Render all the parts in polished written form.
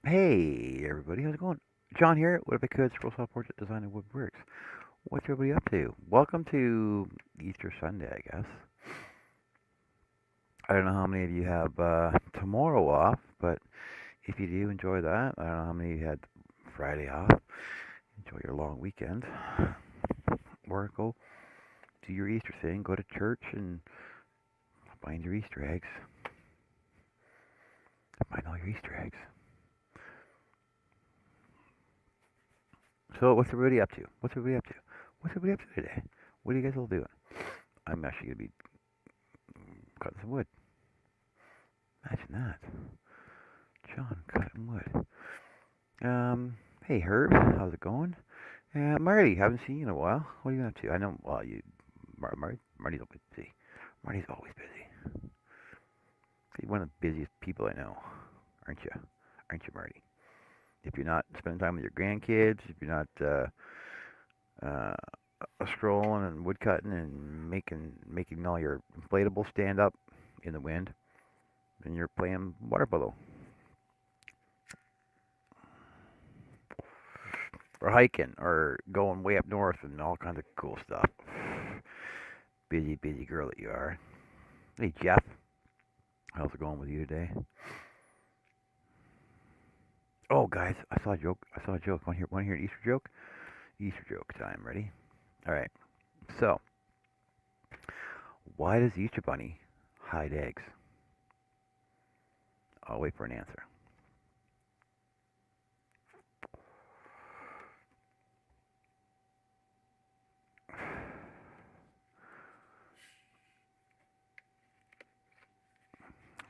Hey, everybody, how's it going? John here. What if I could? Scroll Soft Portrait Design and Woodworks. What's everybody up to? Welcome to Easter Sunday, I guess. I don't know how many of you have tomorrow off, but if you do enjoy that, I don't know how many of you had Friday off. Enjoy your long weekend. Or go do your Easter thing, go to church and find your Easter eggs. Find all your Easter eggs. So, what's everybody up to? What's everybody up to? What's everybody up to today? What are you guys all doing? I'm actually going to be cutting some wood. Imagine that. John cutting wood. Hey Herb, how's it going? Marty, haven't seen you in a while. What are you up to? I know, well, Marty's always busy. Marty's always busy. He's one of the busiest people I know, aren't you? Aren't you, Marty? If you're not spending time with your grandkids, if you're not uh, scrolling and woodcutting and making all your inflatables stand up in the wind, then you're playing water polo or hiking or going way up north and all kinds of cool stuff. Busy, busy girl that you are. Hey Jeff, how's it going with you today? Oh guys, I saw a joke. I saw a joke. Want to hear an Easter joke? Easter joke time. Ready? All right. So, why does the Easter Bunny hide eggs? I'll wait for an answer.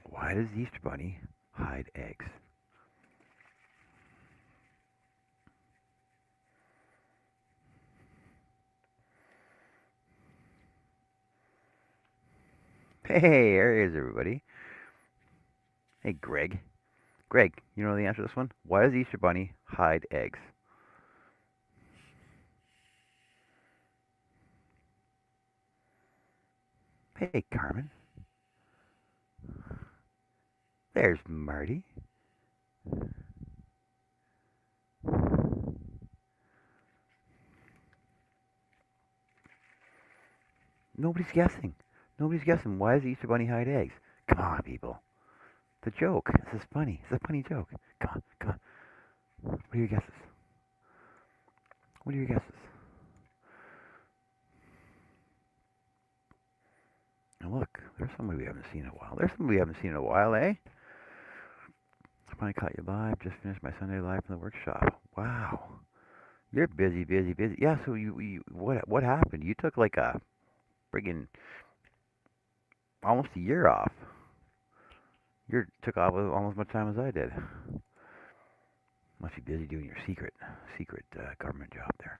Why does the Easter Bunny hide eggs? Hey, there is everybody. Hey Greg. Greg, you know the answer to this one? Why does the Easter Bunny hide eggs? Hey Carmen. There's Marty. Nobody's guessing. Nobody's guessing. Why does the Easter Bunny hide eggs? Come on, people. The joke. This is funny. It's a funny joke. Come on, come on. What are your guesses? What are your guesses? And look, there's somebody we haven't seen in a while. There's somebody we haven't seen in a while, eh? I caught you live. Just finished my Sunday live from the workshop. Wow, you're busy, busy, busy. Yeah. So you what happened? You took like a friggin' almost a year off. You took off with almost as much time as I did. Must be busy doing your secret government job there.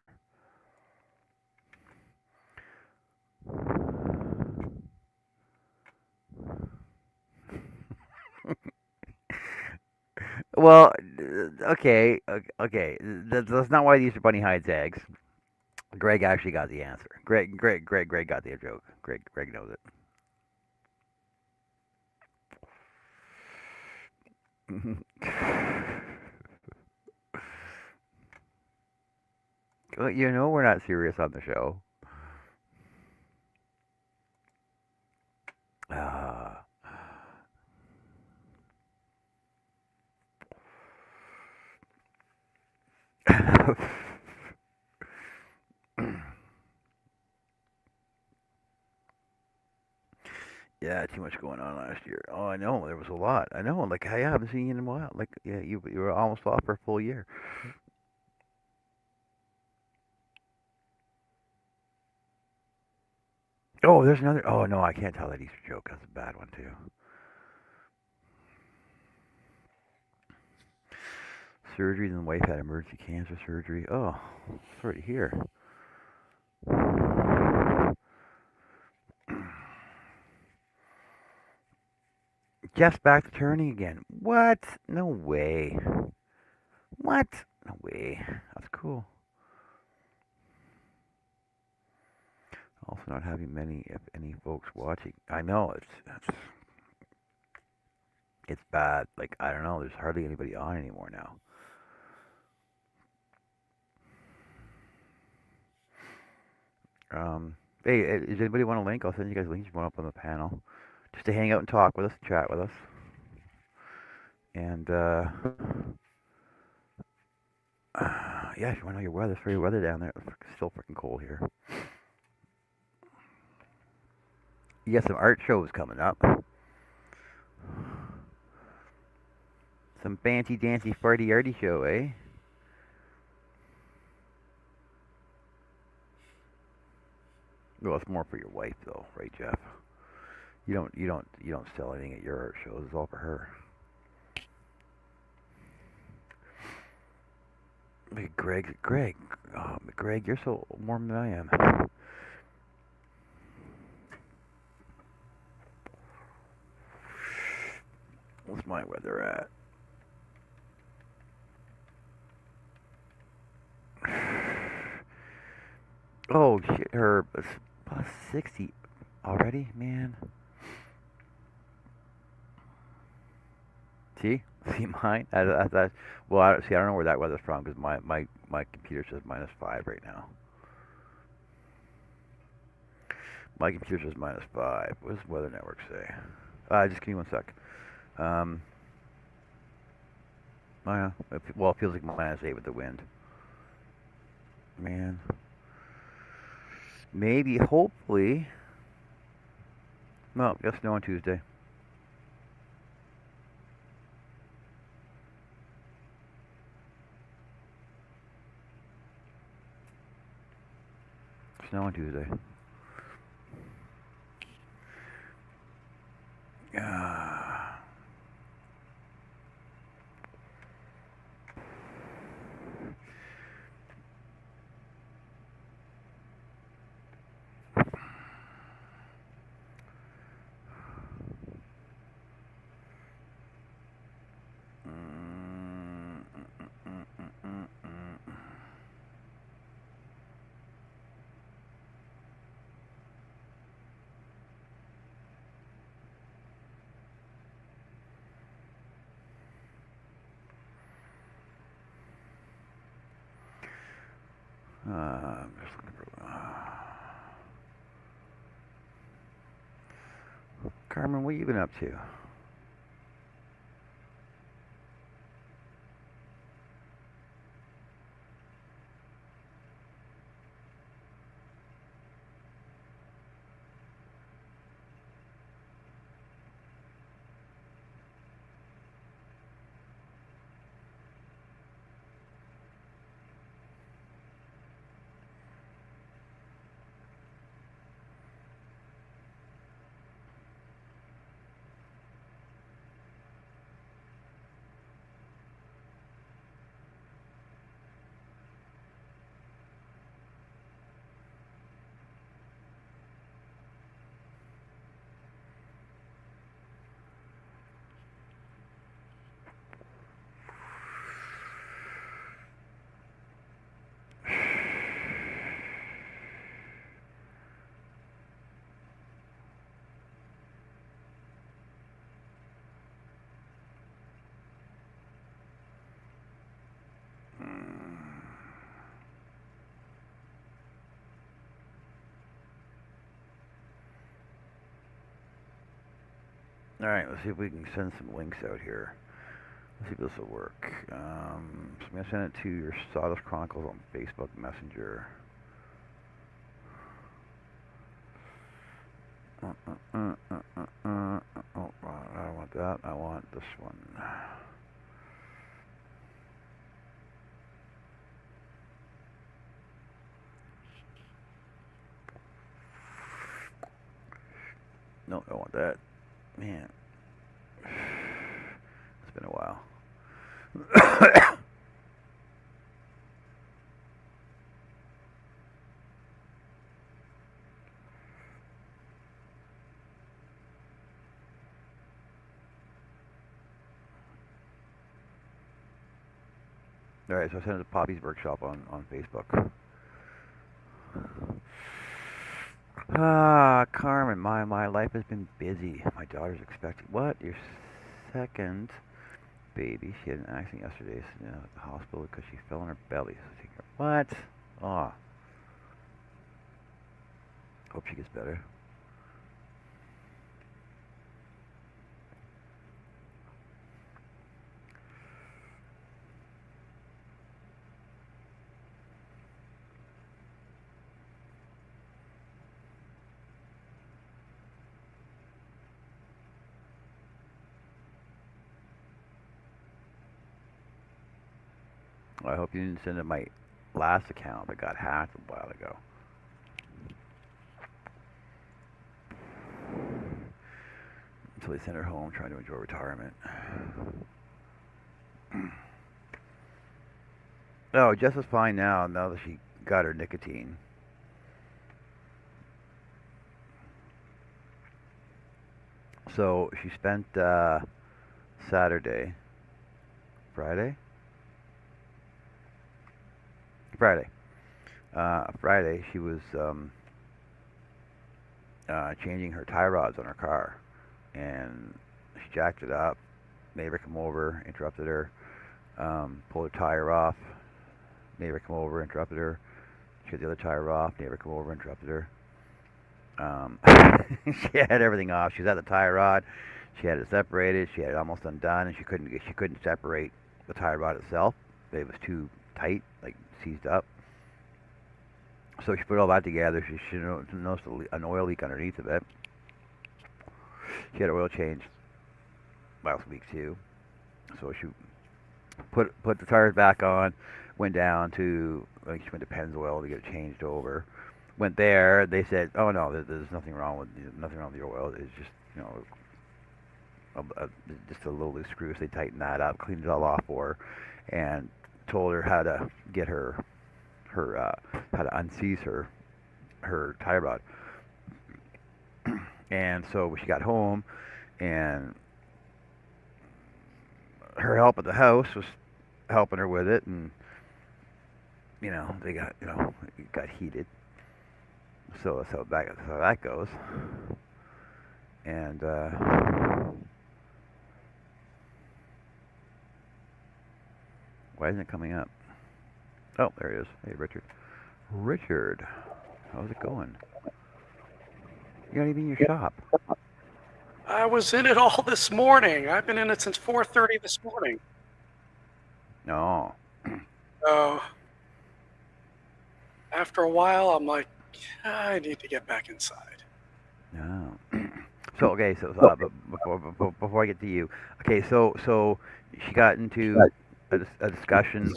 Well, okay, okay. That's not why the Easter Bunny hides eggs. Greg actually got the answer. Greg got the joke. Greg knows it. Well, you know we're not serious on the show. Uh, yeah, too much going on last year. Oh, I know there was a lot. I know, like I haven't seen you in a while. Like yeah, you were almost off for a full year. Oh, there's another. Oh no, I can't tell that Easter joke. That's a bad one too. Surgery, then the wife had emergency cancer surgery. Oh, sorry to hear. Jeff's back to turning again. What? No way. What? No way. That's cool. Also, not having many, if any, folks watching. I know it's It's bad. Like, I don't know. There's hardly anybody on anymore now. Hey, does anybody want a link? I'll send you guys links. You want up on the panel, just to hang out and talk with us, chat with us, and yeah, if you want to know your weather, it's very weather down there. It's still freaking cold here. You got some art shows coming up. Some fancy dancy farty arty show, eh? Well, it's more for your wife though, right, Jeff? You don't sell anything at your art shows. It's all for her. Hey, Greg, oh, Greg, you're so warm than I am. What's my weather at? Oh shit, Herb, it's plus 60 already, man. See, see mine. Well, see, I don't know where that weather's from because my computer says -5 right now. My computer says -5. What does Weather Network say? Just give me one sec. Oh yeah. Well, it feels like -8 with the wind. Man. Maybe, hopefully. No, got snow on Tuesday. Snow on Tuesday. I'm just looking for. Carmen, what you been up to? All right, let's see if we can send some links out here. Let's see if this will work. So I'm gonna send it to your Sawdust Chronicles on Facebook Messenger. Oh, I don't want that. I want this one. No, I want that. Man, it's been a while. All right, so I sent it to Poppy's Workshop on Facebook. Carmen, my life has been busy. My daughter's expecting. What? You're second baby. She had an accident yesterday, so now at the hospital because she fell on her belly. So take her. What? Oh, hope she gets better. I hope you didn't send it my last account that got hacked a while ago. Until they sent her home trying to enjoy retirement. No, Jess is fine now that she got her nicotine. So she spent Saturday, Friday? Friday. Friday, she was changing her tie rods on her car, and she jacked it up. Neighbor come over, interrupted her, pulled her tire off. Neighbor come over, interrupted her. She had the other tire off. Neighbor come over, interrupted her. Um, she had everything off. She was at the tie rod. She had it separated. She had it almost undone, and she couldn't separate the tie rod itself. It was too tight, like seized up. So she put all that together. She noticed an oil leak underneath of it. She had oil change last week too. So she put the tires back on. Went down to, I think she went to Pennzoil to get it changed over. Went there. They said, "Oh no, there's nothing wrong with the oil. It's just just a little loose screw." So they tightened that up, cleaned it all off for her, and told her how to get her how to unseize her tie rod. And so she got home, and her help at the house was helping her with it, and they got it got heated. So that's how that goes. And why isn't it coming up? Oh, there he is. Hey, Richard. Richard, how's it going? You're not even in your shop. I was in it all this morning. I've been in it since 4:30 this morning. No. So after a while, I'm like, I need to get back inside. No. So okay, but before I get to you, okay, so she got into a discussion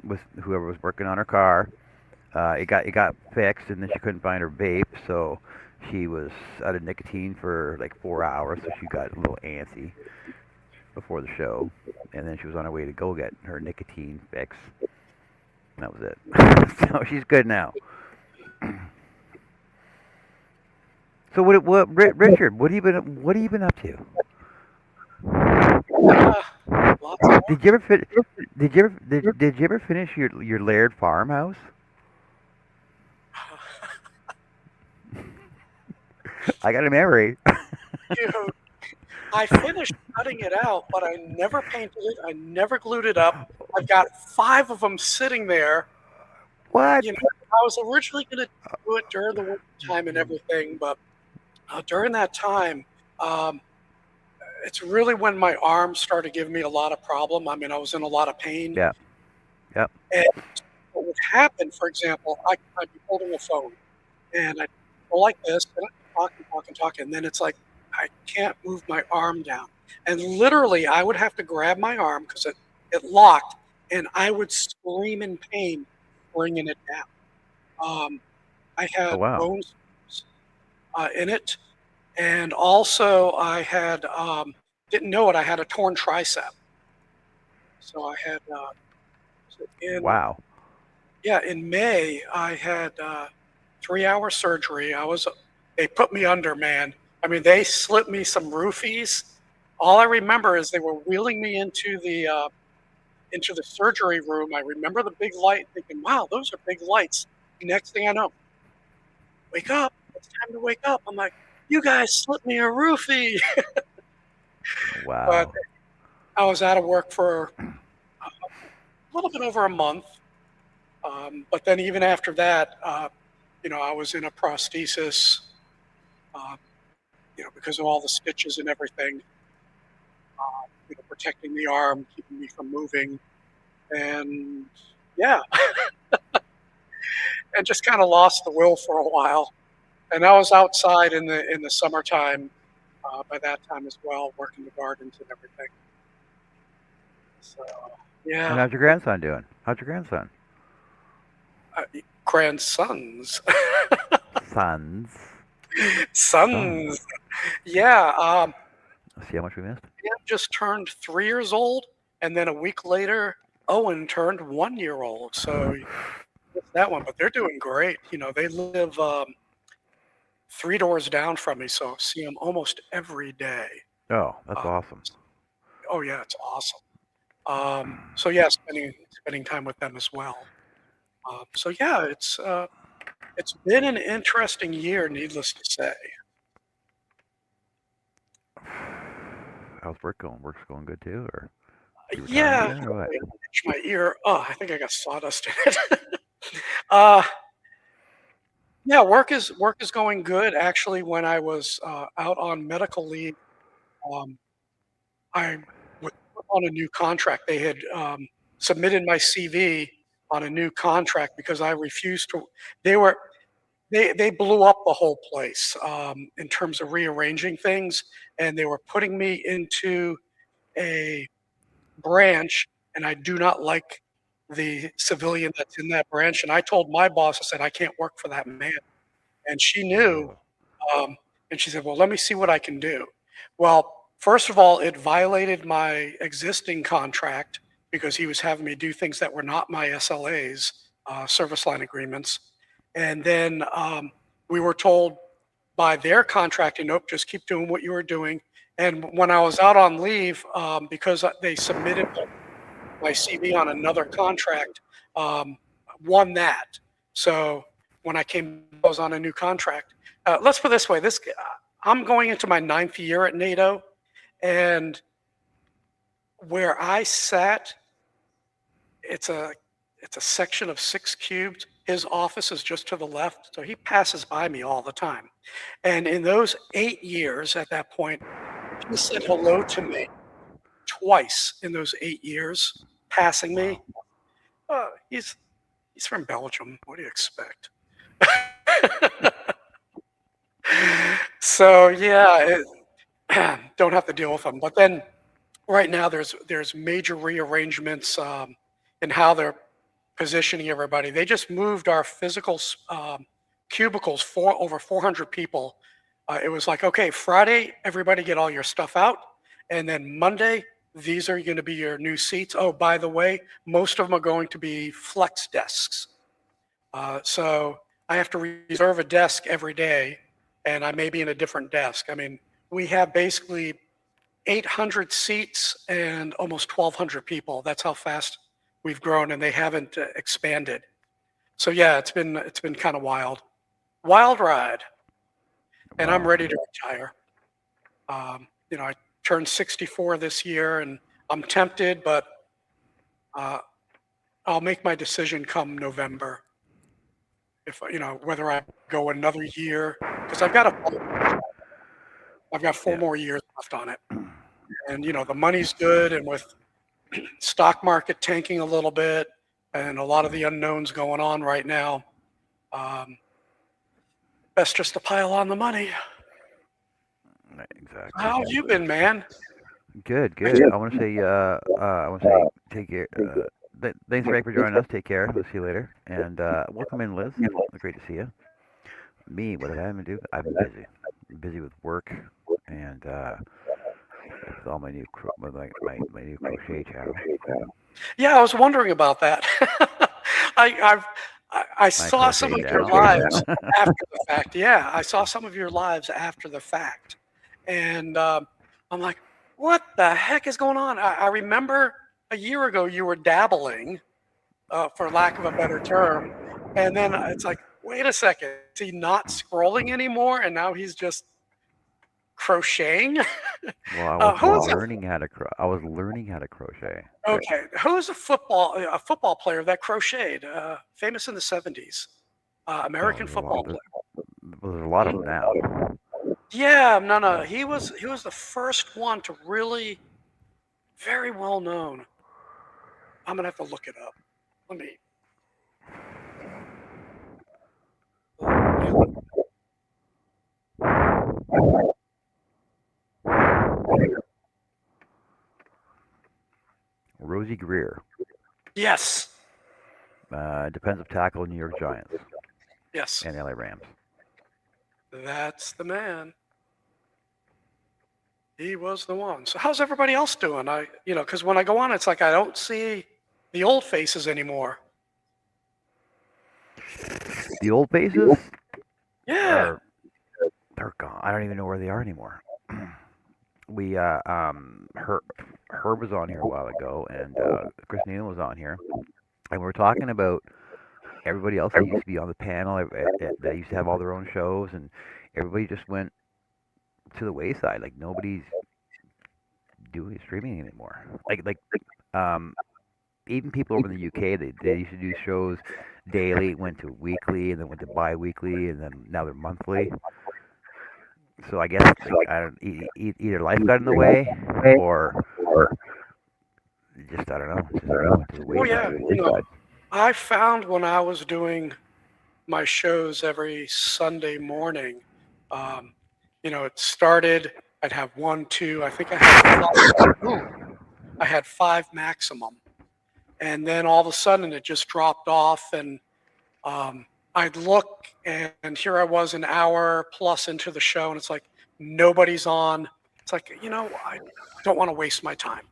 with whoever was working on her car. It got fixed, and then she couldn't find her vape, so she was out of nicotine for like 4 hours. So she got a little antsy before the show, and then she was on her way to go get her nicotine fix. And that was it. So she's good now. So Richard? What have you been up to? Lots of Did you ever did you ever finish your Laird farmhouse? I got a memory. Dude, I finished cutting it out, but I never painted it. I never glued it up. I've got 5 of them sitting there. What? I was originally going to do it during the winter time and everything, but during that time, it's really when my arm started giving me a lot of problem. I mean, I was in a lot of pain. Yeah. Yep. And what would happen, for example, I'd be holding a phone, and I'd go like this, and I'd talk, and then it's like I can't move my arm down. And literally, I would have to grab my arm because it locked, and I would scream in pain bringing it down. I Oh had wow. bones in it, and also I had didn't know it. I had a torn tricep, so I had in Wow. in May I had 3-hour surgery. They put me under, man. I mean, they slipped me some roofies. All I remember is they were wheeling me into the surgery room. I remember the big light, thinking, "Wow, those are big lights." Next thing I know, wake up! It's time to wake up. I'm like, "You guys slipped me a roofie." But Wow. I was out of work for a little bit over a month. But then even after that, I was in a prosthesis, uh, because of all the stitches and everything, protecting the arm, keeping me from moving, and yeah, and just kind of lost the will for a while. And I was outside in the summertime by that time as well, working the gardens and everything. So And yeah, how's your grandson doing? How's your grandson? uh, grandsons, Sons. Sons. sons. Yeah, See how much we missed? Dan just turned 3 years old, and then a week later, Owen turned 1 year old. So it's that one, but they're doing great. They live 3 doors down from me, so I see them almost every day. Oh, that's Uh, awesome. oh yeah, it's awesome. So yeah, spending time with them as well. So yeah, it's been an interesting year, needless to say. How's work going? Work's going good too, or you retiring Yeah, soon, or what? itch my ear. Oh, I think I got sawdust in it. uh, yeah, work is going good. Actually, when I was out on medical leave, um, I was put on a new contract. They had submitted my CV on a new contract because I refused to. They were they blew up the whole place in terms of rearranging things, and they were putting me into a branch, and I do not like the civilian that's in that branch. And I told my boss, I said, I can't work for that man. And she knew, Oh, um, and she said, well, let me see what I can do. Well, first of all, it violated my existing contract because he was having me do things that were not my SLAs, service line agreements. And then we were told by their contracting, nope, just keep doing what you were doing. And when I was out on leave, because they submitted my CV on another contract, um, won that. So when I was on a new contract. Let's put it this way: I'm going into my 9th year at NATO, and where I sat, it's a section of 6 cubed. His office is just to the left, so he passes by me all the time. And in those 8 years, at that point, he said hello to me twice in those 8 years, passing me. wow. He's from Belgium. What do you expect? So yeah, don't have to deal with them. But then right now there's major rearrangements in how they're positioning everybody. They just moved our physical cubicles for over 400 people. It was like, okay, Friday, everybody get all your stuff out, and then Monday, these are going to be your new seats. Oh, by the way, most of them are going to be flex desks. So I have to reserve a desk every day, and I may be in a different desk. I mean, we have basically 800 seats and almost 1,200 people. That's how fast we've grown, and they haven't expanded. So yeah, it's been kind of wild ride, and I'm Wow. ready to retire. I turned 64 this year, and I'm tempted, but uh, I'll make my decision come November. If whether I go another year, because I've got four Yeah. more years left on it, and the money's good, and with stock market tanking a little bit, and a lot of the unknowns going on right now, um, best just to pile on the money. Right, exactly. How have you been, man? Good, good. I want to say, take care. Thanks, Ray, for joining us. Take care. We'll see you later. And welcome in, Liz. Great to see you. Me, what have I been doing? I've been busy. Busy with work and with all my with my new crochet channel. Yeah, I was wondering about that. I I've, I My saw some crochet of your channel. lives after the fact. Yeah, I saw some of your lives after the fact, and I'm like, what the heck is going on? I remember a year ago you were dabbling, for lack of a better term, and then it's like, wait a second, is he not scrolling anymore? And now he's just crocheting. Well, I was Who is learning how to I was learning how to crochet. okay? Who is a football player that crocheted? Famous in the '70s, Oh, American there's a lot. football player. There's a lot of them now. Yeah, no. He was the first one to really very well known. I'm gonna have to look it up. Let me. Rosie Greer, Yes, defensive tackle, New York Giants yes, and LA Rams. that's the man. He was the one. So how's everybody else doing? Because when I go on, it's like I don't see the old faces anymore. The old faces Yeah. are they're gone. I don't even know where they are anymore. We Herb was on here a while ago, and Christina was on here, and we were talking about everybody else that used to be on the panel that used to have all their own shows, and everybody just went to the wayside. Like nobody's doing streaming anymore. Um, even people over in the UK, they used to do shows daily, went to weekly, and then went to bi-weekly, and then now they're monthly. So I guess like, I don't, either life got in the way, or just I don't know, just went to the Oh yeah. wayside. I found when I was doing my shows every Sunday morning, um, it started. I'd have one, two. I think I had five maximum, and then all of a sudden it just dropped off, and I'd look, and here I was an hour plus into the show, and it's like nobody's on. It's like I don't want to waste my time,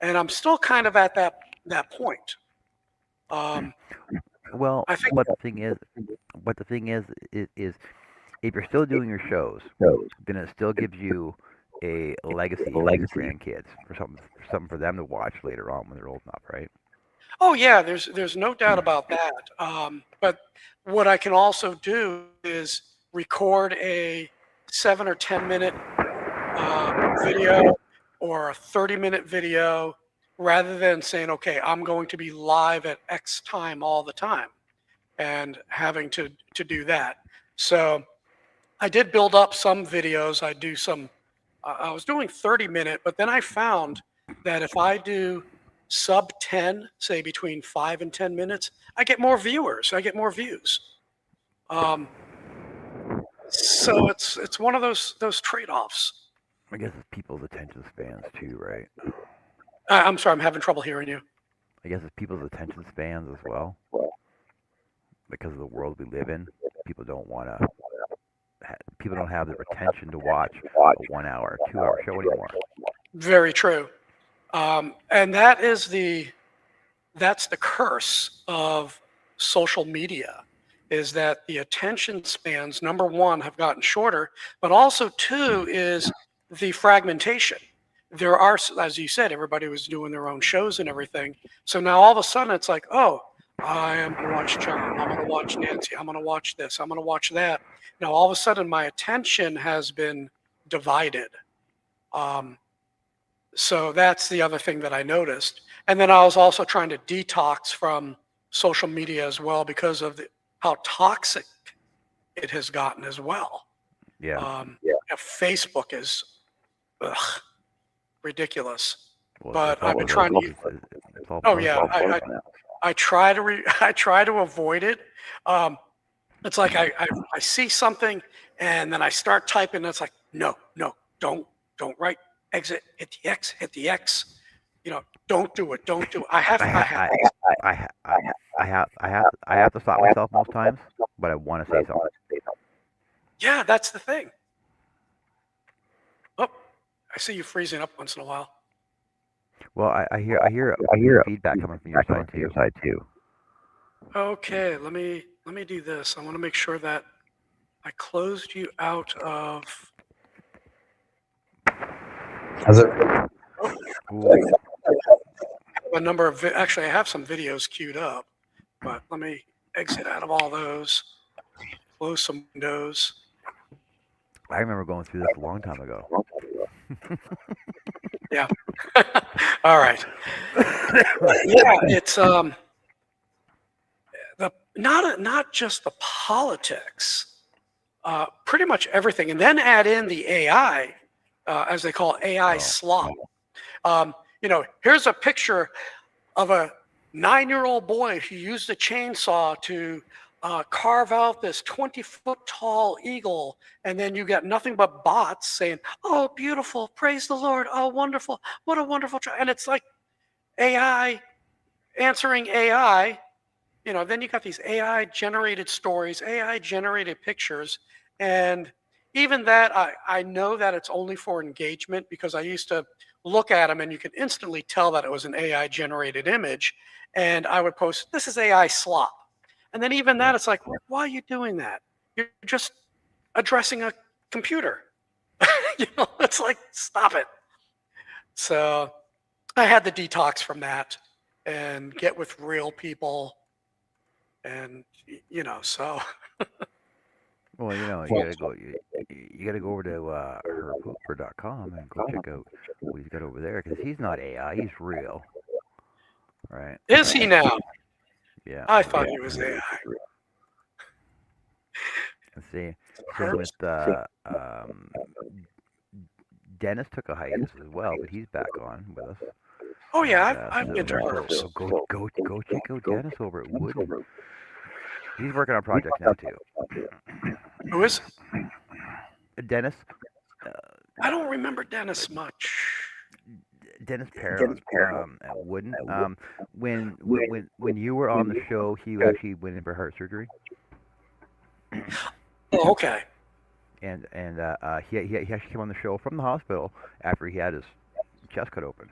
and I'm still kind of at that point. Well, I think but the thing is if you're still doing your shows, then it still gives you a legacy for your grandkids, for something for them to watch later on when they're old enough, right? Oh yeah, there's no doubt about that. But what I can also do is record a 7 or 10 minute video or a 30-minute video rather than saying, okay, I'm going to be live at X time all the time and having to do that. So I did build up some videos. I was doing 30-minute, but then I found that if I do sub 10, say between 5 and 10 minutes, I get more viewers. I get more views. Um, so it's one of those trade-offs. I guess it's people's attention spans too, right? I'm sorry, I'm having trouble hearing you. I guess it's people's attention spans as well, because of the world we live in. People don't want to. People don't have the retention to watch a 1 hour, 2 hour show anymore. Very true. And that's the curse of social media, is that the attention spans, number one, have gotten shorter, but also two is the fragmentation. There are, as you said, everybody was doing their own shows and everything. So now all of a sudden it's like, oh, I am going to watch John. I'm going to watch Nancy. I'm going to watch this. I'm going to watch that. Now all of a sudden my attention has been divided. So that's the other thing that I noticed. And then I was also trying to detox from social media as well because of how toxic it has gotten as well. Yeah. Facebook is ridiculous. Well, But I've been it's trying to. it's all Oh yeah, personal now. I try to I try to avoid it. It's like I see something and then I start typing. And it's like no, don't write exit, hit the X, hit the X. Don't do it. Don't do it. I have to stop myself most times, but I want to say something. Yeah, that's the thing. Oh, I see you freezing up once in a while. Well, I hear feedback coming from your side too. Okay, let me do this. I want to make sure that I closed you out of. How's it? Ooh. A number of actually, I have some videos queued up, but let me exit out of all those. Close some windows. I remember going through this a long time ago. Yeah. All right. Yeah, it's the not just the politics, pretty much everything, and then add in the AI, as they call AI Oh, slop. Here's a picture of a 9-year-old boy who used a chainsaw to carve out this 20-foot tall eagle. And then you got nothing but bots saying, "Oh, beautiful. Praise the Lord. Oh, wonderful. What a wonderful." And it's like AI answering AI. Then you got these AI generated stories, AI generated pictures. And even that, I know that it's only for engagement because I used to look at them and you could instantly tell that it was an AI generated image. And I would post, "This is AI slop." And then even yeah. that, it's like, why are you doing that? You're just addressing a computer. It's like, stop it. So I had the detox from that and get with real people. And, so Well, you gotta go. You gotta go over to herpooper.com and go check out what he's got over there because he's not AI. He's real, right? is he now? Yeah. I thought he was AI. And see, same with Dennis took a hiatus as well, but he's back on with us. Oh yeah, And I've been to hers. so go check out Dennis over at Wooden. He's working on projects now too. Who is? Dennis, uh, I don't remember Dennis much. Dennis Perron at Wooden. When you were on the show, he actually went in for heart surgery, Oh, okay. he actually came on the show from the hospital after he had his chest cut open,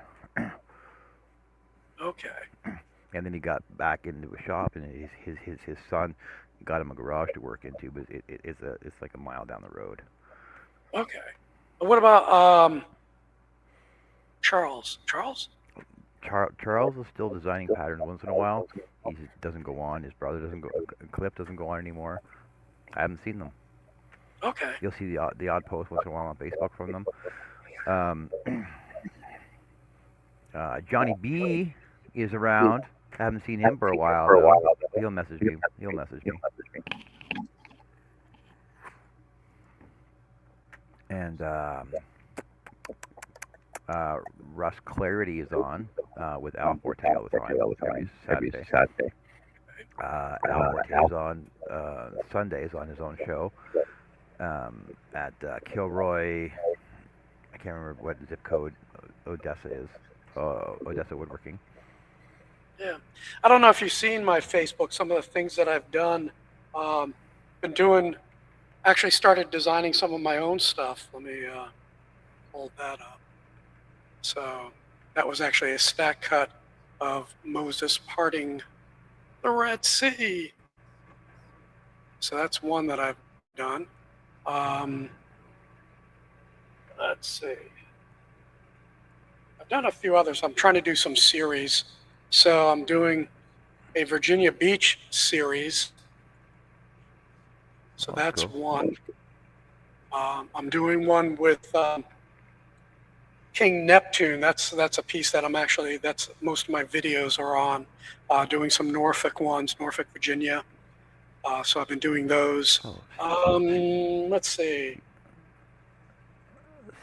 Okay. and then he got back into a shop, and his son got him a garage to work into, but it's like a mile down the road. Okay. What about Charles? Charles? Charles is still designing patterns once in a while. He just doesn't go on. His brother doesn't go. Clip doesn't go on anymore. I haven't seen them. Okay. You'll see the odd post once in a while on Facebook from them. Um, Johnny B is around. I haven't seen him for a while though. He'll message me. He'll message me. And Russ Clarity is on with Al Forte all the time every Saturday. Al Forte is on Sundays on his own show at Kilroy. I can't remember what zip code Odessa is. Odessa Woodworking. Yeah. I don't know if you've seen my Facebook, some of the things that I've done. Been doing, actually started designing some of my own stuff. Let me hold that up. So that was actually a stack cut of Moses parting the Red Sea. So that's one that I've done. Let's see. I've done a few others. I'm trying to do some series. So I'm doing a Virginia Beach series. So that's cool. one. I'm doing one with King Neptune. That's a piece that that's most of my videos are on. Doing some Norfolk ones, Norfolk, Virginia. So I've been doing those. Let's see.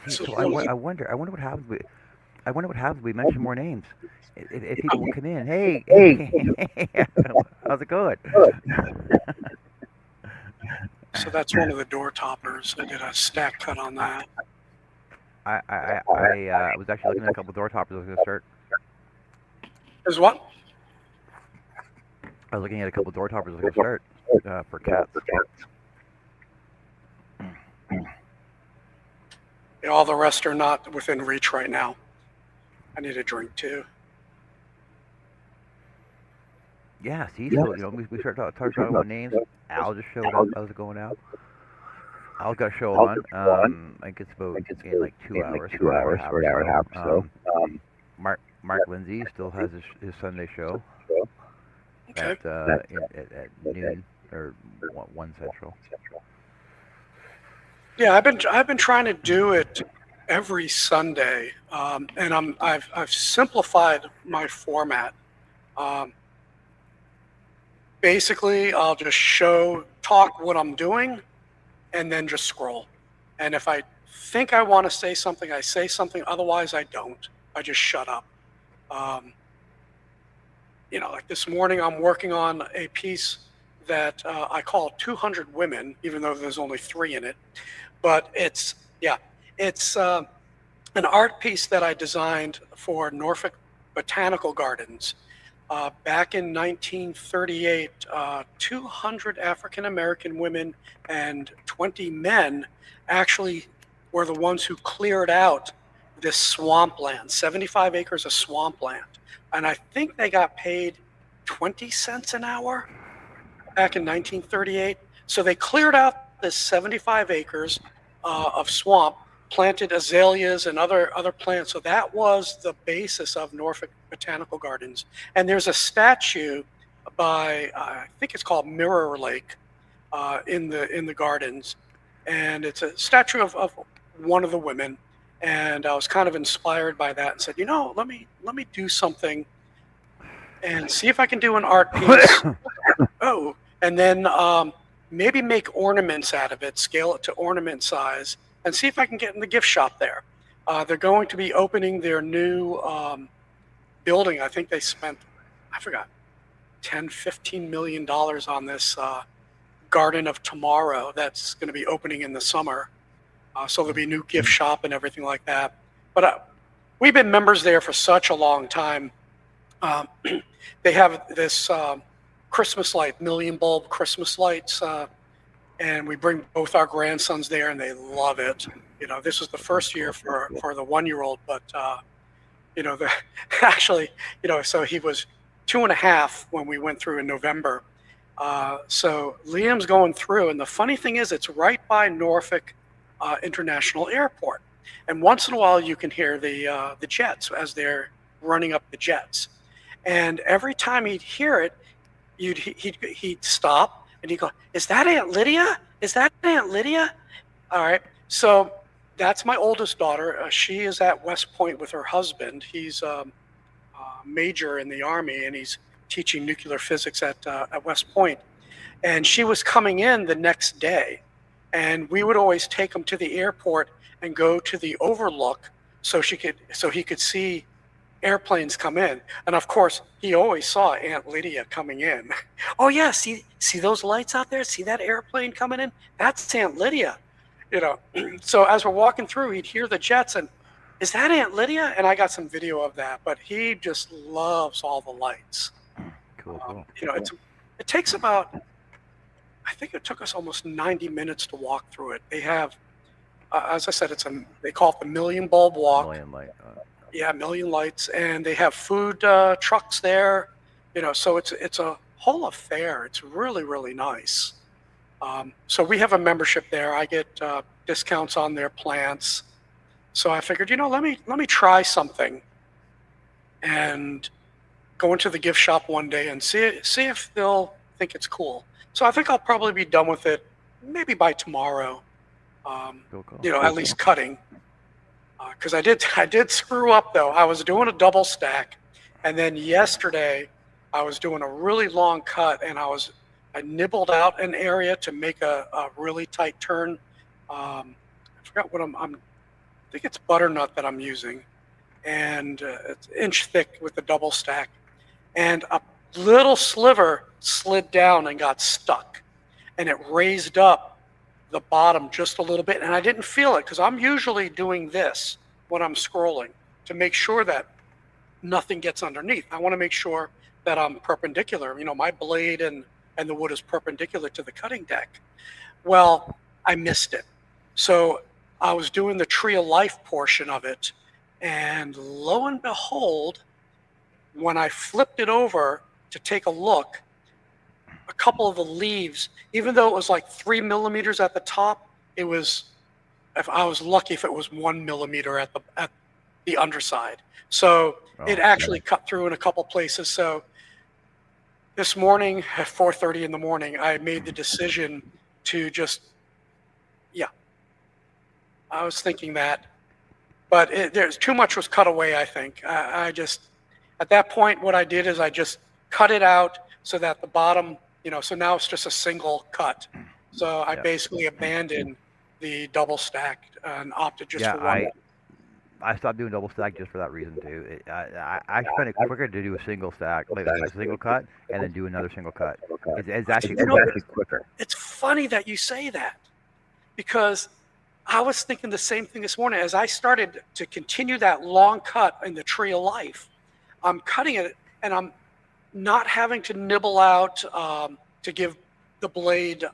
So I wonder what happens. I wonder what happens. We mention more names. If people will come in, hey, how's it going? So that's one of the door toppers. I did a stack cut on that. I was actually looking at a couple door toppers I was going to start. Is what? I was looking at a couple door toppers I was going to start for cats. Yeah, all the rest are not within reach right now. I need a drink too. Yeah, see, so we start talking about names. Al just showed up. I was going out. Al's got a show on. I think it's about in like 2 hours, for an hour and a half or so. Mark Lindsay still has his Sunday show Okay. at noon or 1 Central. Yeah, I've been trying to do it every Sunday, and I've simplified my format. Um, Basically, I'll just talk what I'm doing, and then just scroll. And if I think I want to say something, I say something. Otherwise, I don't. I just shut up. Um, like this morning, I'm working on a piece that I call 200 Women, even though there's only three in it. But yeah, it's an art piece that I designed for Norfolk Botanical Gardens. Back in 1938, 200 African American women and 20 men actually were the ones who cleared out this swampland, 75 acres of swampland. And I think they got paid 20 cents an hour back in 1938. So they cleared out this 75 acres of swamp, planted azaleas and other plants. So that was the basis of Norfolk Botanical Gardens. And there's a statue by I think it's called Mirror Lake in the gardens, and it's a statue of one of the women. And I was kind of inspired by that and said, let me do something and see if I can do an art piece. Oh, and then maybe make ornaments out of it, scale it to ornament size, and see if I can get in the gift shop there. They're going to be opening their new building. I think they spent, I forgot, $10-15 million on this Garden of Tomorrow that's going to be opening in the summer. So there'll be a new gift shop and everything like that. But we've been members there for such a long time. They have this Christmas light, million bulb Christmas lights, and we bring both our grandsons there, and they love it. This is the first year for the 1-year-old, but actually, so he was 2.5 when we went through in November. So Liam's going through, and the funny thing is, it's right by Norfolk International Airport, and once in a while you can hear the jets as they're running up the jets. And every time he'd hear it, he'd stop and he'd go, "Is that Aunt Lydia? Is that Aunt Lydia?" All right. So that's my oldest daughter. She is at West Point with her husband. He's a major in the Army, and he's teaching nuclear physics at West Point. And she was coming in the next day, and we would always take him to the airport and go to the overlook so he could see airplanes come in. And of course, he always saw Aunt Lydia coming in. "Oh yeah, see those lights out there? See that airplane coming in? That's Aunt Lydia." So as we're walking through, he'd hear the jets and, "Is that Aunt Lydia?" And I got some video of that, but he just loves all the lights. Cool. It takes about, I think it took us almost 90 minutes to walk through it. They have, as I said, they call it the Million Bulb Walk. Million light. Yeah, Million Lights, and they have food trucks there. So it's a whole affair. It's really, really nice. So we have a membership there. I get discounts on their plants. So I figured, let me try something and go into the gift shop one day and see if they'll think it's cool. So I think I'll probably be done with it maybe by tomorrow. At least cutting. Because I did screw up though. I was doing a double stack, and then yesterday I was doing a really long cut, and I nibbled out an area to make a really tight turn. I forgot what I think it's butternut that I'm using, and it's inch thick with the double stack, and a little sliver slid down and got stuck, and it raised up the bottom just a little bit, and I didn't feel it because I'm usually doing this when I'm scrolling to make sure that nothing gets underneath. I want to make sure that I'm perpendicular. My blade and the wood is perpendicular to the cutting deck. Well, I missed it. So I was doing the Tree of Life portion of it, and lo and behold, when I flipped it over to take a look, a couple of the leaves, even though it was like 3 millimeters at the top, it was, if I was lucky, if it was 1 millimeter at the underside. So it actually cut through in a couple places. So this morning at 4:30 in the morning, I made the decision to just, I was thinking that, but there's too much was cut away. I think I just at that point what I did is I just cut it out so that the bottom, so now it's just a single cut. So I basically abandoned the double stack and opted just for one. I stopped doing double stack just for that reason too. I find it quicker to do a single stack, like a single cut, and then do another single cut. It's actually quicker. It's funny that you say that, because I was thinking the same thing this morning. As I started to continue that long cut in the Tree of Life, I'm cutting it and I'm not having to nibble out to give the blade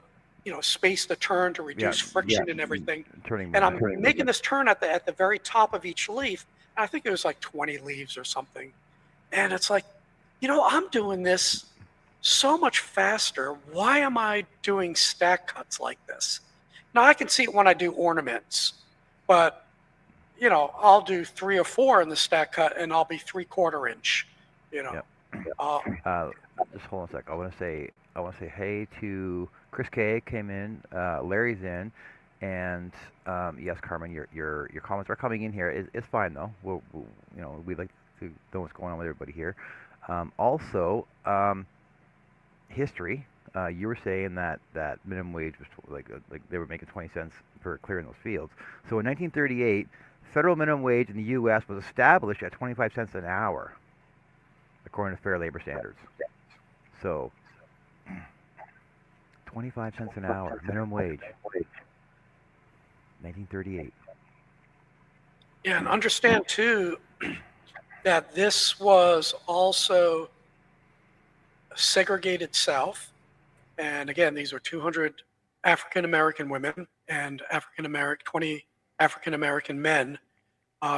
space to turn, to reduce friction and everything. And I'm making this turn at the very top of each leaf. And I think it was like 20 leaves or something. And it's like, I'm doing this so much faster. Why am I doing stack cuts like this? Now I can see it when I do ornaments, but I'll do 3 or 4 in the stack cut and I'll be 3/4 inch, Just hold on a sec. I want to say hey to Chris K. came in, Larry's in, and yes, Carmen, your comments are coming in here. It's fine though. We'd like to know what's going on with everybody here. Also, history. You were saying that minimum wage was like they were making 20 cents for clearing those fields. So in 1938, federal minimum wage in the U.S. was established at 25 cents an hour, according to Fair Labor Standards. So 25 cents an hour, minimum wage, 1938. Yeah, and understand too that this was also a segregated South. And again, these are 200 African American women and 20 African American men.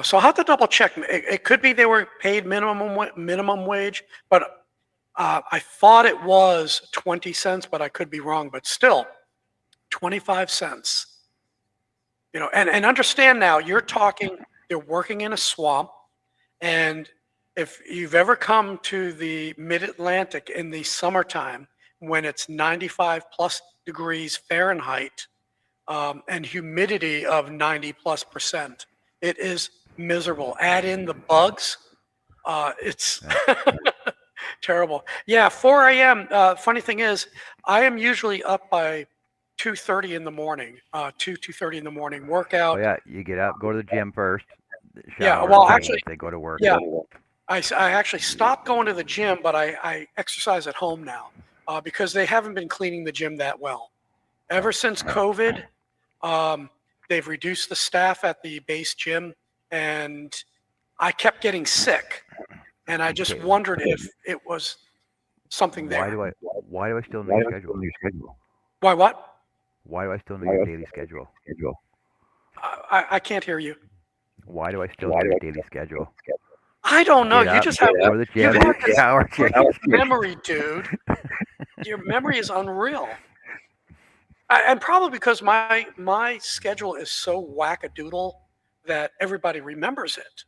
So I'll have to double check. It could be they were paid minimum wage, but I thought it was 20 cents, but I could be wrong. But still, 25 cents. And understand now, they're working in a swamp. And if you've ever come to the Mid-Atlantic in the summertime, when it's 95 plus degrees Fahrenheit and humidity of 90+%, it is miserable. Add in the bugs, it's terrible. Yeah, 4 a.m. Funny thing is, I am usually up by 2:30 in the morning, 2:30 in the morning, workout. Oh yeah, you get up, go to the gym first. Shower, well, actually, they go to work. Yeah, I actually stopped going to the gym, but I exercise at home now because they haven't been cleaning the gym that well. Ever since COVID, they've reduced the staff at the base gym, and I kept getting sick, and I just wondered if it was something there. Why do I still know your schedule? Why what? Why do I still know your daily schedule? I can't hear you. Why do I still know your daily schedule? I don't know. You just have this memory, dude. Your memory is unreal. And probably because my schedule is so wackadoodle that everybody remembers it.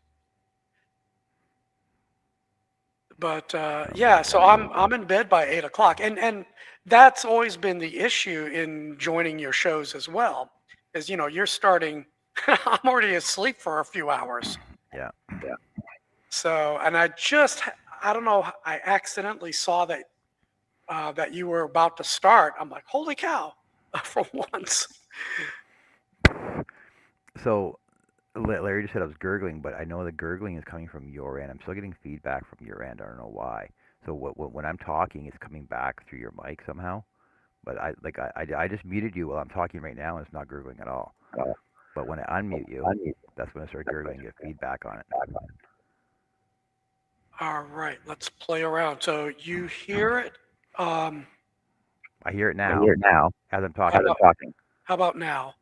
But yeah, so I'm in bed by 8 o'clock, and that's always been the issue in joining your shows as well, is you're starting. I'm already asleep for a few hours. Yeah. So, and I don't know, I accidentally saw that that you were about to start. I'm like, holy cow, for once. So, Larry just said I was gurgling, but I know the gurgling is coming from your end. I'm still getting feedback from your end. I don't know why. So when I'm talking, it's coming back through your mic somehow. But I just muted you while I'm talking right now, and it's not gurgling at all. But when I unmute you, that's when I start gurgling and get feedback on it. All right, let's play around. So you hear it? I hear it now. As I'm talking. How about now?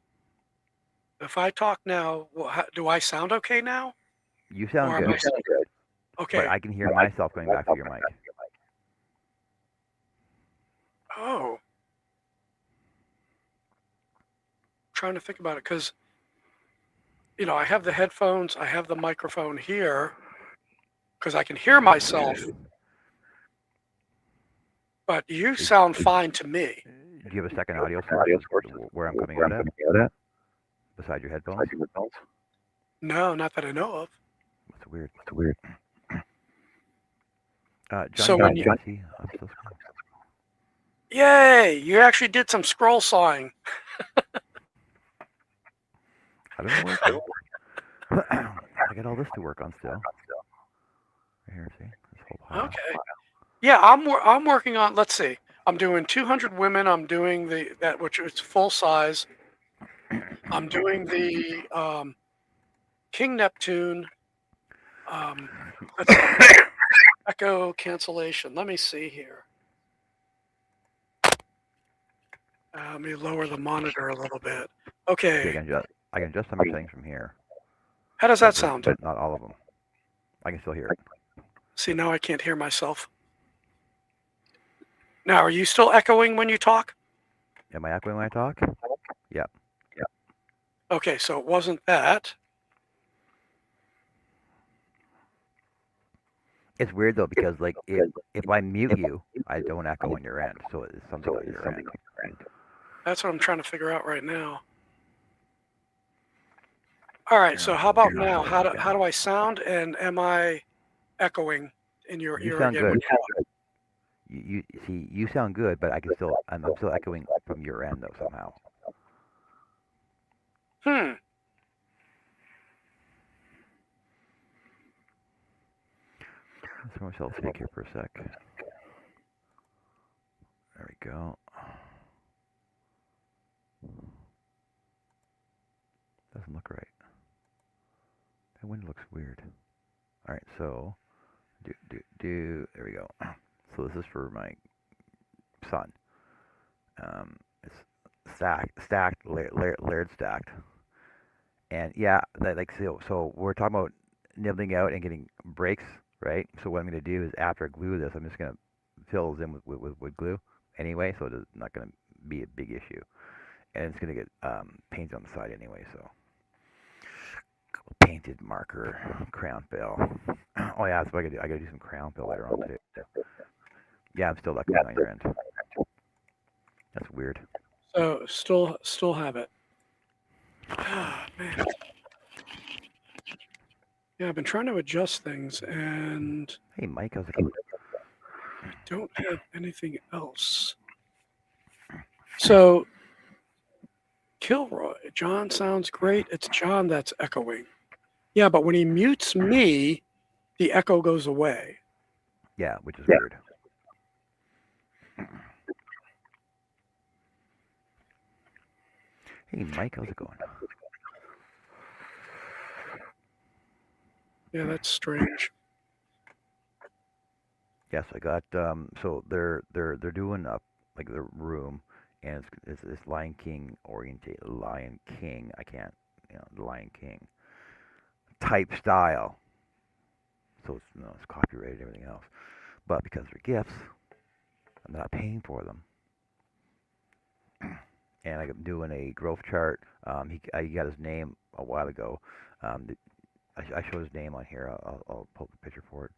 If I talk now, do I sound okay now? You sound good. Okay. But I can hear myself going back through your mic. Oh. I'm trying to think about it because, I have the headphones, I have the microphone here because I can hear myself. But you sound fine to me. Do you have a second audio source where I'm coming out at? beside your headphones? No, not that I know of. That's weird. So Johnny, when you you, see, I'm still scrolling. yay, you actually did some scroll sawing. I don't know working. I got all this to work on still. Right here, see this whole pile. Okay. Yeah, I'm working on. Let's see. I'm doing 200 women. I'm doing that which is full size. I'm doing the King Neptune. Let's see. Echo cancellation. Let me see here. Let me lower the monitor a little bit. See, I Okay. can adjust some of the settings from here, How does that sound? but not all of them. I can still hear it. See, now I can't hear myself. Now, are you still echoing when you talk? Am I echoing when I talk? Yeah. Okay, so it wasn't that. It's weird though because like if I mute you, I don't echo on your end, so it's something on your end. That's what I'm trying to figure out right now. All right, so how about now? How do I sound, and am I echoing in your You ear sound again? good. You see, you sound good, but I'm still echoing from your end though somehow. Let's throw myself take here for a sec. There we go. Doesn't look right. That window looks weird. All right, so there we go. So this is for my son. It's layered stacked, and yeah, that like so we're talking about nibbling out and getting breaks, right? So what I'm gonna do is after I glue this, I'm just gonna fill this in with glue anyway, so it's not gonna be a big issue, and it's gonna get painted on the side anyway, so. Painted marker, crown fill. Oh yeah, that's what I gotta do. I gotta do some crown fill later on too. Yeah, I'm still lucky on your end. That's weird. So still have it. Ah, man. Yeah, I've been trying to adjust things, and Hey Mike, how's it going? I don't have anything else. So Kilroy, John sounds great. It's John that's echoing. Yeah, but when he mutes me, the echo goes away. Yeah, which is weird. Hey Mike, how's it going? Yeah, that's strange. Yes, I got so they're doing up like the room, and it's Lion King oriented. Lion King. I can't, the Lion King type style. So it's copyrighted and everything else. But because they're gifts, I'm not paying for them. And I'm doing a growth chart. I got his name a while ago. I showed his name on here. I'll pull the picture for it.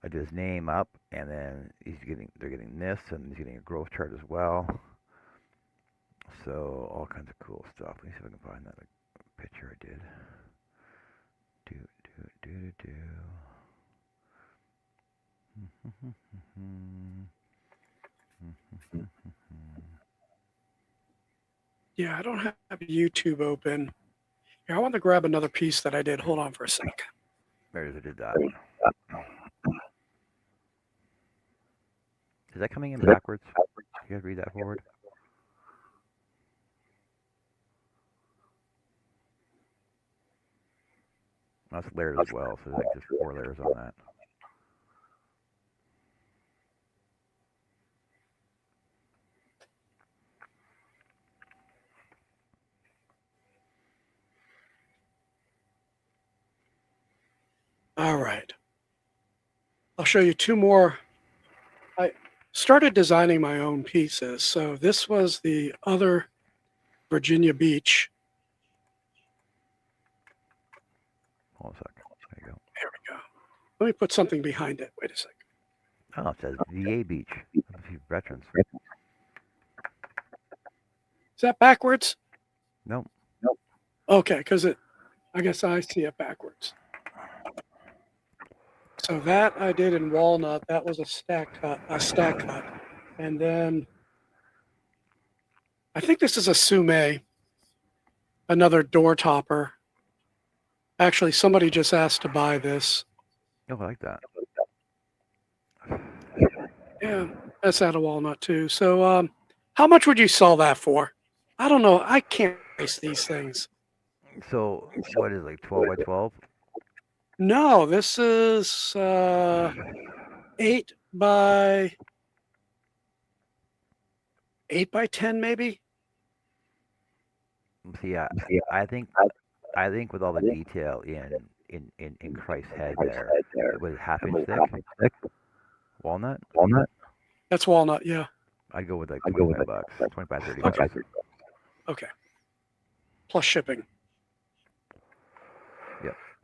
I did his name up, and then they're getting this, and he's getting a growth chart as well. So all kinds of cool stuff. Let me see if I can find that picture I did. Do. Yeah, I don't have YouTube open. Here, I want to grab another piece that I did. Hold on for a sec. There it is. I did that. Is that coming in backwards? You guys read that forward? That's layered as well, so there's like just 4 layers on that. All right. I'll show you 2 more. I started designing my own pieces. So this was the other Virginia Beach. Hold on a sec. There you go. There we go. Let me put something behind it. Wait a sec. Oh, it says VA Beach. A few veterans. Is that backwards? Nope. Okay, because I guess I see it backwards. So that I did in walnut. That was a stack cut, and then I think this is a Sume, another door topper. Actually, somebody just asked to buy this. Oh, I like that. Yeah, that's out of walnut too. So, how much would you sell that for? I don't know. I can't price these things. So what is it, like 12 by 12? No, this is 8 by 10, maybe. See, I think I think with all the detail in Christ's head there, it was half-inch thick walnut. That's walnut. Yeah. I'd go with like $25, 25, $30. Okay. Okay. Plus shipping.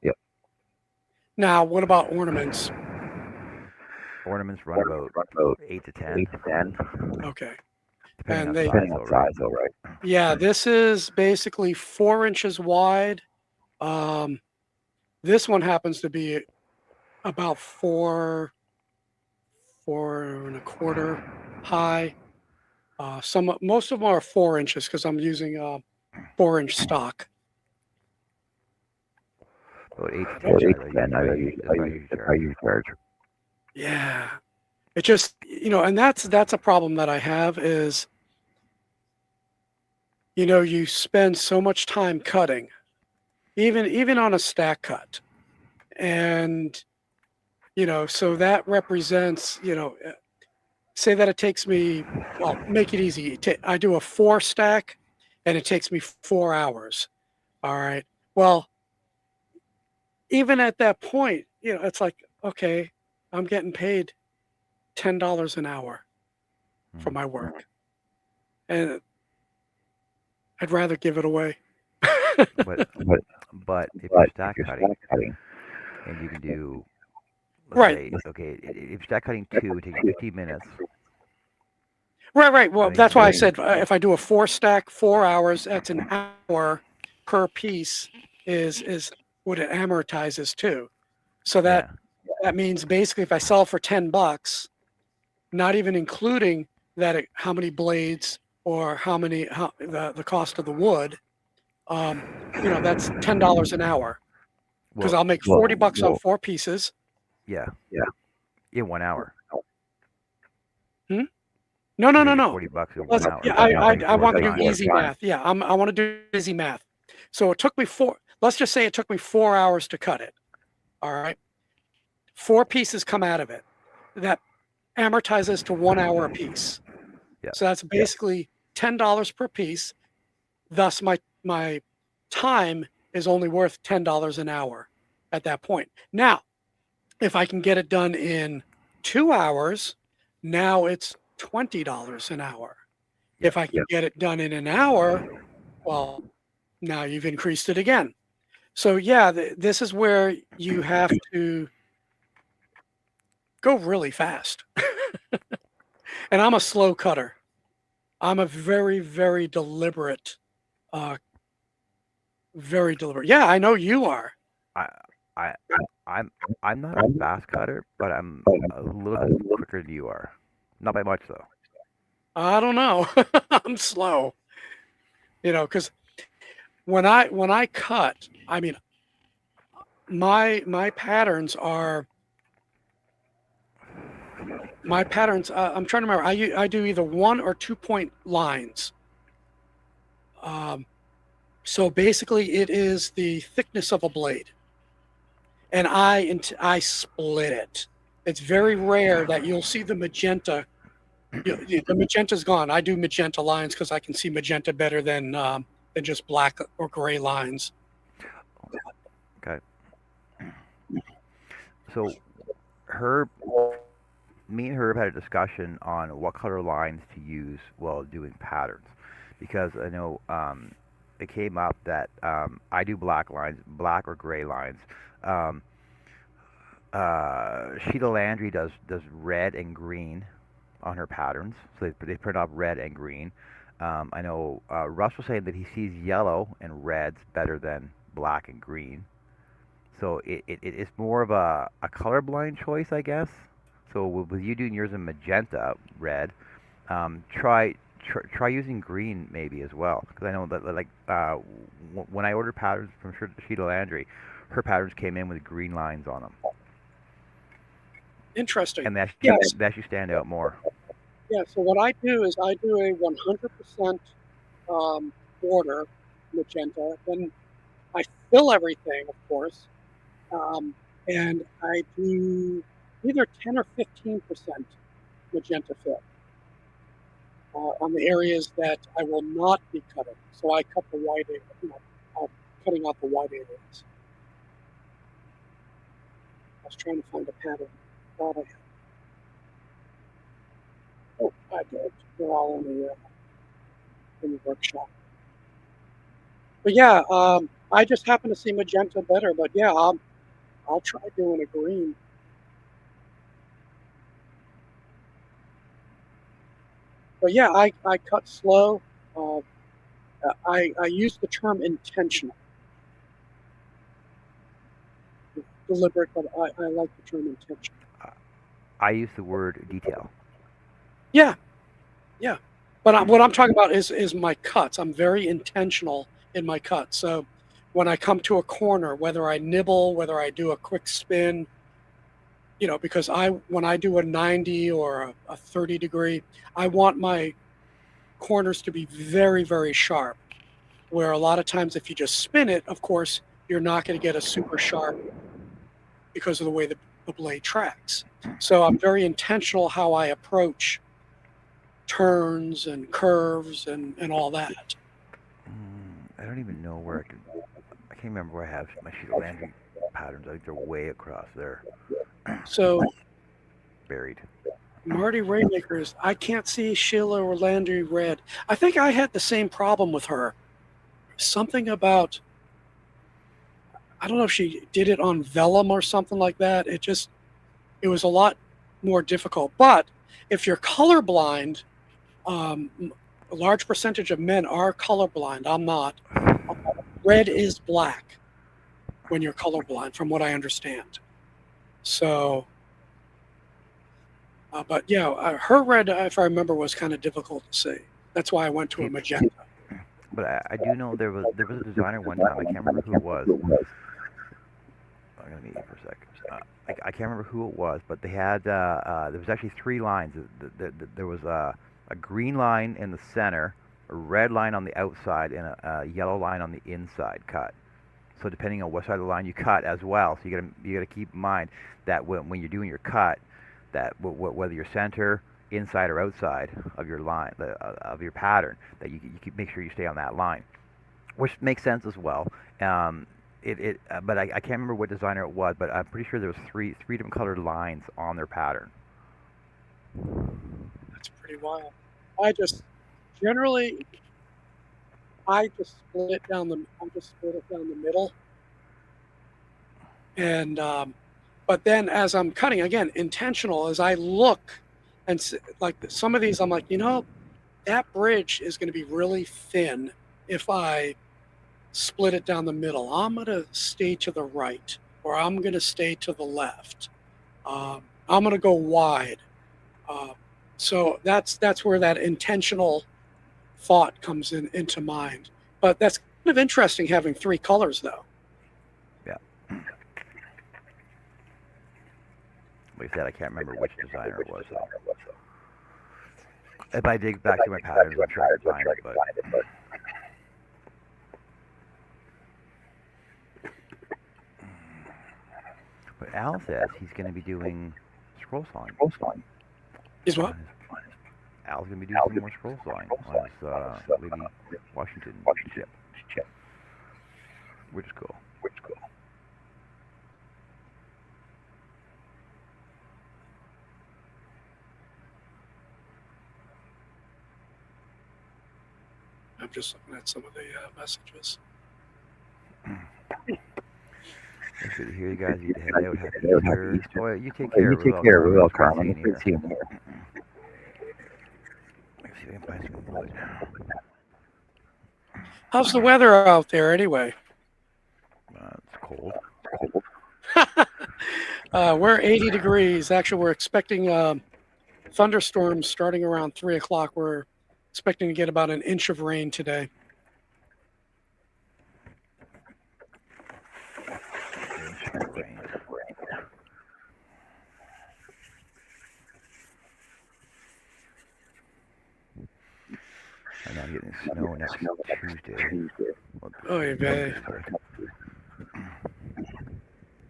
Yep. Now, what about ornaments? Ornaments run about 8 to 10, Okay. depending And on size, though, right? yeah, this is basically 4 inches wide. This one happens to be about 4.25 high. Most of them are 4 inches because I'm using 4-inch stock. About 8 to 10, I usually charge. Yeah, it just and that's a problem that I have is you spend so much time cutting, even on a stack cut, and so that represents say that it takes me, well, make it easy. I do a 4 stack and it takes me 4 hours. All right. Well, even at that point, it's like, okay, I'm getting paid $10 an hour for my work. And I'd rather give it away. But if you're stack cutting and you can do, let's Right. say, okay, if you're stack cutting 2, it takes 15 minutes. Right. Well, mean, that's why I said if I do a 4 stack, 4 hours, that's an hour per piece is what it amortizes to. So that means basically if I sell for $10, not even including that how many blades or the cost of the wood, that's $10 an hour because I'll make $40 on 4 pieces. Yeah. In 1 hour. No. $40 in 1 hour. Yeah, I want to do easy math. Yeah, I want to do easy math. So it took me let's just say it took me 4 hours to cut it. All right. 4 pieces come out of it. That amortizes to 1 hour a piece. Yeah. So that's basically $10 per piece. Thus, my time is only worth $10 an hour at that point. Now, if I can get it done in 2 hours, now it's $20 an hour. If I can get it done in an hour, well, now you've increased it again. So yeah, this is where you have to go really fast. And I'm a slow cutter. I'm a very, very deliberate, very deliberate. Yeah, I know you are. I'm not a fast cutter, but I'm a little bit quicker than you are. Not by much though. I don't know. I'm slow. Because when I cut, I mean, my patterns are I'm trying to remember. I do either 1 or 2 point lines. So basically, it is the thickness of a blade, and I split it. It's very rare that you'll see the magenta. The magenta's gone. I do magenta lines because I can see magenta better than just black or gray lines. Okay. So me and Herb had a discussion on what color lines to use while doing patterns, because I know it came up that I do black or gray lines. Sheila Landry does red and green on her patterns, so they print off red and green. I know Russ was saying that he sees yellow and reds better than black and green. So it's more of a colorblind choice, I guess. So with you doing yours in magenta red, try using green maybe as well. Because I know that like when I ordered patterns from Sheila Landry, her patterns came in with green lines on them, Interesting. and Yes. they actually stand out more. Yeah. So what I do is I do a 100% border magenta. Then I fill everything, of course, and I do either 10 or 15% magenta fill on the areas that I will not be cutting. So I cut the white area, cutting out the white areas. I was trying to find a pattern. Thought I had. Oh, I did. They're all in the workshop. But yeah, I just happen to see magenta better. But yeah, I'll try doing a green. But yeah, I cut slow. I use the term intentional, deliberate, but I like the term intentional. I use the word detail. Yeah, yeah. But what I'm talking about is my cuts. I'm very intentional in my cuts. So when I come to a corner, whether I nibble, whether I do a quick spin, because when I do a 90 or a 30 degree, I want my corners to be very, very sharp. Where a lot of times if you just spin it, of course, you're not going to get a super sharp because of the way the blade tracks. So I'm very intentional how I approach turns and curves and all that. I don't even know where I can't remember where I have my Sheila Landry patterns. I think they're way across there. So Buried. Marty Rainmakers, I can't see Sheila or Landry red. I think I had the same problem with her. Something about, I don't know if she did it on vellum or something like that. It was a lot more difficult. But if you're colorblind, a large percentage of men are colorblind. I'm not. Red is black when you're colorblind, from what I understand. So, but yeah, her red, if I remember, was kind of difficult to see. That's why I went to a magenta. But I do know there was a designer one time. I can't remember who it was. I'm gonna meet you for a sec. I can't remember who it was, but they had there was actually three lines. There was a green line in the center, a red line on the outside, and a yellow line on the inside cut. So depending on what side of the line you cut as well, so you gotta keep in mind that when you're doing your cut, that whether you're center, inside, or outside of your line of your pattern, that you keep make sure you stay on that line, which makes sense as well. But I can't remember what designer it was, but I'm pretty sure there was three different colored lines on their pattern. That's pretty wild. I just generally I just split it down the middle, and but then as I'm cutting again, intentional as I look and like some of these, I'm like, that bridge is going to be really thin if I split it down the middle. I'm going to stay to the right, or I'm going to stay to the left. I'm going to go wide. So that's where that intentional thought comes into mind. But that's kind of interesting having three colors, though. Yeah. Like I said, I can't remember which designer it was. So. If I dig back to my patterns, I'm sure I can find it. But Al says he's going to be doing scroll sawing. Is what? Al's going to be doing some more scroll sawing on his Lady Washington ship, which is cool. I'm just looking at some of the messages. It's good to hear you guys. You head out. Happy Easter. Well, you take care. We're all Carmen. Good seeing you here. Let's see if I can buy some wood. How's the weather out there anyway? It's cold. We're 80 degrees. Actually, we're expecting thunderstorms starting around 3 o'clock. We're expecting to get about an inch of rain today. Rain. I'm not getting snow next Tuesday. Oh, you bet.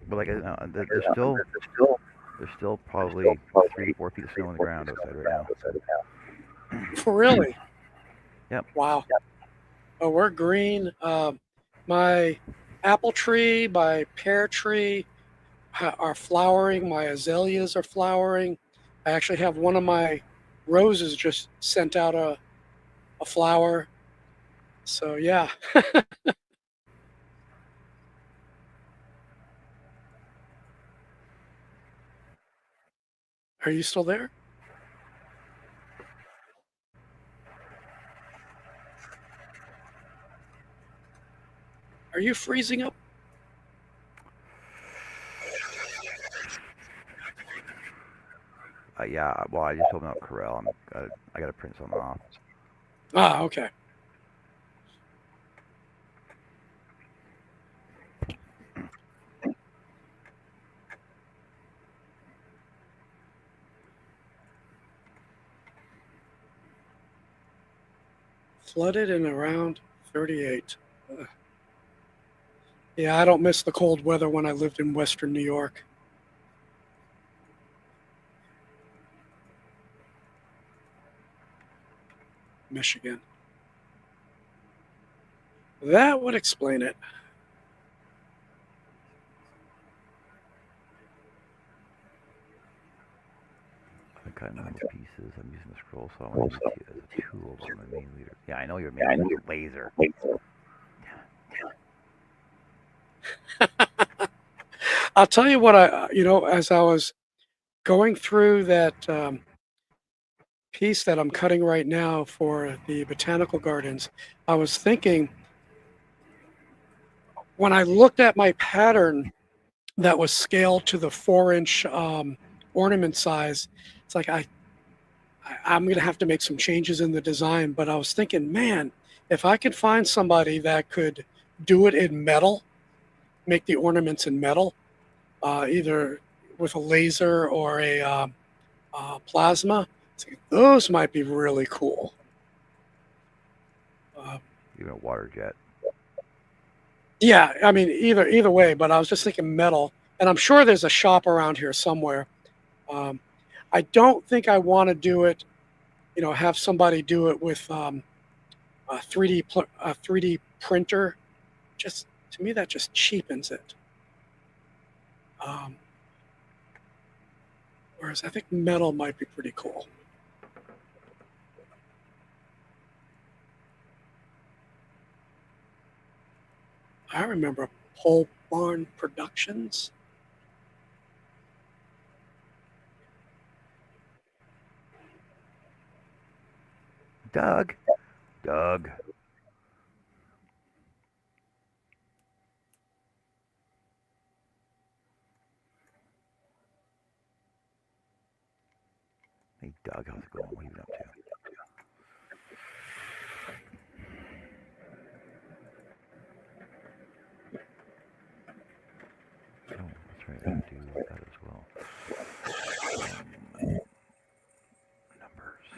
But like, there's still probably 3 to 4 feet of snow on the ground outside right now. For really? Yep. Wow. Oh, we're green. My apple tree, my pear tree are flowering. My azaleas are flowering. I actually have one of my roses just sent out a flower. So yeah. Are you still there? Are you freezing up? Yeah. Well, I just opened up Corel. I got to print something off. Ah, okay. Flooded in around 38. Yeah, I don't miss the cold weather when I lived in Western New York. Michigan. That would explain it. I'm cutting little pieces. I'm using the scroll saw as a tool on my main leader. Yeah, I know you're making a laser. I'll tell you what as I was going through that piece that I'm cutting right now for the botanical gardens, I was thinking when I looked at my pattern that was scaled to the 4-inch ornament size, it's like I'm going to have to make some changes in the design. But I was thinking, man, if I could find somebody that could do it in metal, make the ornaments in metal, either with a laser or a plasma, those might be really cool. Even a water jet. Yeah, I mean either way, but I was just thinking metal, and I'm sure there's a shop around here somewhere. I don't think I want to do it, have somebody do it with a 3D printer. Just to me, that just cheapens it. Whereas I think metal might be pretty cool. I remember Pole Barn Productions. Doug. Hey, Doug, how's it going? What are you up to? Oh, that's right. I can do that as well.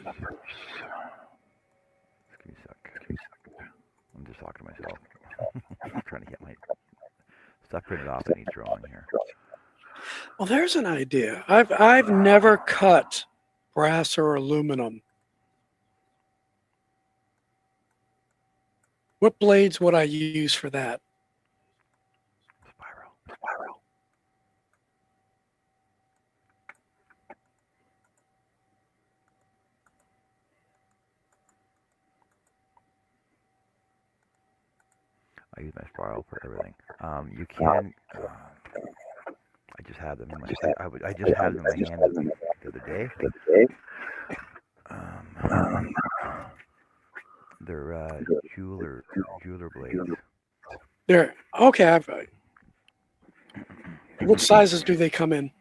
Numbers. Give me a sec. I'm just talking to myself. I'm trying to get my stuff printed off. I need drawing here. Well, there's an idea. I've never cut brass or aluminum. What blades would I use for that? Spiral. I use my spiral for everything. You can. I just had them in my. I just had them in my hand the other day. They're jeweler blades. There. Okay. What sizes do they come in?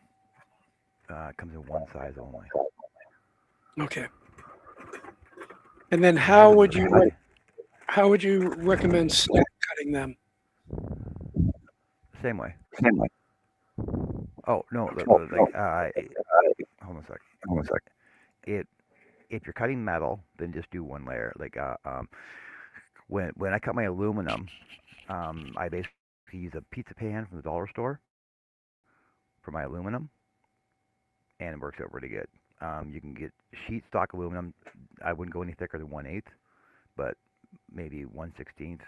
It comes in one size only. Okay. And then how would you recommend stack cutting them? Same way. Same way. Oh no, Oh, no. like hold on a sec. Hold on a sec. It if you're cutting metal, then just do one layer. Like when I cut my aluminum, I basically use a pizza pan from the dollar store for my aluminum, and it works out pretty good. You can get sheet stock aluminum. I wouldn't go any thicker than 1/8, but maybe 1/16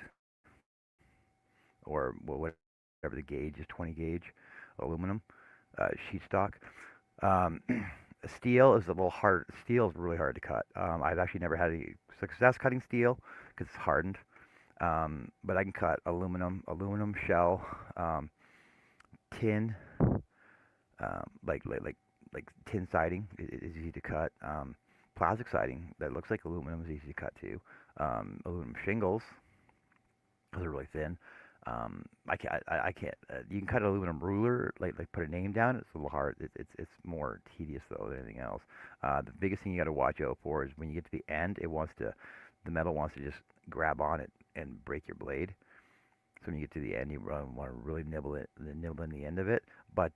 or whatever the gauge is, 20 gauge aluminum sheet stock. Um, steel is a little hard. Steel is really hard to cut. I've actually never had any success cutting steel because it's hardened. But I can cut aluminum shell, tin, like tin siding is easy to cut. Plastic siding that looks like aluminum is easy to cut too. Aluminum shingles, those are really thin. I can't. You can cut an aluminum ruler, like put a name down. It's a little hard. It's more tedious though than anything else. The biggest thing you got to watch out for is when you get to the end, the metal wants to just grab on it and break your blade. So when you get to the end, you want to really nibble in the end of it. But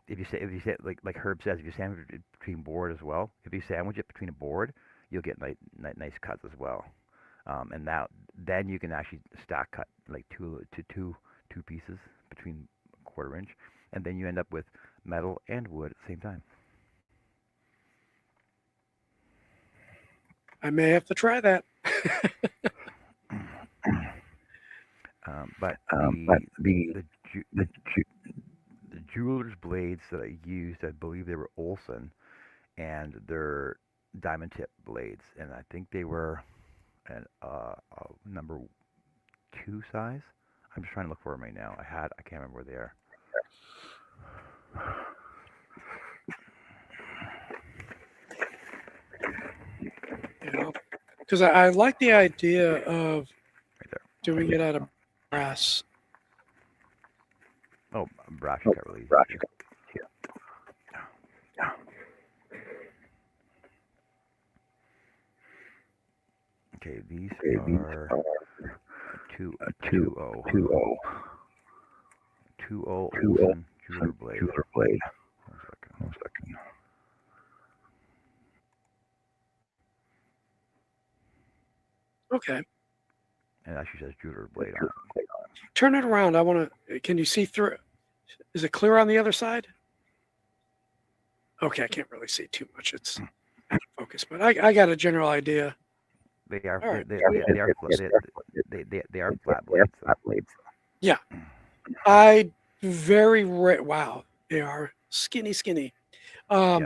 if you say like Herb says, if you sandwich it between board as well, if you sandwich it between a board, you'll get nice cuts as well. And then you can actually stack cut like two pieces between a 1/4 inch, and then you end up with metal and wood at the same time. I may have to try that. But But the jeweler's blades that I used, I believe they were Olson, and they're diamond tip blades, and I think they were a number 2 size. I'm just trying to look for them right now. I can't remember where they are. Because I like the idea of Right there. doing it out of brass. Oh, brass you got really easy. brush. Okay, these These are are two two 2-0 2-0 Olson jeweler blade. jeweler blade. One second. One second. Okay. And it actually says jeweler blade on it. Turn it around. I want to. Can you see through? Is it clear on the other side? Okay, I can't really see too much. It's out of focus, but I got a general idea. They are All right. they are they are flat blades. Flat blades. I very rare. Wow, they are skinny. Yeah.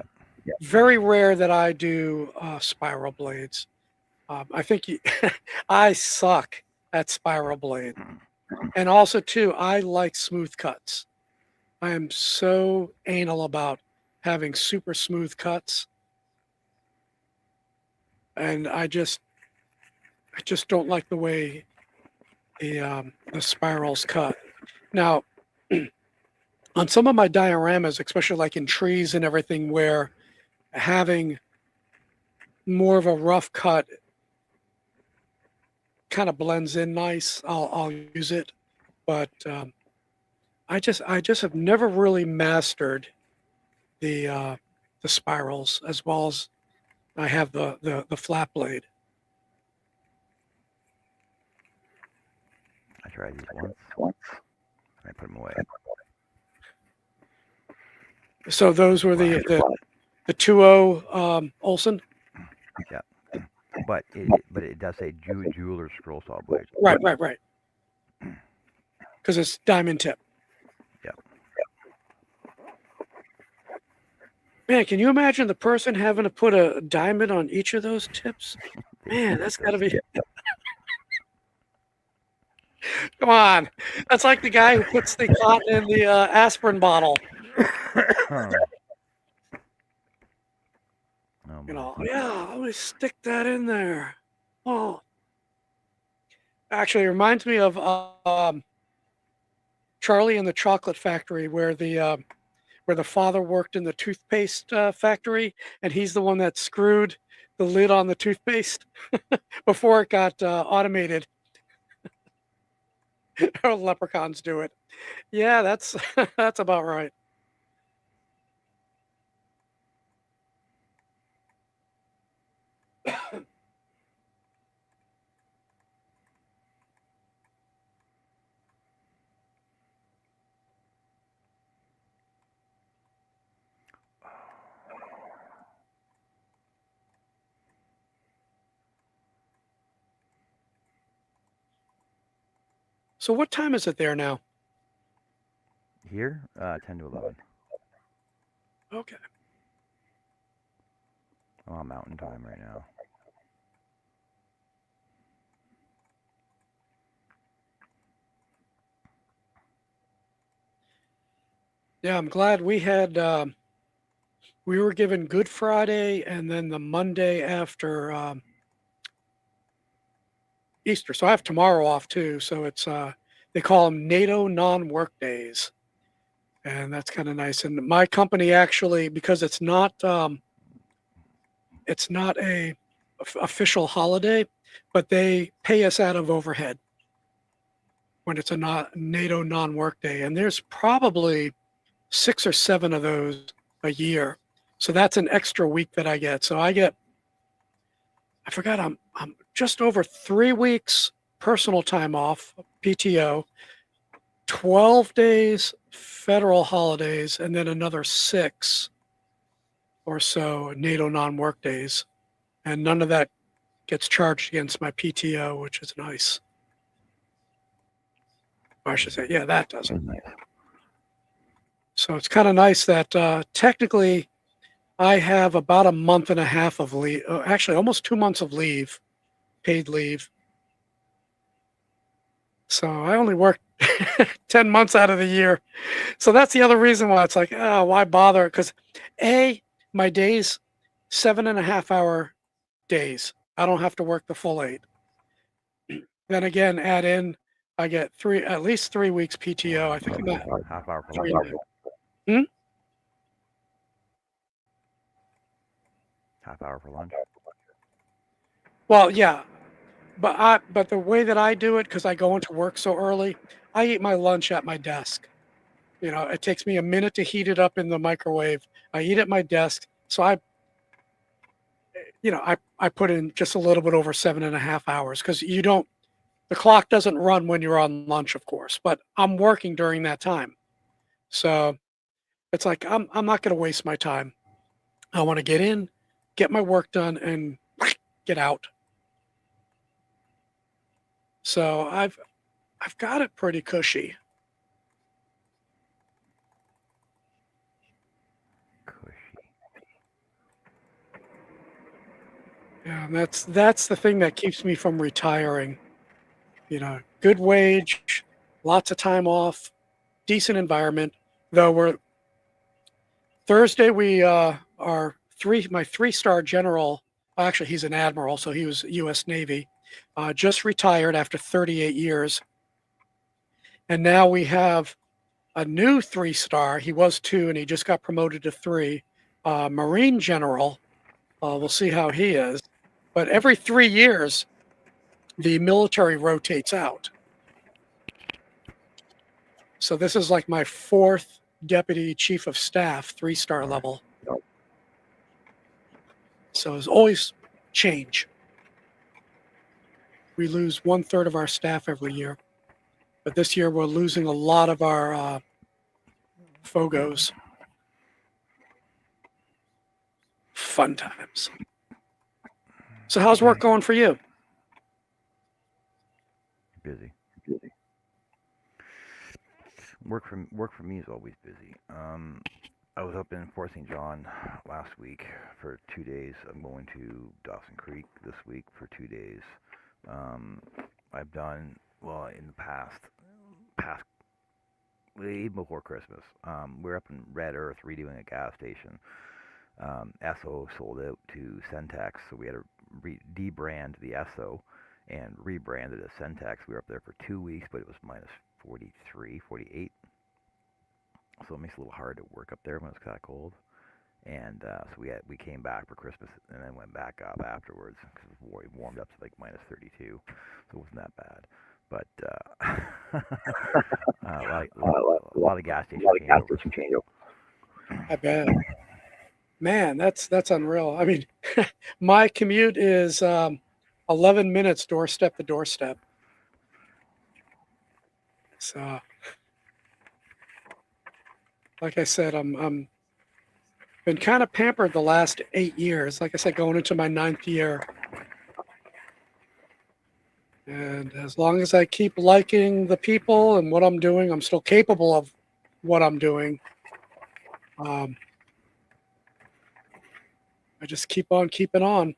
Very rare that I do spiral blades. I think I suck at spiral blade, and also too, I like smooth cuts. I am so anal about having super smooth cuts, and I just don't like the way the spirals cut. Now, on some of my dioramas, especially like in trees and everything, where having more of a rough cut kind of blends in nice, I'll use it. But I just have never really mastered the spirals as well as I have the flat blade. I tried these once. I put them away. So those were the 2-0 Olson. Yeah. But it does say jeweler scroll saw blade. Right. Because it's diamond tip. Yeah. Man, can you imagine the person having to put a diamond on each of those tips? Man, that's got to be. Come on, that's like the guy who puts the cotton in the aspirin bottle. Oh, Yeah, let me stick that in there. Oh, Actually, it reminds me of Charlie and the Chocolate Factory, where the father worked in the toothpaste factory, and he's the one that screwed the lid on the toothpaste before it got automated. Leprechauns do it. Yeah, that's that's about right. So what time is it there now? Here, 10 to 11. Okay. Oh, Mountain Time right now. Yeah, I'm glad we were given Good Friday and then the Monday after Easter. So I have tomorrow off too. So it's they call them NATO non-work days, and that's kind of nice. And my company actually, because it's not a official holiday, but they pay us out of overhead when it's a NATO non-work day, and there's probably 6 or 7 of those a year. So that's an extra week that I get. So I forgot I'm just over 3 weeks personal time off, PTO, 12 days federal holidays, and then another 6 or so NATO non-work days. And none of that gets charged against my PTO, which is nice. Or I should say, yeah, that doesn't. Nice. So it's kind of nice that technically I have about a month and a half of leave, actually almost 2 months of leave, paid leave. So I only work 10 months out of the year. So that's the other reason why it's like, oh, why bother? Because my days, 7.5 hour days. I don't have to work the full 8. Then again, add in, I get at least 3 weeks PTO. I think I'm at Half hour for 3 lunch. now. Half hour for lunch. Well, yeah, but the way that I do it, because I go into work so early, I eat my lunch at my desk. It takes me a minute to heat it up in the microwave. I eat at my desk, so I put in just a little bit over 7.5 hours because the clock doesn't run when you're on lunch, of course, but I'm working during that time. So it's like I'm not going to waste my time. I want to get in, get my work done, and get out. So I've got it pretty cushy. Cushy. Yeah, and that's the thing that keeps me from retiring. Good wage, lots of time off, decent environment. Though we're Thursday, we are my 3-star general. Actually, he's an admiral, so he was U.S. Navy. Just retired after 38 years, and now we have a new 3-star. He was 2, and he just got promoted to 3. Marine general. We'll see how he is. But every 3 years, the military rotates out. So this is like my 4th deputy chief of staff, 3-star level. So there's always change. We lose 1/3 of our staff every year, but this year we're losing a lot of our FOGOs. Fun times. So how's work going for you? Busy. Work for me is always busy. I was up in Fort St. John last week for 2 days. I'm going to Dawson Creek this week for 2 days. I've done well in the past even before Christmas. We're up in Red Earth redoing a gas station. Esso sold out to Centex, so we had to debrand the Esso and rebranded as Centex. We were up there for 2 weeks, but it was minus 43, 48. So it makes it a little hard to work up there when it's that cold. And so we came back for Christmas and then went back up afterwards because it warmed up to like minus 32, so it wasn't that bad. But a lot of gas station changeovers. I bet. Man, that's unreal. I mean, my commute is 11 minutes doorstep to doorstep. So, like I said, I'm been kind of pampered the last 8 years. Like I said, going into my 9th year. And as long as I keep liking the people and what I'm doing, I'm still capable of what I'm doing. I just keep on keeping on.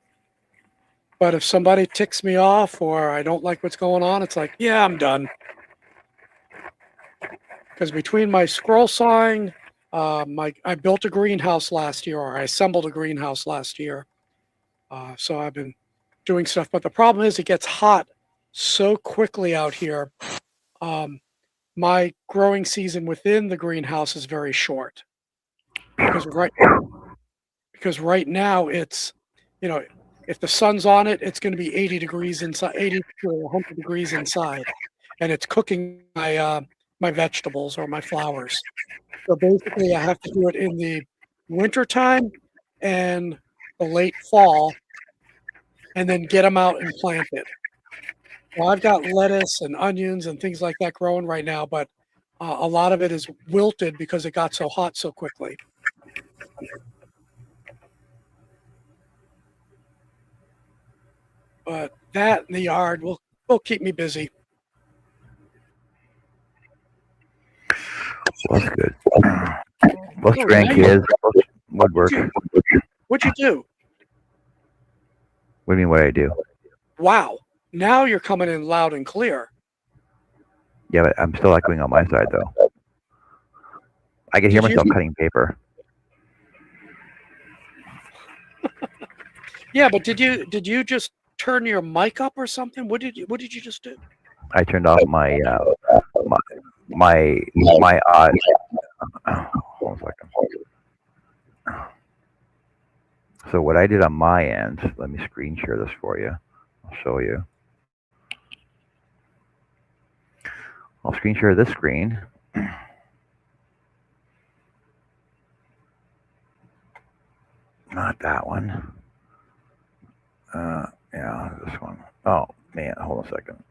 But if somebody ticks me off or I don't like what's going on, it's like, yeah, I'm done. Because between my scroll sawing, I built a greenhouse last year, or I assembled a greenhouse last year. So I've been doing stuff. But the problem is it gets hot so quickly out here. My growing season within the greenhouse is very short. Because right now it's, if the sun's on it, it's going to be 80 degrees inside, 80 to 100 degrees inside. And it's cooking my vegetables or my flowers. So basically I have to do it in the wintertime and the late fall and then get them out and planted. Well, I've got lettuce and onions and things like that growing right now, but a lot of it is wilted because it got so hot so quickly. But that in the yard will keep me busy. Well, that's good. Most grandkids, woodwork. What'd you do? What do you mean what I do? Wow. Now you're coming in loud and clear. Yeah, but I'm still echoing on my side, though. I can hear myself cutting paper. Yeah, but did you just turn your mic up or something? What did you just do? I turned off my hold on a second. So what I did on my end, let me screen share this for you. I'll show you. I'll screen share this screen. Not that one. Yeah, this one. Oh man, hold on a second.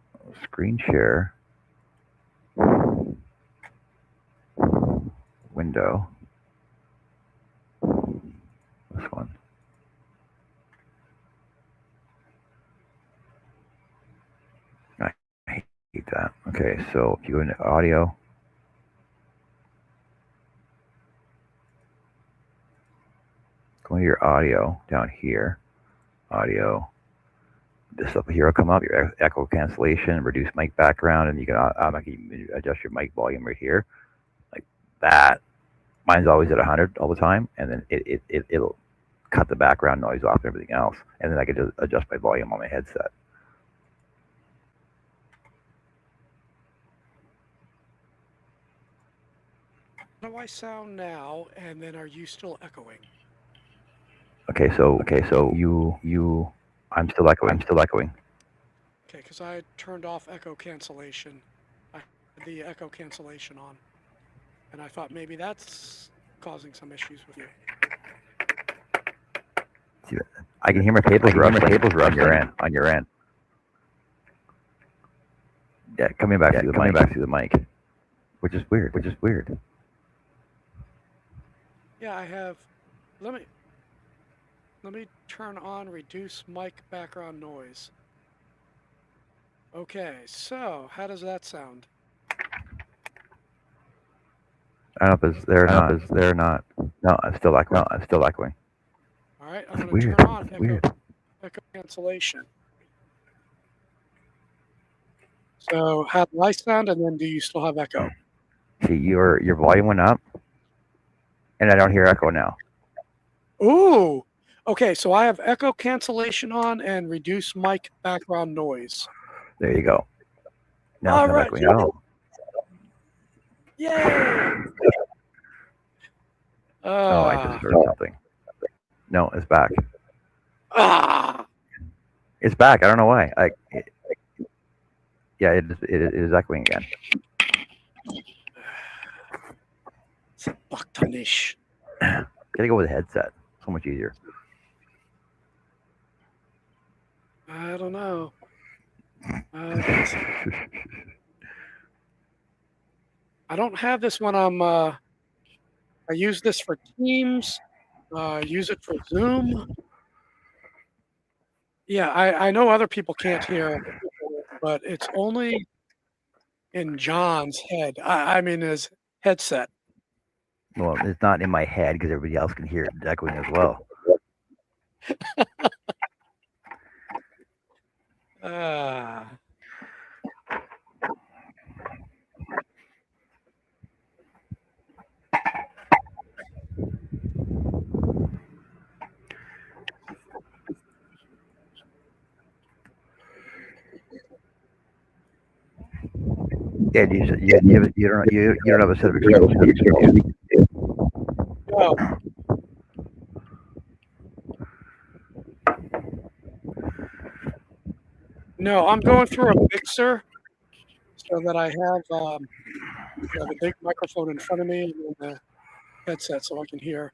Screen share. Window. This one. I hate that. Okay, so if you go into audio. Go into your audio down here. Audio. This up here will come up, your echo cancellation, reduce mic background, and you can automatically adjust your mic volume right here. Like that. Mine's always at 100 all the time, and then it'll cut the background noise off and everything else. And then I can just adjust my volume on my headset. How do I sound now, and then are you still echoing? Okay, so you I'm still echoing. Okay, because I turned off echo cancellation. I had the echo cancellation on. And I thought maybe that's causing some issues with you. I can hear my tables rustling on your end. Yeah, coming back through the mic. Which is weird. Yeah, I have. Let me turn on reduce mic background noise. Okay, so how does that sound? I don't know if it's there or not. No, I'm still echoing. All right, I'm going to turn on echo cancellation. So how do I sound, and then do you still have echo? See, your volume went up, and I don't hear echo now. Ooh, Okay, so I have echo cancellation on and reduce mic background noise. There you go. Now All it's not right. echoing at all. Yay! Oh, I just heard something. No, it's back. It's back. I don't know why. Yeah, it is echoing again. Baktanish. Gotta go with a headset. So much easier. I don't know. I don't have this when I'm. I use this for Teams. Use it for Zoom. Yeah, I know other people can't hear, but it's only in John's head. I mean, his headset. Well, it's not in my head because everybody else can hear it echoing as well. Yeah, you don't have a set of external speakers. No. No, I'm going through a mixer so that I have the big microphone in front of me and the headset so I can hear.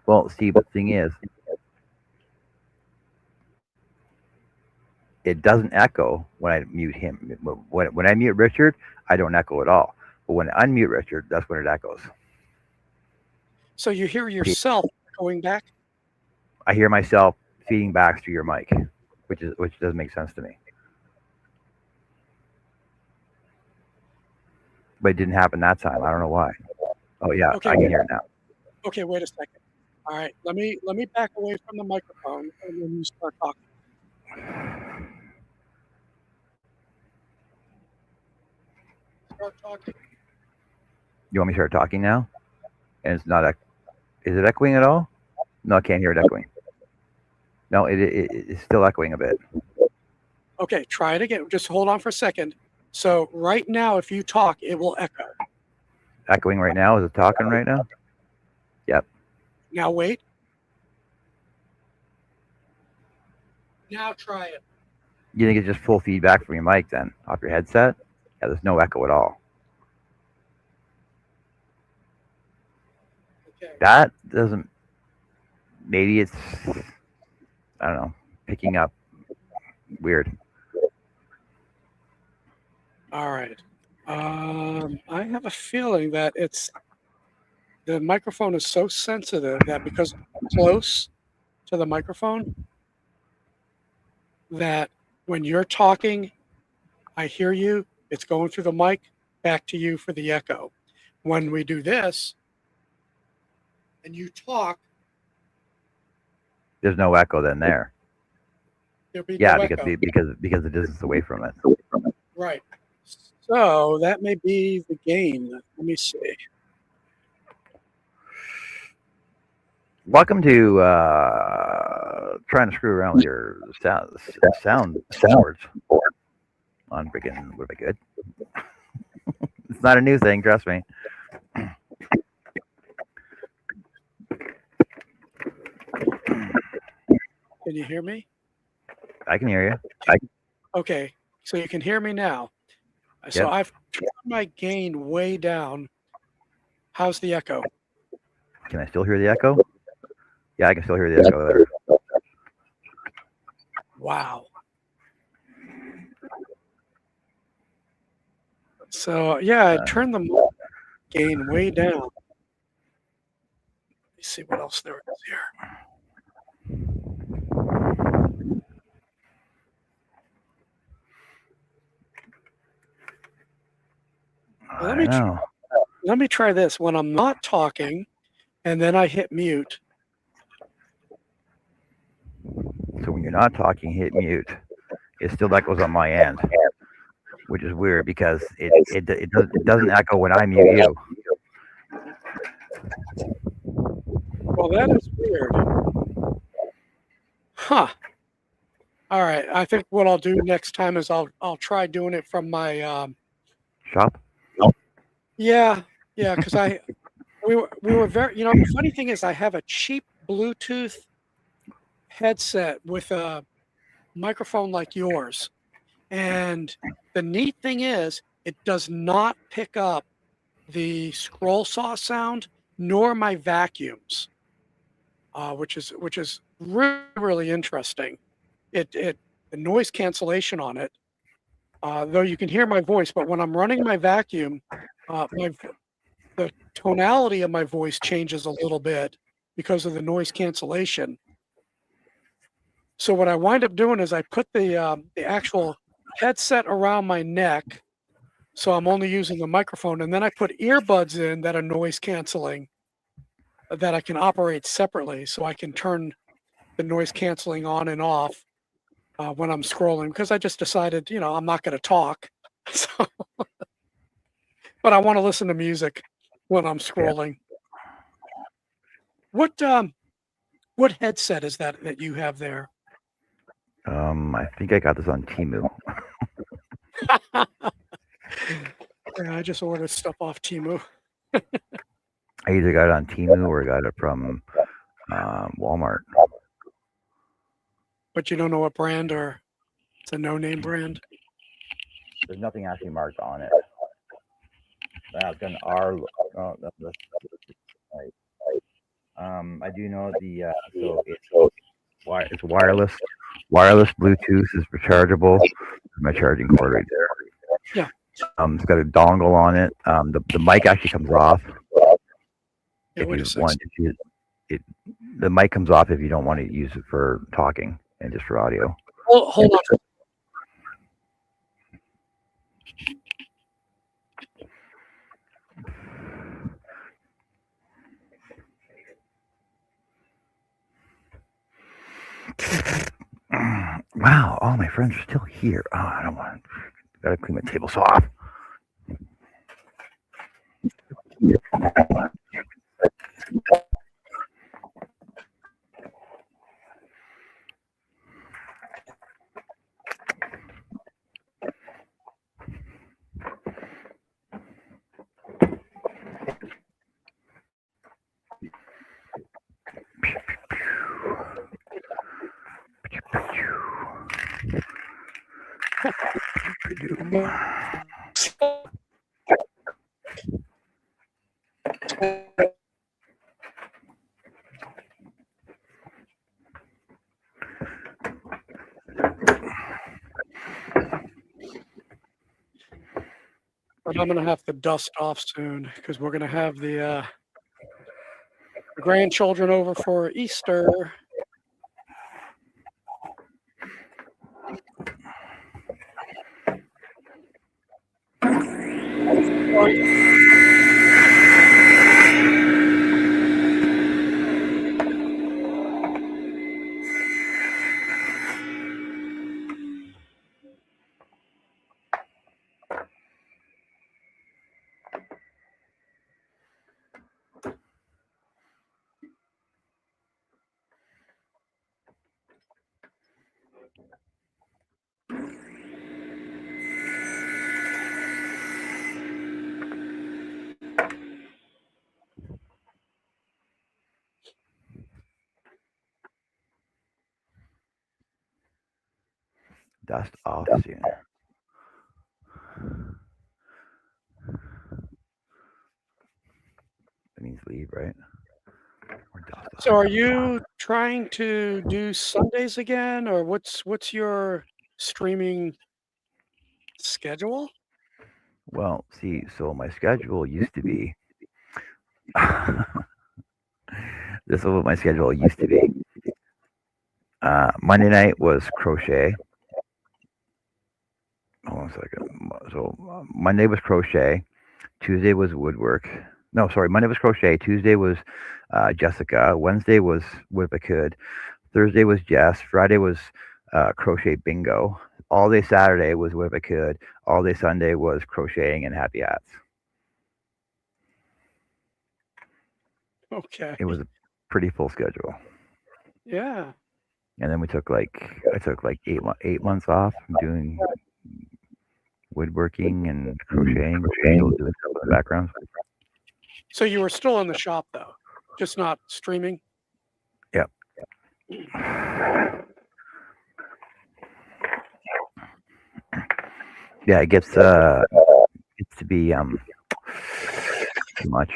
Well, Steve, the thing is, it doesn't echo when I mute him. When I mute Richard, I don't echo at all. But when I unmute Richard, that's when it echoes. So you hear yourself going back? I hear myself feeding back through your mic, which doesn't make sense to me. But it didn't happen that time. I don't know why. Oh yeah, Okay, I can hear it now. Okay, wait a second. All right, let me back away from the microphone and then you start talking. Start talking. You want me to start talking now? And it's not. Is it echoing at all? No, I can't hear it echoing. No, it's still echoing a bit. Okay, try it again. Just hold on for a second. So right now, if you talk, it will echo. Echoing right now? Is it talking right now? Yep. Now wait. Now try it. You think it's just full feedback from your mic then, off your headset? Yeah, there's no echo at all. Okay. That doesn't. Maybe it's. I don't know. Picking up. Weird. All right. I have a feeling that the microphone is so sensitive that because I'm close to the microphone, that when you're talking, I hear you, it's going through the mic back to you for the echo. When we do this and you talk, There's no echo then there. there'll be Yeah, no because echo. because the distance away from it. Right. So that may be the gain. Let me see. Welcome to trying to screw around with your sound boards on freaking Would It Be Good. It's not a new thing, trust me. Can you hear me? I can hear you. Okay, so you can hear me now. So Yep. I've turned my gain way down. How's the echo? Can I still hear the echo? Yeah, I can still hear the echo there. Wow. So yeah, I turned the gain way down. Let me see what else there is here. Let me try this. When I'm not talking, and then I hit mute. So when you're not talking, hit mute. It still echoes on my end. which is weird because it doesn't echo when I mute you. Well, that is weird. Huh. All right. I think what I'll do next time is I'll try doing it from my Shop. yeah, because we were very, the funny thing is I have a cheap Bluetooth headset with a microphone like yours. And the neat thing is it does not pick up the scroll saw sound nor my vacuums, which is really, really interesting. The noise cancellation on it, though you can hear my voice, but when I'm running my vacuum, the tonality of my voice changes a little bit because of the noise cancellation. So what I wind up doing is I put the actual headset around my neck, so I'm only using a microphone, and then I put earbuds in that are noise canceling that I can operate separately, so I can turn the noise canceling on and off when I'm scrolling, because I just decided, I'm not going to talk, so, but I want to listen to music when I'm scrolling. What headset is that you have there? I think I got this on Temu. Yeah, I just ordered stuff off Temu. I either got it on Temu or got it from Walmart. But you don't know what brand, or it's a no-name brand? There's nothing actually marked on it. I've done R. Right. I do know so it's wireless. Wireless Bluetooth is rechargeable. There's my charging cord right there. Yeah. It's got a dongle on it. The mic actually comes off. Yeah, if you want to use it, the mic comes off if you don't want to use it for talking and just for audio. Hold on. Wow, all my friends are still here. Oh, I don't want to. Gotta clean my table saw off. But I'm going to have to dust off soon because we're going to have the grandchildren over for Easter. Dust off soon. That means leave, right? So are you trying to do Sundays again, or what's your streaming schedule? Well, see, so my schedule used to be. This is what my schedule used to be. Monday night was crochet. Hold on a second. So Monday was crochet. Tuesday was woodwork. No, sorry. Monday was crochet. Tuesday was Jessica. Wednesday was What If I Could. Thursday was Jess. Friday was crochet bingo. all day Saturday was what if I could. All day Sunday was crocheting and happy hats. Okay. It was a pretty full schedule. Yeah. And then I took like 8 months off from doing woodworking and crocheting, still doing stuff in the background. So you were still in the shop though, just not streaming. Yep. Yeah, it gets to be too much.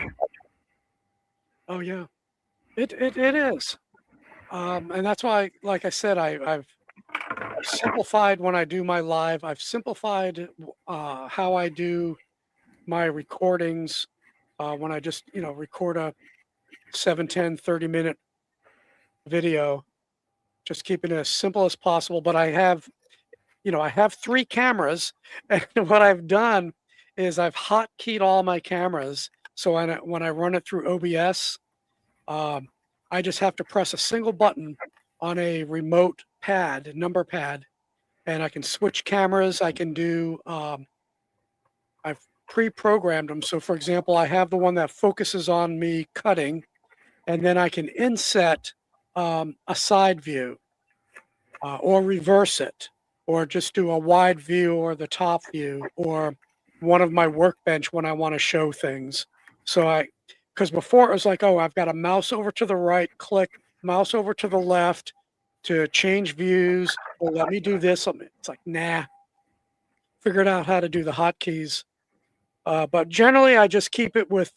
Oh yeah, it is, and that's why, like I said, I've simplified when I do my live. I've simplified how I do my recordings when I just record a 7, 10, 30-minute video, just keeping it as simple as possible. But I have 3 cameras, and what I've done is I've hotkeyed all my cameras. So when I run it through OBS, I just have to press a single button on a remote pad, number pad, and I can switch cameras. I can do, I've pre-programmed them. So for example, I have the one that focuses on me cutting, and then I can inset a side view or reverse it, or just do a wide view or the top view, or one of my workbench when I want to show things. So because before it was like, oh, I've got a mouse over to the right, click, mouse over to the left to change views, or let me do this. It's like, nah, figured out how to do the hotkeys. But generally, I just keep it with,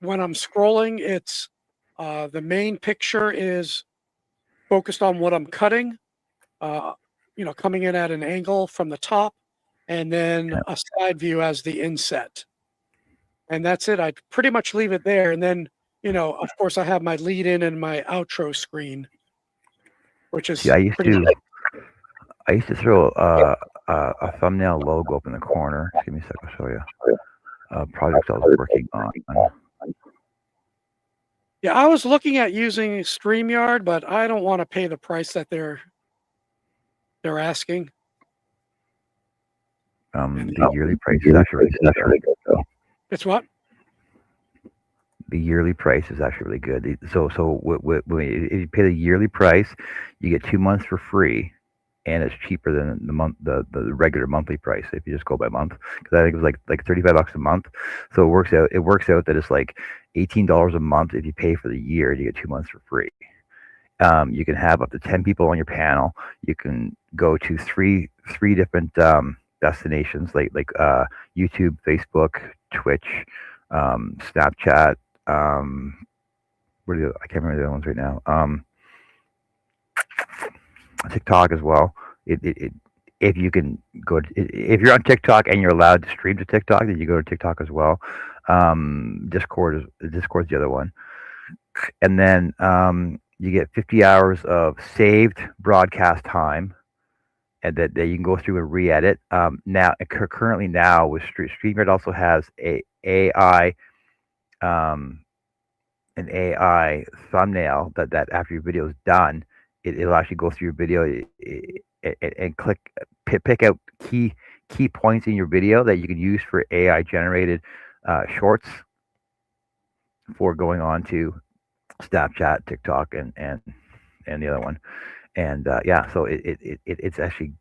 when I'm scrolling, it's the main picture is focused on what I'm cutting, coming in at an angle from the top, and then a side view as the inset. And that's it. I pretty much leave it there. And then, of course, I have my lead in and my outro screen, which is I used to throw a thumbnail logo up in the corner. Give me a sec, I'll show you. Projects I was working on. Yeah, I was looking at using StreamYard, but I don't want to pay the price that they're asking. The yearly price is actually really good, though. It's what? The yearly price is actually really good. So if you pay the yearly price, you get 2 months for free, and it's cheaper than the regular monthly price if you just go by month. Because I think it was like $35 a month. So it works out that it's like $18 a month if you pay for the year. You get 2 months for free. You can have up to 10 people on your panel. You can go to three different destinations like YouTube, Facebook, Twitch, Snapchat. I can't remember the other ones right now. TikTok as well. If you can go, if you're on TikTok and you're allowed to stream to TikTok, then you go to TikTok as well. Discord's the other one, and then you get 50 hours of saved broadcast time, and that you can go through and re-edit. Now, currently now with StreamYard also has an AI thumbnail that after your video is done, it'll actually go through your video and pick out key points in your video that you can use for AI generated shorts for going on to Snapchat, TikTok, and the other one. And so it's actually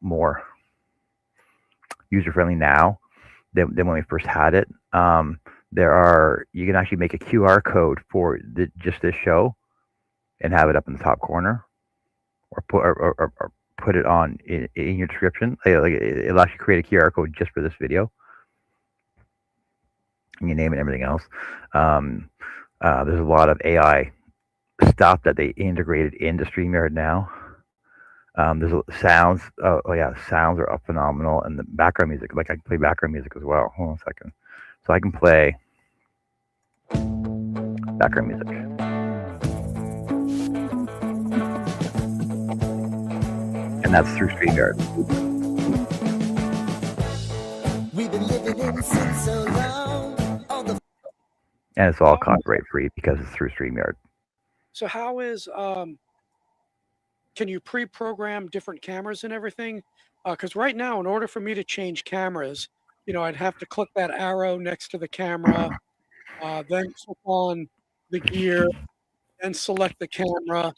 more user friendly now than when we first had it. You can actually make a QR code for just this show and have it up in the top corner, or put it on in your description. It'll actually create a QR code just for this video, and you name it and everything else. There's a lot of AI stuff that they integrated into StreamYard now. There's sounds. Sounds are phenomenal, and the background music. Like I can play background music as well. Hold on a second. So I can play background music. And that's through StreamYard. We've been living in sin so long. And it's all copyright free because it's through StreamYard. So how is can you pre-program different cameras and everything? Because right now, in order for me to change cameras, I'd have to click that arrow next to the camera, then click on the gear, then select the camera.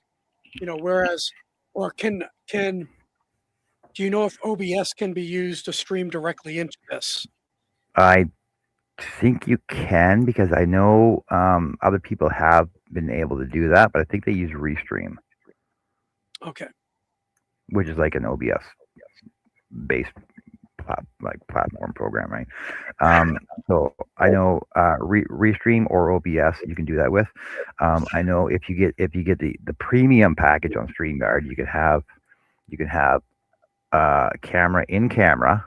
Whereas, or do you know if OBS can be used to stream directly into this? I think you can, because I know other people have been able to do that, but I think they use Restream, Okay. which is like an OBS based platform program, right? So I know Restream or OBS you can do that with. I know if you get the premium package on StreamYard, you can have camera in camera.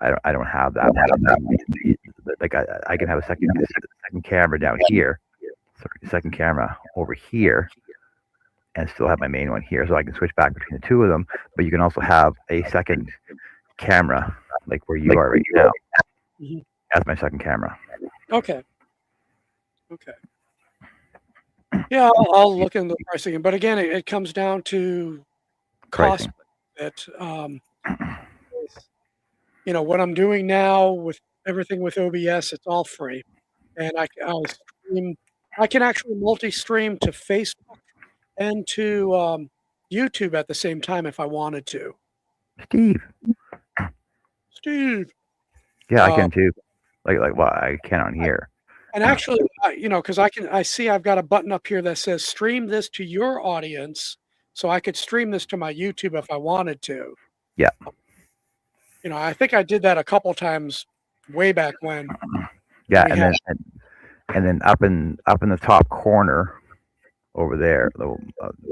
I don't have that. Like I can have a second camera down here, second camera over here, and still have my main one here, so I can switch back between the two of them. But you can also have a second camera, like where you are right now, as my second camera. Okay. Yeah, I'll look into the pricing, but again, it comes down to cost. That what I'm doing now with everything with OBS, it's all free, and I can actually multi-stream to Facebook and to YouTube at the same time if I wanted to. Steve. Yeah, I can too. Like well, I can on here. And actually, because I see I've got a button up here that says stream this to your audience, so I could stream this to my YouTube if I wanted to. Yeah. I think I did that a couple times way back when. Yeah, and then up in the top corner over there,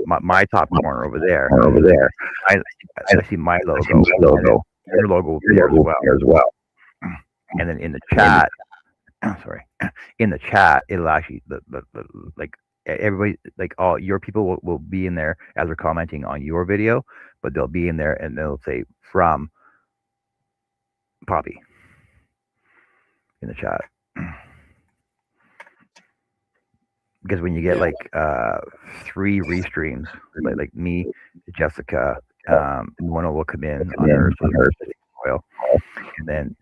my top corner over there, I see my logo. Your logo will be there as well. And then in the chat, in the chat, it'll actually like everybody, like all your people will be in there as they're commenting on your video, but they'll be in there and they'll say from Poppy in the chat. Because when you get like 3 restreams, like me, Jessica, and one will come in on her oil, and then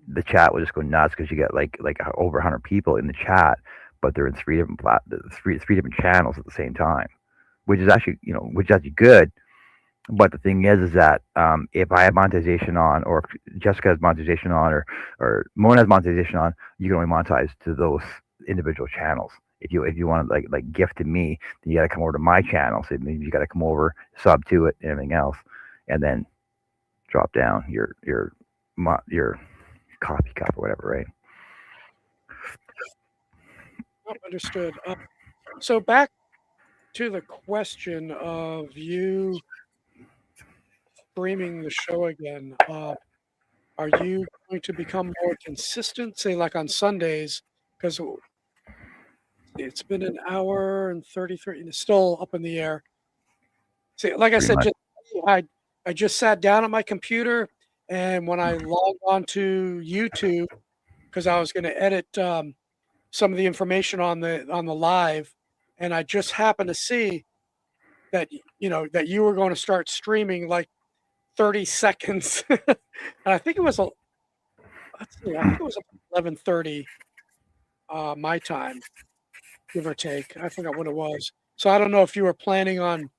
the chat will just go nuts because you get like over 100 people in the chat, but they're in 3 different three different channels at the same time, which is actually good. But the thing is that if I have monetization on, or if Jessica has monetization on, or Mona has monetization on, you can only monetize to those individual channels. If you want to like gift to me, then you got to come over to my channel. So it means you got to come over, sub to it, and everything else, and then drop down your coffee cup or whatever, right? Understood. So back to the question of you streaming the show again. Are you going to become more consistent, say like on Sundays? Because it's been an hour and 33, and it's still up in the air. See, like I said, I just sat down at my computer, and when I logged on to YouTube, because I was going to edit some of the information on the live, and I just happened to see that that you were going to start streaming like 30 seconds, and I think it was 11:30 my time, give or take. I forgot what it was. So I don't know if you were planning on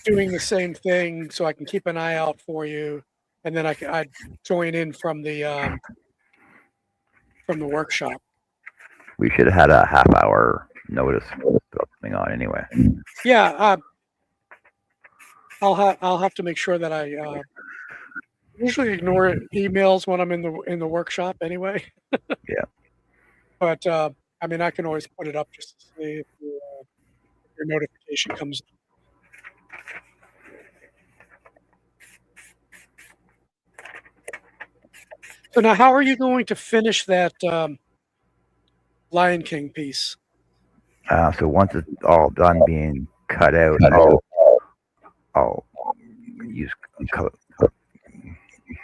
doing the same thing, so I can keep an eye out for you, and then I'd join in from the workshop. We should have had a half-hour notice coming on anyway. Yeah, I'll have to make sure that I usually ignore emails when I'm in the workshop anyway. Yeah. But I mean, I can always put it up just to see if your notification comes. So now, how are you going to finish that Lion King piece? So once it's all done being cut out, I'll use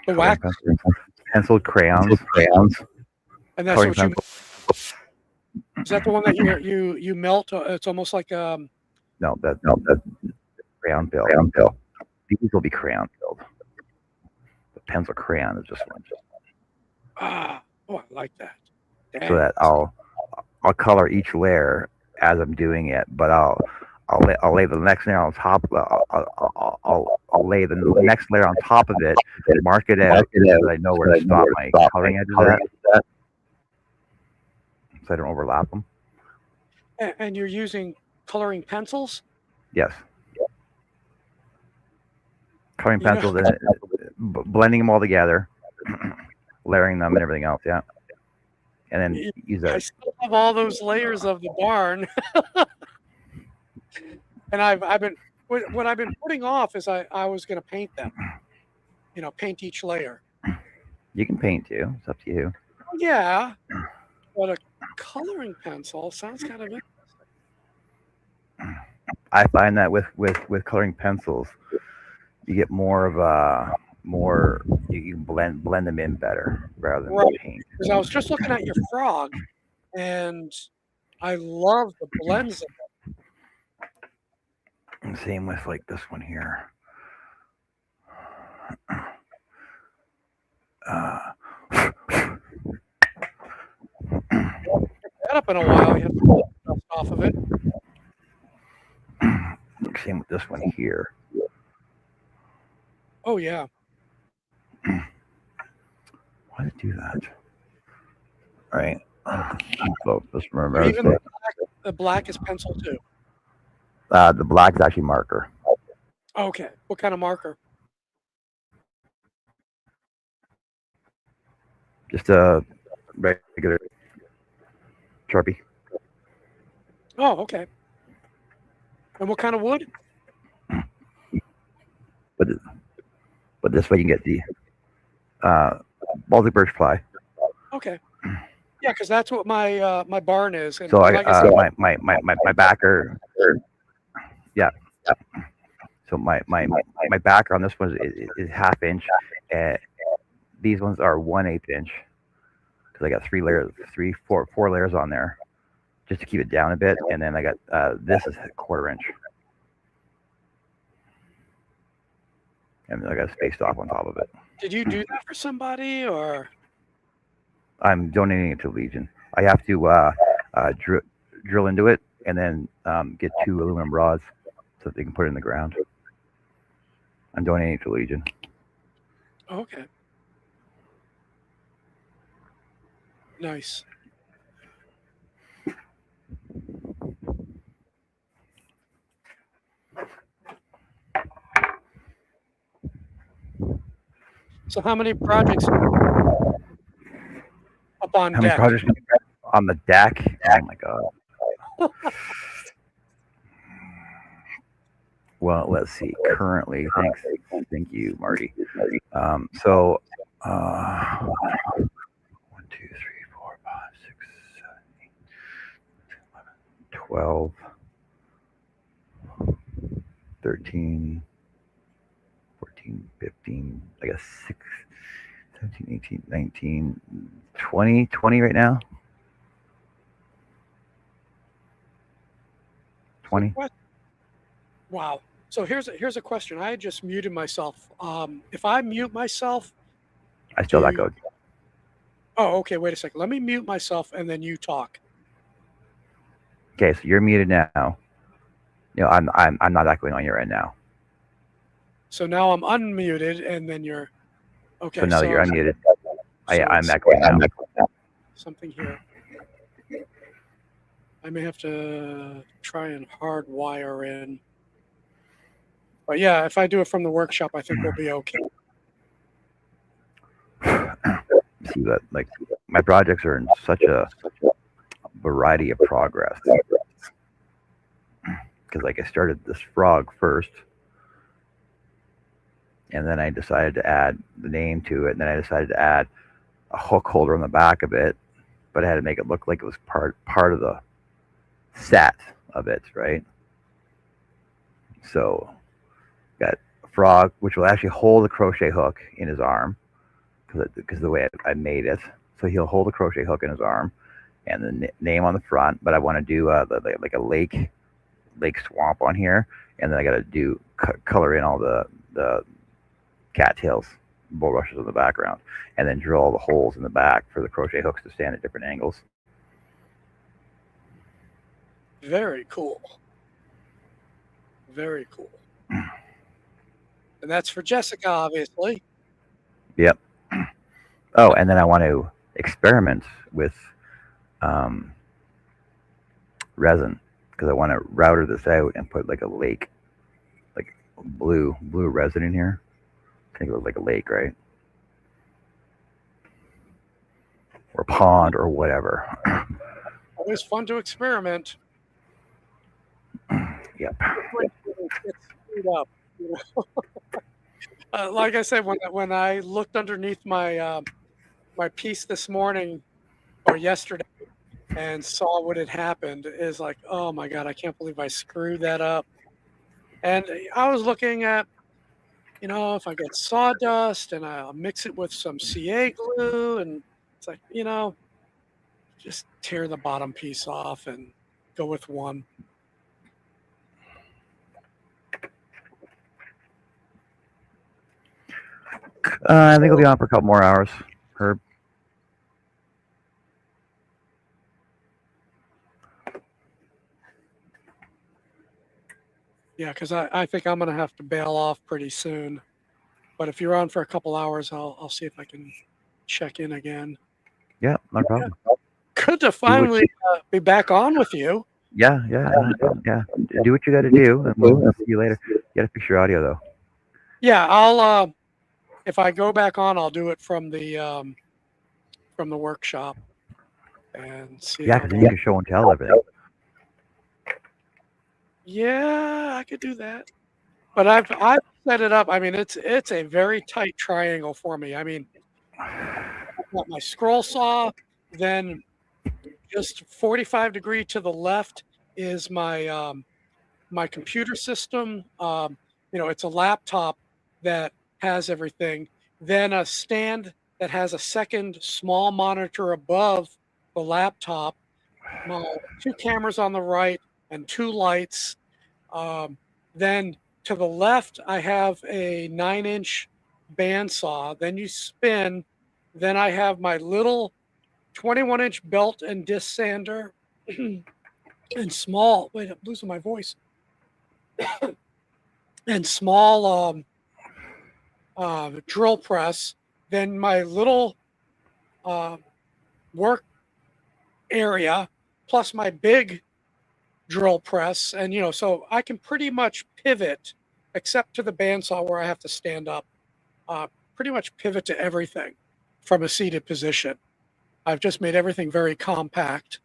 the wax, penciled crayons, and that's what you. Is that the one that you melt? It's almost like No, that's crayon fill. These will be crayon filled. The pencil crayon is just one. Ah, oh, I like that. So Dang. that I'll color each layer as I'm doing it, but I'll lay the next layer on top. I'll lay the next layer on top of it, mark it out so that I know where to stop my coloring edges at, so I don't overlap them. And you're using coloring pencils? Yes, coloring You know, pencils and blending them all together, layering them and everything else. Yeah, and then use I a still have all those layers of the barn, and I've been what I've been putting off is I was going to paint them. Paint each layer. You can paint too. It's up to you. Yeah, but a coloring pencil sounds kind of interesting. I find that with coloring pencils, you get more of a more you can blend them in better rather than Right. paint. Because I was just looking at your frog, and I love the blends. And same with like this one here. Uh, That up in a while, you have to pull the dust off of it. same with this one here. Oh yeah. Why did it do that? All right. So just So remember, even the black is pencil too. the black is actually marker. Okay. What kind of marker? Just a regular Sharpie. Oh, okay. And what kind of wood? But this way you can get the Baltic birch ply. Okay. Yeah, because that's what my barn is. And So like I said, my backer. Yeah. So my backer on this one is half inch. These ones are 1/8 inch because I got four layers on there just to keep it down a bit, and then I got this is 1/4 inch, and then I got spaced off on top of it. did you do that for somebody or? I'm donating it to Legion. I have to drill into it and then get 2 aluminum rods so that they can put it in the ground. I'm donating it to Legion. Oh, okay. Nice. So how many projects up on How many deck? projects on the deck? Oh my god. Well, let's see. Currently, thank you, Marty. So, 1, 2, 3, 4, 5, 6, 7, 8, 11, 12, 13, 14, 15, I guess 6, 17, 18, 19, 20 right now. 20. Wow. So here's a question. I just muted myself. If I mute myself, I still got code. oh, okay. Wait a second. Let me mute myself and then you talk. Okay, so you're muted now. I'm not echoing on you right now. So now I'm unmuted and then you're okay. So now that you're unmuted, so I'm echoing now. Something here. I may have to try and hardwire in. But yeah, if I do it from the workshop, I think we'll be okay. See that, like, my projects are in such a variety of progress. Because, like, I started this frog first, and then I decided to add the name to it, and then I decided to add a hook holder on the back of it, but I had to make it look like it was part of the set of it, right? So, got a frog, which will actually hold a crochet hook in his arm, because the way I made it. So he'll hold a crochet hook in his arm, and the name on the front. But I want to do like a lake lake swamp on here, and then I got to do color in all the cattails, bulrushes in the background, and then drill all the holes in the back for the crochet hooks to stand at different angles. Very cool. Very cool. And that's for Jessica, obviously. Yep. Oh, and then I want to experiment with um, resin because I want to router this out and put like a lake, like blue resin in here. I think it looks like a lake, right? Or pond or whatever. Always fun to experiment. Yep. It's screwed up, you know? Like I said, when I looked underneath my my piece this morning or yesterday and saw what had happened, is like, oh my god, I can't believe I screwed that up. And I was looking at, you know, if I get sawdust and I'll mix it with some CA glue, and it's like, you know, just tear the bottom piece off and go with one. I think I'll be on for a couple more hours, Herb. Yeah, because I think I'm going to have to bail off pretty soon. But if you're on for a couple hours, I'll see if I can check in again. Yeah, no problem. Good to finally be back on with you. Yeah. Do what you got to do, and we'll see you later. You got to fix your audio though. Yeah, I'll. If I go back on, I'll do it from the workshop and see. Yeah, because then you can show and tell everything. Yeah, I could do that. But I've set it up. I mean, it's a very tight triangle for me. I mean, I've got my scroll saw, then just 45 degree to the left is my my computer system. You know, it's a laptop that has everything. Then a stand that has a second small monitor above the laptop. Two cameras on the right and two lights. Then to the left, I have a 9-inch bandsaw. Then you spin. Then I have my little 21-inch belt and disc sander and small. Wait, I'm losing my voice. And small drill press. Then my little work area plus my big drill press, and you know, so I can pretty much pivot, except to the bandsaw where I have to stand up. Pretty much pivot to everything from a seated position. I've just made everything very compact.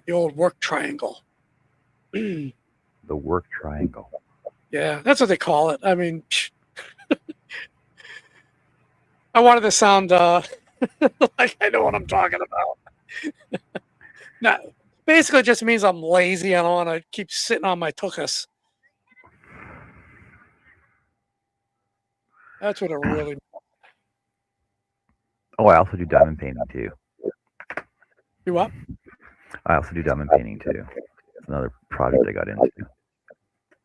The old work triangle. The work triangle. Yeah, that's what they call it. I mean, I wanted to sound like I know what I'm talking about. No, basically, it just means I'm lazy. I don't want to keep sitting on my tuchus. That's what it really. Oh, I also do diamond painting too. You what? I also do diamond painting too. It's another project I got into.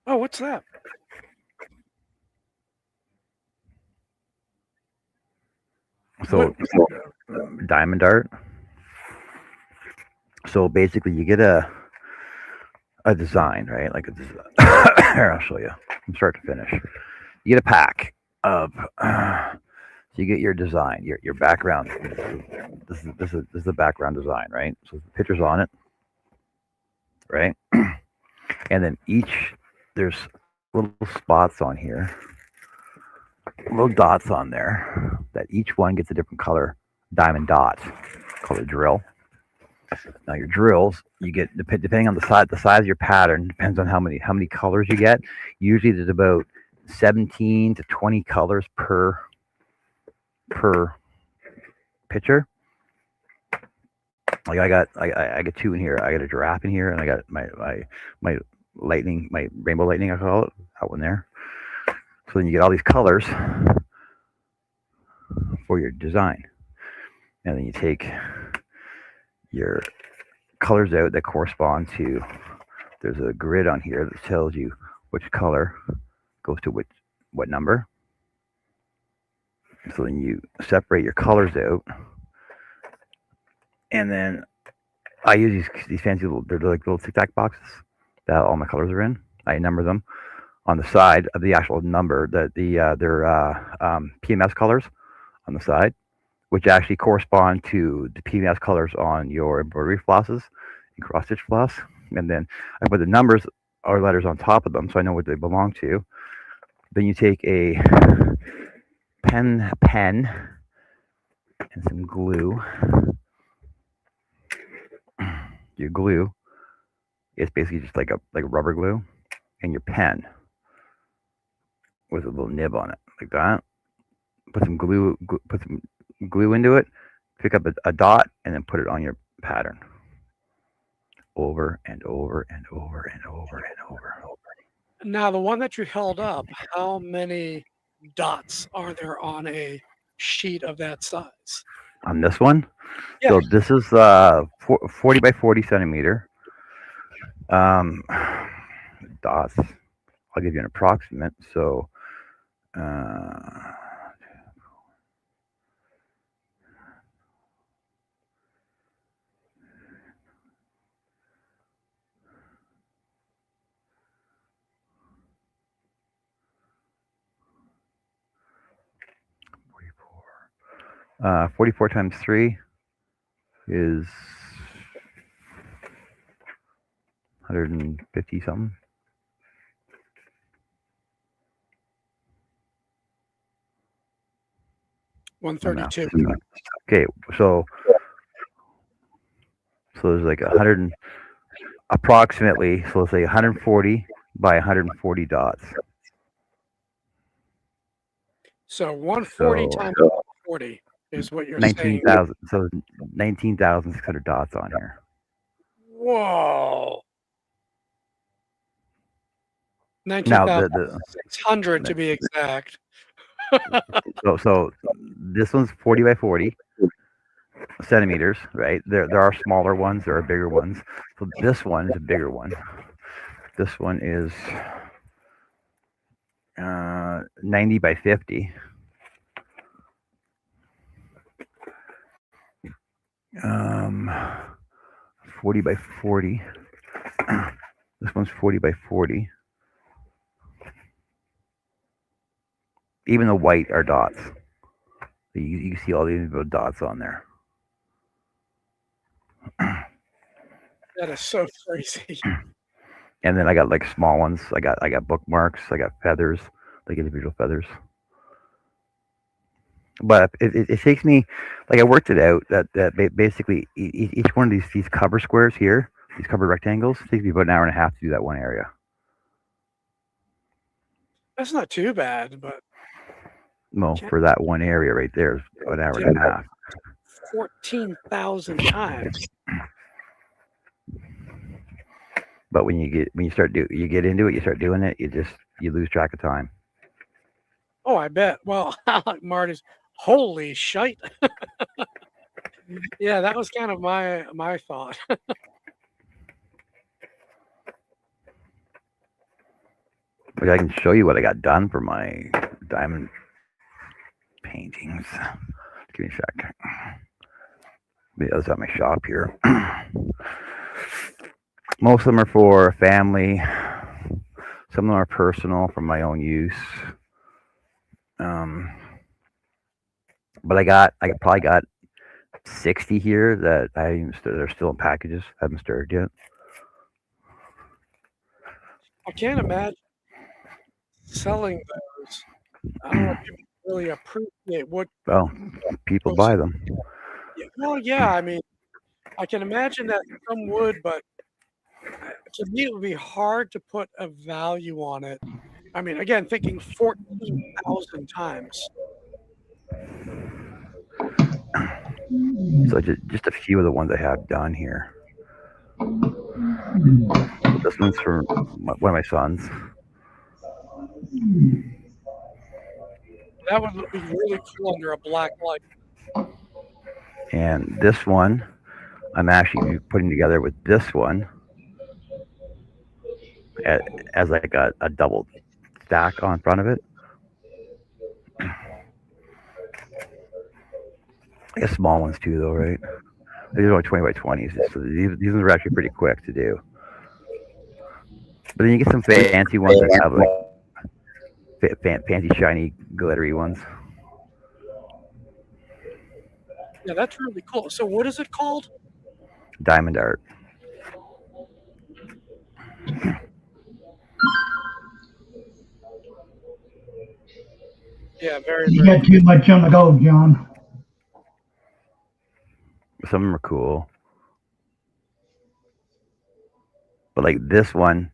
Oh, what's that? So, diamond art. So basically, you get a design, right? Like here, I'll show you from start to finish. You get a pack of. So you get your design, your background. This is the background design, right? So the pictures on it, right? And then there's little spots on here, little dots on there that each one gets a different color diamond dot called a drill. Now your drills, you get depending on the size of your pattern, depends on how many colors you get. Usually there's about 17 to 20 colors per picture. Like I got two in here. I got a giraffe in here, and I got my lightning, my rainbow lightning, I call it, out in there. So then you get all these colors for your design, and then you take your colors out that correspond to. There's a grid on here that tells you which color goes to what number. So then you separate your colors out, and then I use these fancy little, they're like little tic tac boxes that all my colors are in. I number them on the side of the actual number that their PMS colors on the side, which actually correspond to the PMS colors on your embroidery flosses and cross stitch floss. And then I put the numbers or letters on top of them so I know what they belong to. Then you take a pen and some glue. Your glue is basically just like rubber glue, and your pen with a little nib on it, like that. Put some glue into it. Pick up a dot and then put it on your pattern. Over and over and over and over and over and over. Now, the one that you held up, how many dots are there on a sheet of that size? On this one, Yeah. so this is 40 by 40 centimeter. Dots. I'll give you an approximate. So, uh, 44 times 3 is 150 something. $132. Okay, so there's like 100 approximately. So let's say 140 by 140 dots. So 140 times 40 is what you're 19,000. So 19,600 dots on here. Whoa. 19,600 to be exact. So this one's 40 by 40 centimeters, right? There are smaller ones, there are bigger ones. So this one is a bigger one. This one is 90 by 50. 40 by 40. This one's 40 by 40. Even the white are dots. You see all these little dots on there. That is so crazy. And then I got like small ones. I got bookmarks. I got feathers, like individual feathers. But it takes me, like I worked it out that basically each one of these cover squares here, these cover rectangles, takes me about an hour and a half to do that one area. That's not too bad, but no, for that one area right there is an hour and a half. 14,000 times. But when you get into it, you start doing it, you lose track of time. Oh, I bet. Well, like Marty's, holy shite. Yeah, that was kind of my thought. But I can show you what I got done for my diamond paintings. Give me a sec. That's at my shop here. Most of them are for family. Some of them are personal for my own use. But I probably got 60 here that they're still in packages. I haven't started yet. I can't imagine selling those. I don't know if people really appreciate what. Well, people buy them. Well, yeah. I mean, I can imagine that some would, but to me, it would be hard to put a value on it. I mean, again, thinking 14,000 times. So just a few of the ones I have done here. This one's for one of my sons. That would be really cool under a black light. And this one, I'm actually putting together with this one as, as like a double stack on front of it. I guess small ones too, though, right? These are only 20 by 20s, so these ones are actually pretty quick to do. But then you get some fancy ones that have like fancy, shiny, glittery ones. Yeah, that's really cool. So what is it called? Diamond art. Yeah, very, You very. got too much on the go, John. Some of them are cool, but like this one,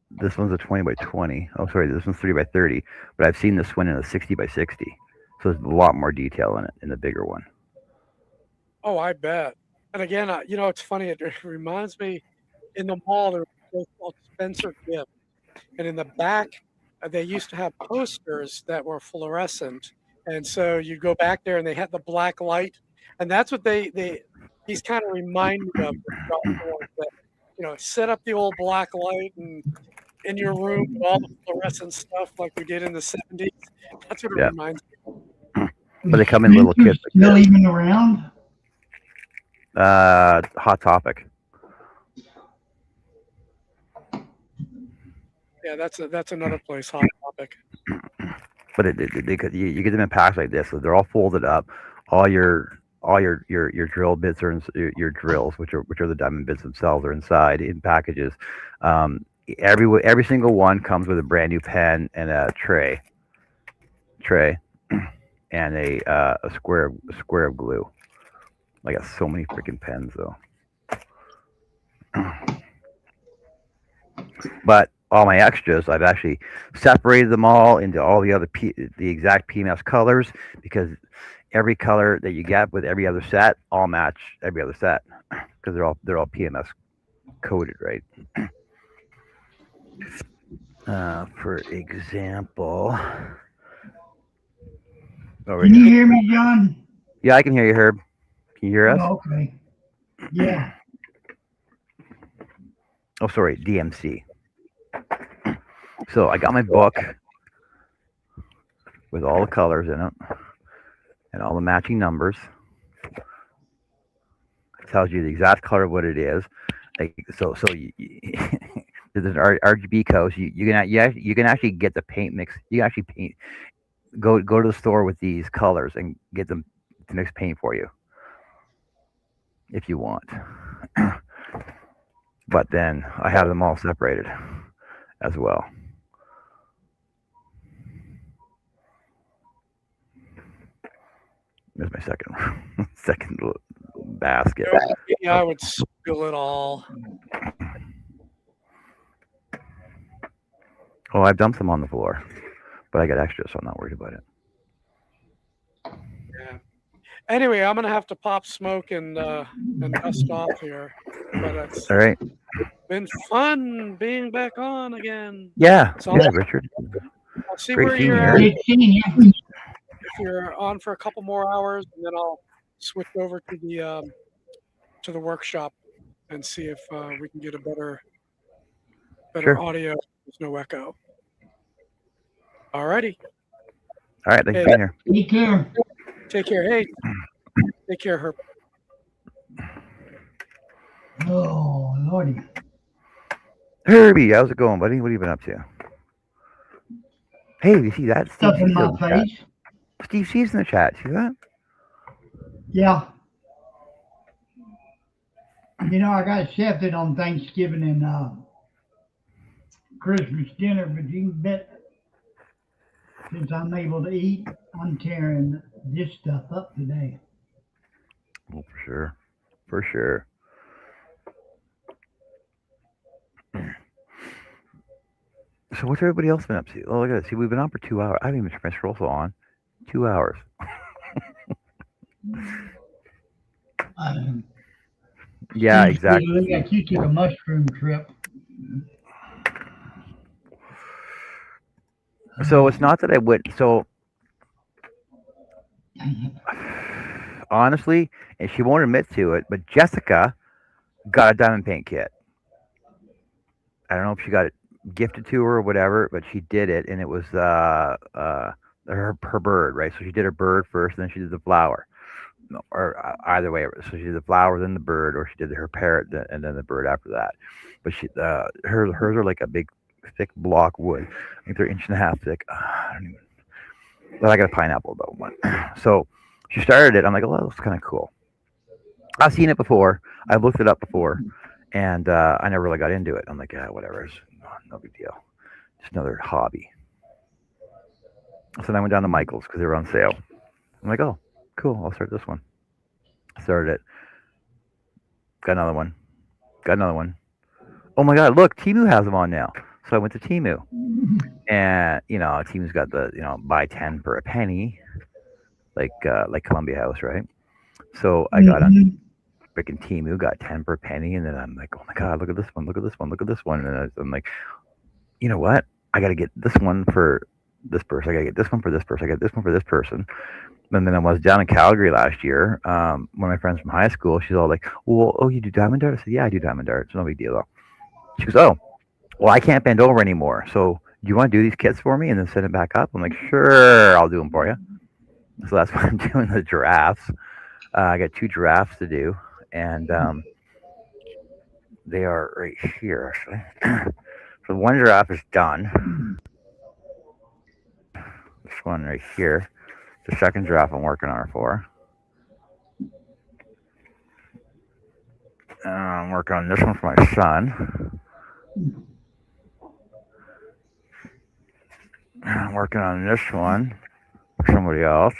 this one's a 20 by 20. Oh, sorry, this one's 30 by 30. But I've seen this one in a 60 by 60, so there's a lot more detail in it in the bigger one. Oh, I bet. And again, it's funny. It reminds me in the mall there was a place called Spencer Gift, and in the back they used to have posters that were fluorescent, and so you go back there and they had the black light, and that's what these kind of remind me of the shop floors that set up the old black light and in your room with all the fluorescent stuff like we did in the 70s. That's what it Yeah, reminds me. but they come in little Spencer's kits like still this. even around? Hot Topic. Yeah, that's another place. Hot Topic. But you get them in packs like this, so they're all folded up. All your drill bits are your drills, which are the diamond bits themselves, are inside in packages. Every single one comes with a brand new pen and a tray, and a square of glue. I got so many freaking pens though. But all my extras, I've actually separated them all into all the exact PMS colors, because every color that you get with every other set all match every other set, because they're all PMS coded, right? For example, over Can you here. hear me, John? Yeah, I can hear you, Herb. Can you hear us? Oh, okay. Yeah. Oh, sorry, DMC. So I got my book with all the colors in it and all the matching numbers. It tells you the exact color of what it is. Like, so there's an RGB code. So you can actually get the paint mix. You can actually paint. Go to the store with these colors and get them to mix paint for you if you want. But then I have them all separated as well. There's my second basket. Yeah, I would spill it all. Oh, I've dumped them on the floor, but I got extra, so I'm not worried about it. Yeah. Anyway, I'm gonna have to pop smoke and dust off here. But it's All right. been fun being back on again. Yeah. So Yeah, Richard. I'll see Great where seeing you're you, at. Eric. Great seeing you. If you're on for a couple more hours, and then I'll switch over to the workshop and see if we can get a better Sure. audio. There's no echo. Alrighty. All right. Thanks Hey, for being here. Take care. take care. Hey, take care, Herb. Oh, Lordy. Herbie, how's it going, buddy? What have you been up to? Hey, you see that? Steve Stuff in C's my in the chat. face. Steve C's in the chat. See that? Yeah. I got accepted on Thanksgiving and Christmas dinner, but you can bet since I'm able to eat, I'm tearing this stuff up today. Oh, for sure. For sure. So what's everybody else been up to? Oh, look at this. See, we've been on for 2 hours. I haven't even turned my scroll saw on. 2 hours. Yeah, Steve, exactly. Look like you took a mushroom trip. So it's not that I went. So honestly, and she won't admit to it, but Jessica got a diamond paint kit. I don't know if she got it gifted to her or whatever, but she did it, and it was her bird, right? So she did her bird first, and then she did the flower, no, or either way. So she did the flower, then the bird, or she did her parrot, and then the bird after that. But hers are like a big, thick block wood. I think they're inch and a half thick. I don't even. But I got a pineapple though one. So she started it. I'm like, oh, that looks kind of cool. I've seen it before. I've looked it up before, and I never really got into it. I'm like, yeah, whatever. It's no big deal. Just another hobby. So then I went down to Michael's because they were on sale. I'm like, oh, cool. I'll start this one. Started it. Got another one. Got another one. Oh my God! Look, Timu has them on now. So I went to Timu, and Timu's got the buy 10 for a penny, like Columbia House, right? So I got on Mhm. freaking Timu, got 10 per penny, and then I'm like, oh my God, look at this one, look at this one, look at this one, and I'm like, you know what? I got to get this one for this person. I got to get this one for this person. I got this one for this person. And then I was down in Calgary last year. One of my friends from high school, she's all like, well, oh, you do diamond dart? I said, yeah, I do diamond dart. It's no big deal though. She goes, oh, well, I can't bend over anymore. So do you want to do these kits for me and then send it back up? I'm like, sure, I'll do them for you. So that's why I'm doing the giraffes. I got 2 giraffes to do, and they are right here, actually. So one giraffe is done. This one right here. The second giraffe I'm working on her for. I'm working on this one for my son. I'm working on this one for somebody else.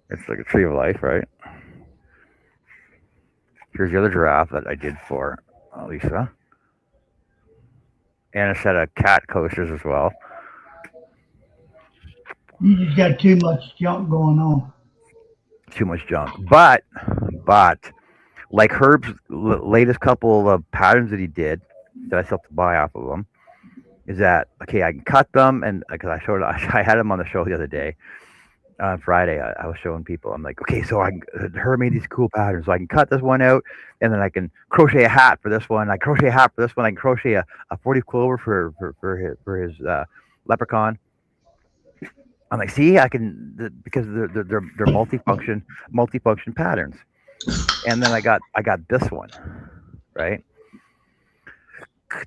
It's like a tree of life, right? Here's the other giraffe that I did for Lisa. And a set of cat coasters as well. You just got too much junk going on. Too much junk. But, like Herb's latest couple of patterns that he did, that I still have to buy off of them, is that, okay, I can cut them, and because I had him on the show the other day, on Friday, I was showing people. I'm like, okay, so her made these cool patterns, so I can cut this one out, and then I can crochet a hat for this one. I crochet a hat for this one. I can crochet a 40 clover for his leprechaun. I'm like, see, I can because they're multifunction patterns. And then I got this one, right?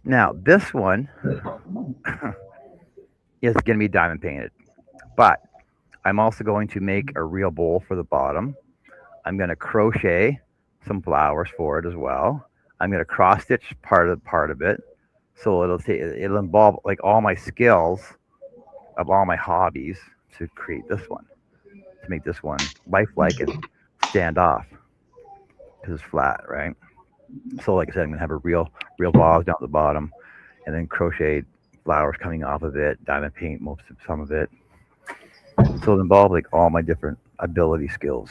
Now this one is going to be diamond painted, but I'm also going to make a real bowl for the bottom. I'm going to crochet some flowers for it as well. I'm going to cross stitch part of it, so it'll involve like all my skills of all my hobbies to create this one, to make this one lifelike and stand off because it's flat, right? So like I said, I'm gonna have a real vase down at the bottom, and then crocheted flowers coming off of it, diamond paint some of it. So it involved like all my different ability skills.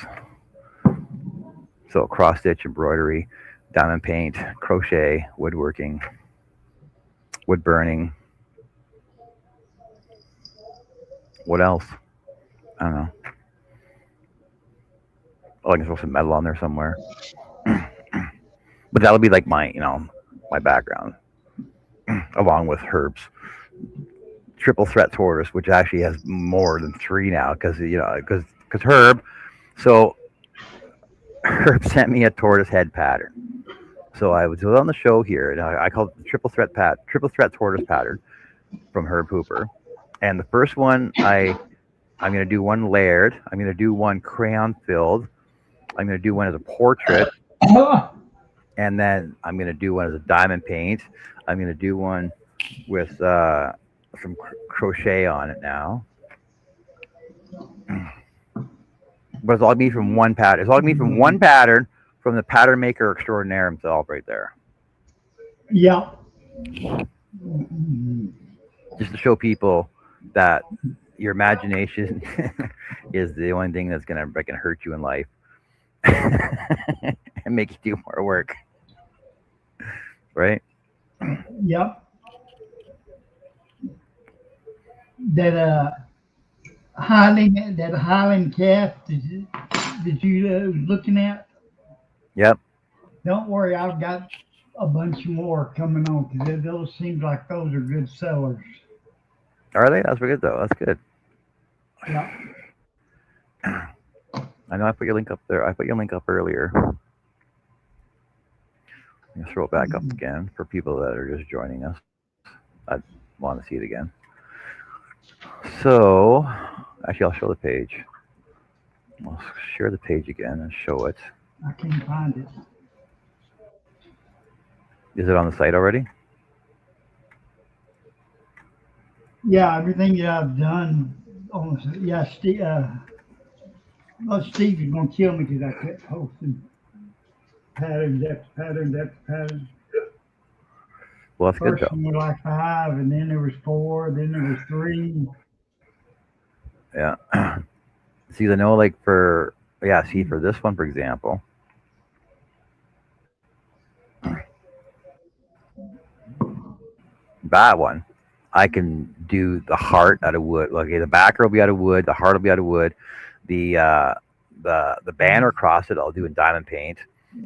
So cross stitch, embroidery, diamond paint, crochet, woodworking, wood burning. What else? I don't know. Oh, I can throw some metal on there somewhere. But that'll be like my background, along with Herb's triple threat tortoise, which actually has more than 3 now, because Herb. So Herb sent me a tortoise head pattern. So I was on the show here, and I called it the triple threat tortoise pattern from Herb Hooper. And the first one, I'm going to do one layered. I'm going to do one crayon filled. I'm going to do one as a portrait. And then I'm going to do one as a diamond paint. I'm going to do one with some crochet on it now. But it's all me from one pattern. It's all me from one pattern from the pattern maker extraordinaire himself right there. Yeah. Just to show people that your imagination is the only thing that's going to hurt you in life and make you do more work. Right? Yep. That Highland calf, that you looking at? Yep. Don't worry, I've got a bunch more coming on because those seems like those are good sellers. Are they? That's pretty good though. That's good. Yeah. I know I put your link up there. I put your link up earlier. I'm gonna throw it back up again for people that are just joining us. I want to see it again. So, actually, I'll show the page. I'll share the page again and show it. I can't find it. Is it on the site already? Yeah, everything that I've done. Almost. Yeah, Steve. Well, Steve is gonna kill me because I kept posting patterns after patterns after patterns. Well, that's good First though. one was like 5, and then there was 4, then there was 3. Yeah. See, I know, like for see for this one, for example. That one, I can do the heart out of wood. Okay, the backer will be out of wood. The heart will be out of wood. The banner across it, I'll do in diamond paint,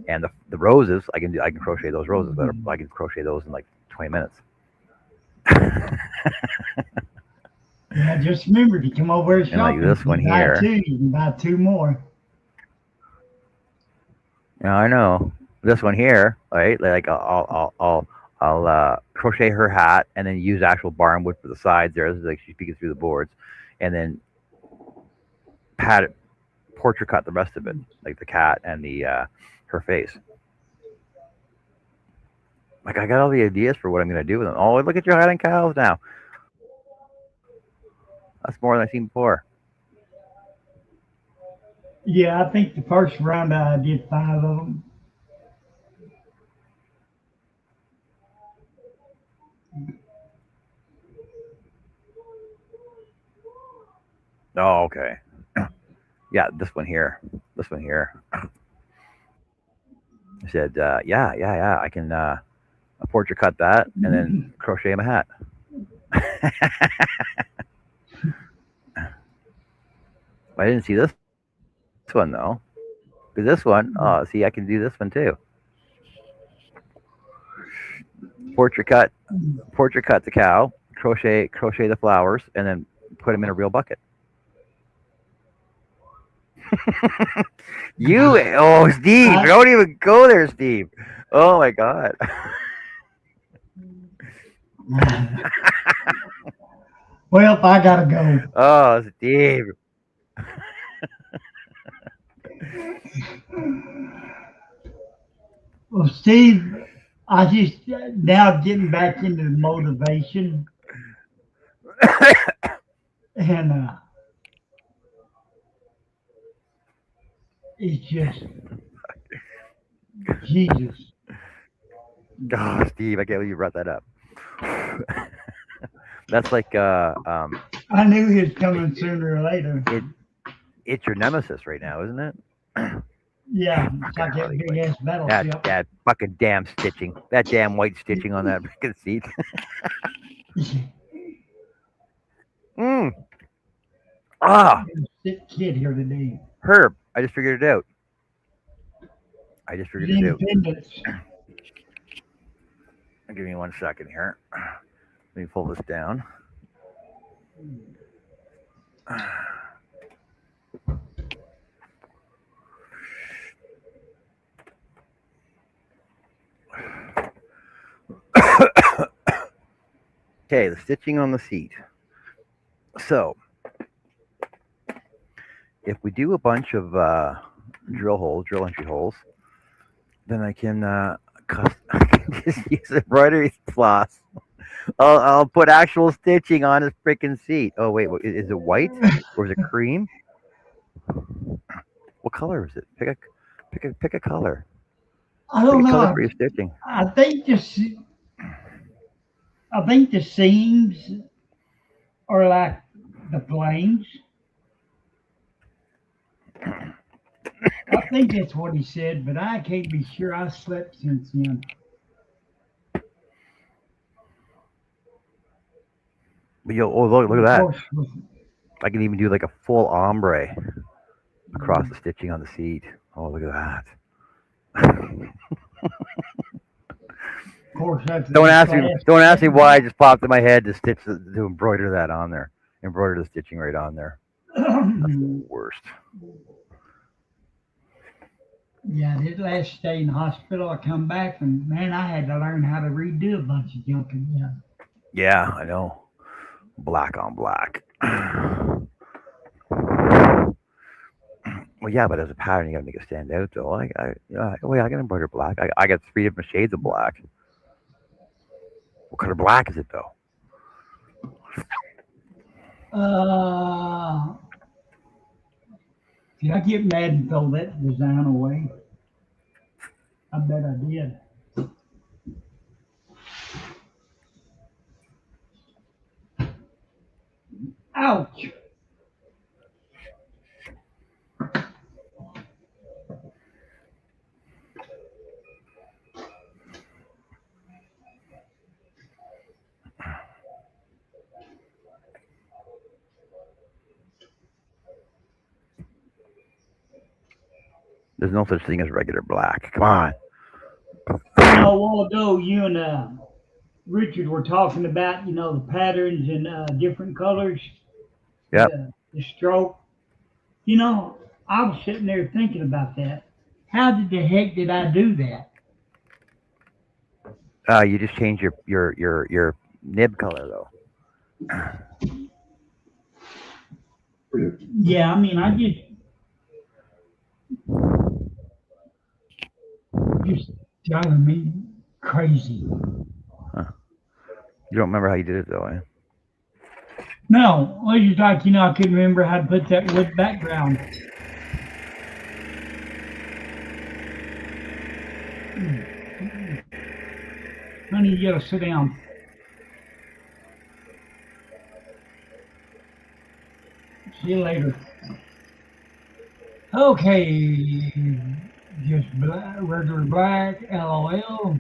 and the roses, I can do. I can crochet those roses better. I can crochet those in like 20 minutes. Yeah, just remember, if you come over and And like shopping, this one you buy here. 2, you can buy 2 more. Yeah, I know. This one here, right? Like I'll crochet her hat and then use actual barn wood for the sides there, like she's peeking through the boards, and then pat it, portrait cut the rest of it, like the cat and the her face. Like I got all the ideas for what I'm gonna do with them. Oh, look at your Highland cows now. That's more than I've seen before. Yeah, I think the first round I did 5 of them. Oh, okay. Yeah, this one here. This one here. I said, yeah. I can portrait cut that and then crochet him a hat. I didn't see this one though. Because this one, oh, see, I can do this one too. Portrait cut the cow, crochet the flowers, and then put them in a real bucket. Steve, don't even go there, Steve. Oh my God. Well, I gotta go. Oh, Steve. Well, Steve, I just now getting back into the motivation, and it's just Jesus. Oh, Steve, I can't believe you brought that up. That's like I knew he was coming sooner or later. It's your nemesis right now, isn't it? Yeah, it's like that big ass battleship. That fucking damn stitching. That damn white stitching on that freaking seat. Ah, Sick kid here today. Herb, I just figured it out. Independence. Give me 1 second here. Let me pull this down. Okay, the stitching on the seat. So, if we do a bunch of drill entry holes, then I can just use embroidery floss. I'll put actual stitching on his freaking seat. Oh wait, is it white or is it cream? What color is it? Pick a color. I don't Pick a color know. for your stitching. I think the seams are like the planes. I think that's what he said, but I can't be sure. I slept since then. But look at Of that. course, I can even do like a full ombre across the stitching on the seat. Oh, look at that. Of course, that's Don't ask me. class. Don't ask me why it just popped in my head to to embroider that on there. Embroider the stitching right on there. That's the worst. Yeah, this last stay in the hospital, I come back and man, I had to learn how to redo a bunch of junk again. Yeah, I know. Black on black. Well, yeah, but as a pattern, you gotta make it stand out, though. Well, yeah, I can embroider black. I got three different shades of black. What color black is it, though? Uh, did I get mad and throw that design away? I bet I did. Ouch! There's no such thing as regular black. Come on. A while ago, you and Richard were talking about, the patterns and different colors, Yep. the stroke. You know, I was sitting there thinking about that. How the heck did I do that? You just change your nib color, though. Yeah, I mean, I just driving me crazy. Huh. You don't remember how you did it, though, eh? No, it was just like, I couldn't remember how to put that wood background. Honey, you gotta sit down. See you later. Okay, just black, regular black, LOL.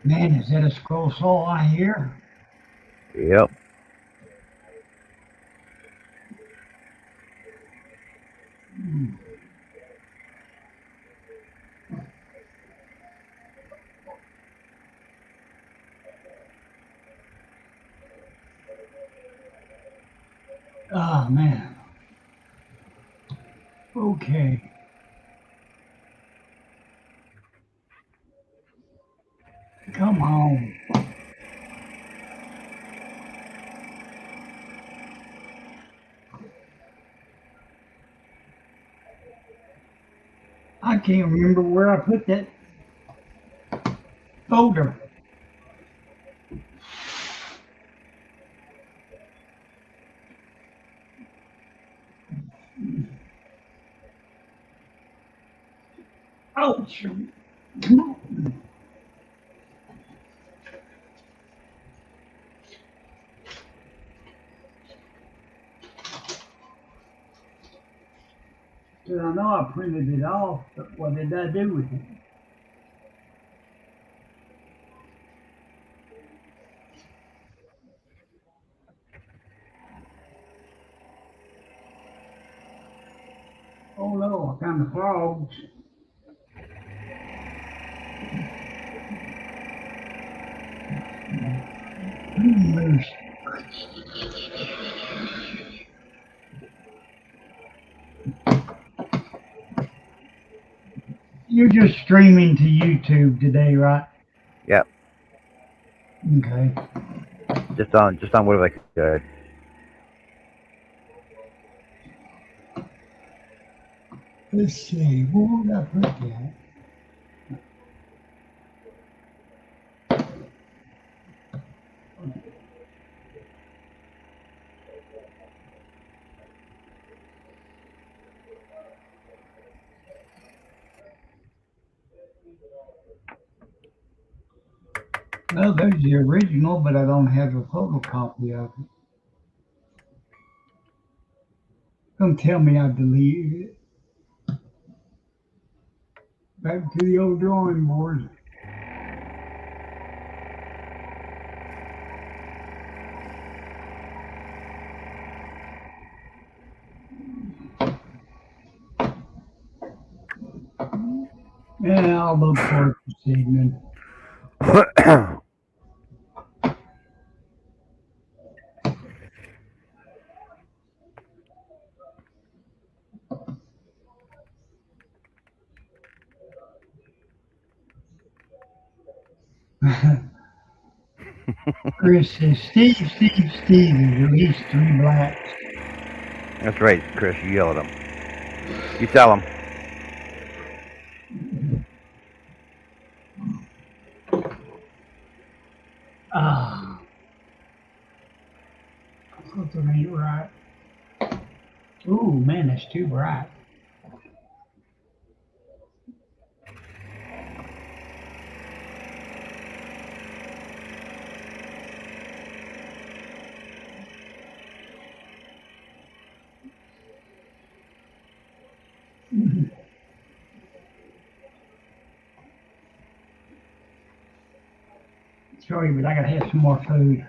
Man, is that a scroll saw I hear? Yep. Oh, man. Okay. Come on. I can't remember where I put that folder. Ouch. Come on. Because I know I printed it off, but what did I do with it? Oh no, I found the frogs. Moose. You're just streaming to YouTube today, right? Yep. Okay. Just on whatever I could. Let's see, where would I put that? Well, there's the original, but I don't have a photocopy of it. Don't tell me I deleted it. Back to the old drawing board. Yeah, I'll look for it this evening. Chris says, Steve is at least 3 blacks. That's right, Chris. You yell at him. You tell him. Ah, something ain't right. Ooh, man, that's too bright. Sorry, but I gotta have some more food.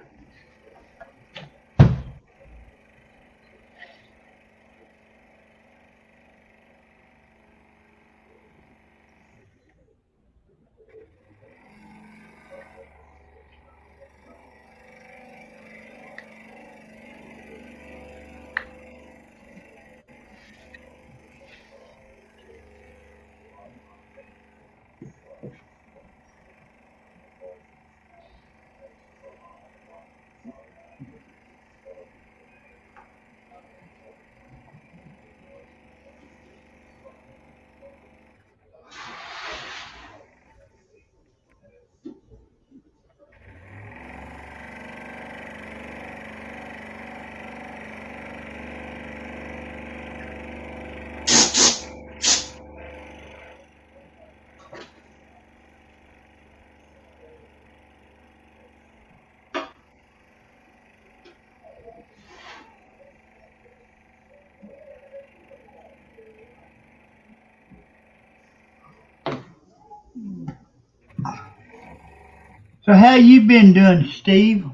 So how you been doing, Steve?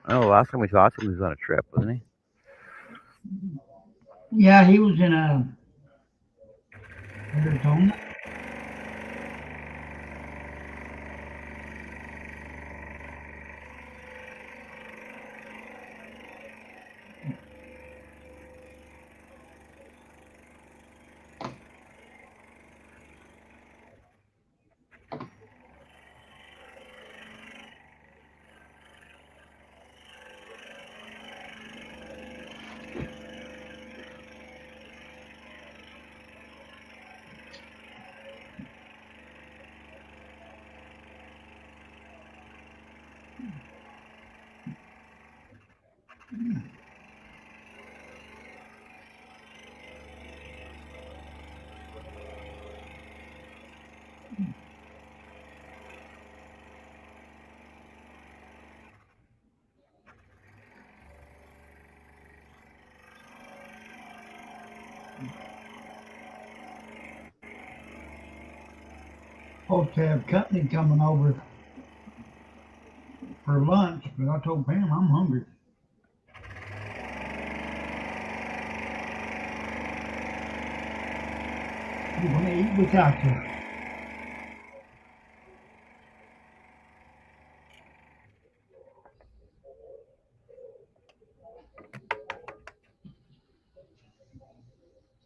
Oh, last time we talked, he was on a trip, wasn't he? Yeah, he was in Arizona. Supposed to have company coming over for lunch, but I told Pam I'm hungry. I'm gonna eat without you.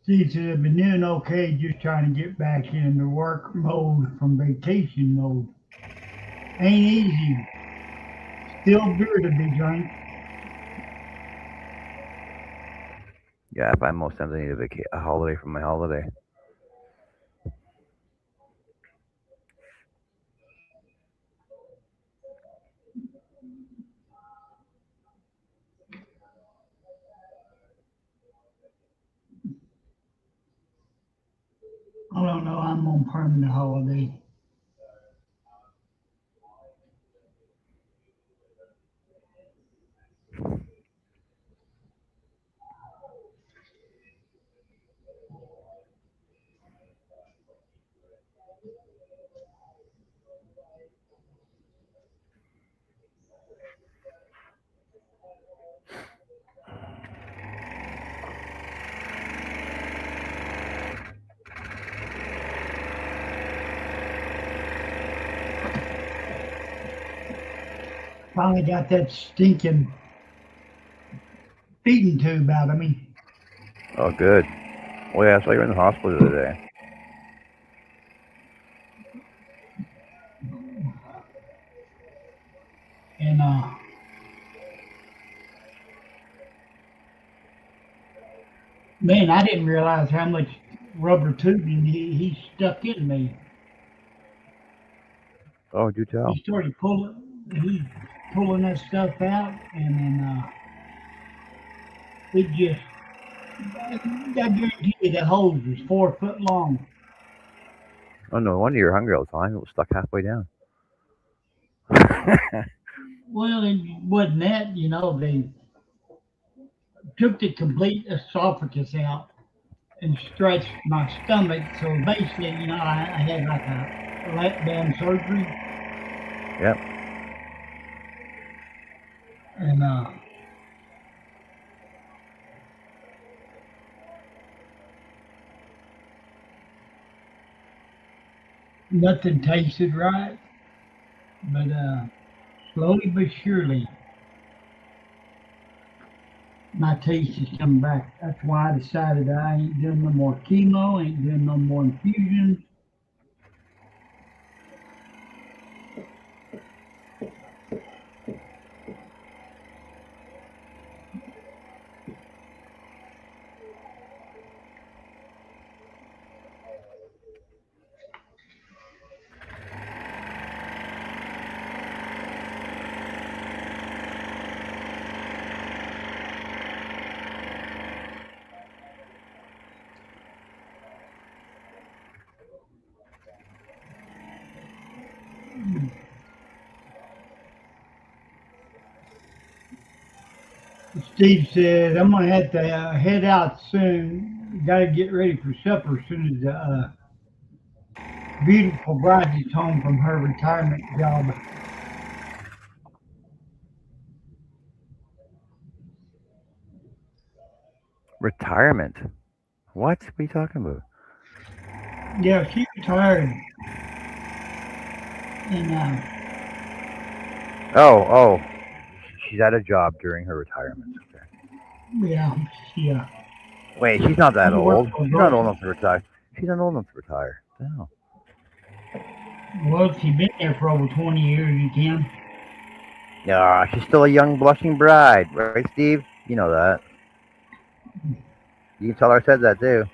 Steve said I've been doing okay, just trying to get back into work mode from vacation mode. Ain't easy. Still beer to be drank. Yeah, I find most times I need a holiday from my holiday. I don't know. I'm on permanent holiday. finally got that stinking feeding tube out of me. Oh, good. Well, yeah, I saw you were in the hospital the other day. And man, I didn't realize how much rubber tubing he stuck in me. Oh, do tell. He started pulling that stuff out, and then it just, I guarantee you the hose was 4 foot long. Oh, no wonder you're hungry all the time. It was stuck halfway down. Well, it wasn't that, they took the complete esophagus out and stretched my stomach. So basically, I had like a lap band surgery. Yep. And nothing tasted right. But slowly but surely, my taste is coming back. That's why I decided I ain't doing no more chemo, ain't doing no more infusions. Steve said, I'm going to have to head out soon. Got to get ready for supper as soon as the beautiful bride gets home from her retirement job. Retirement? What are you talking about? Yeah, she retired. And Oh. She's at a job during her retirement. Okay. yeah, Wait, she's not that She works old. for She's not old Verizon. enough to retire. She's not old enough to retire. No. Well, she's been there for over 20 years, you can. Yeah, she's still a young blushing bride, right, Steve? You know that. You can tell her I said that too.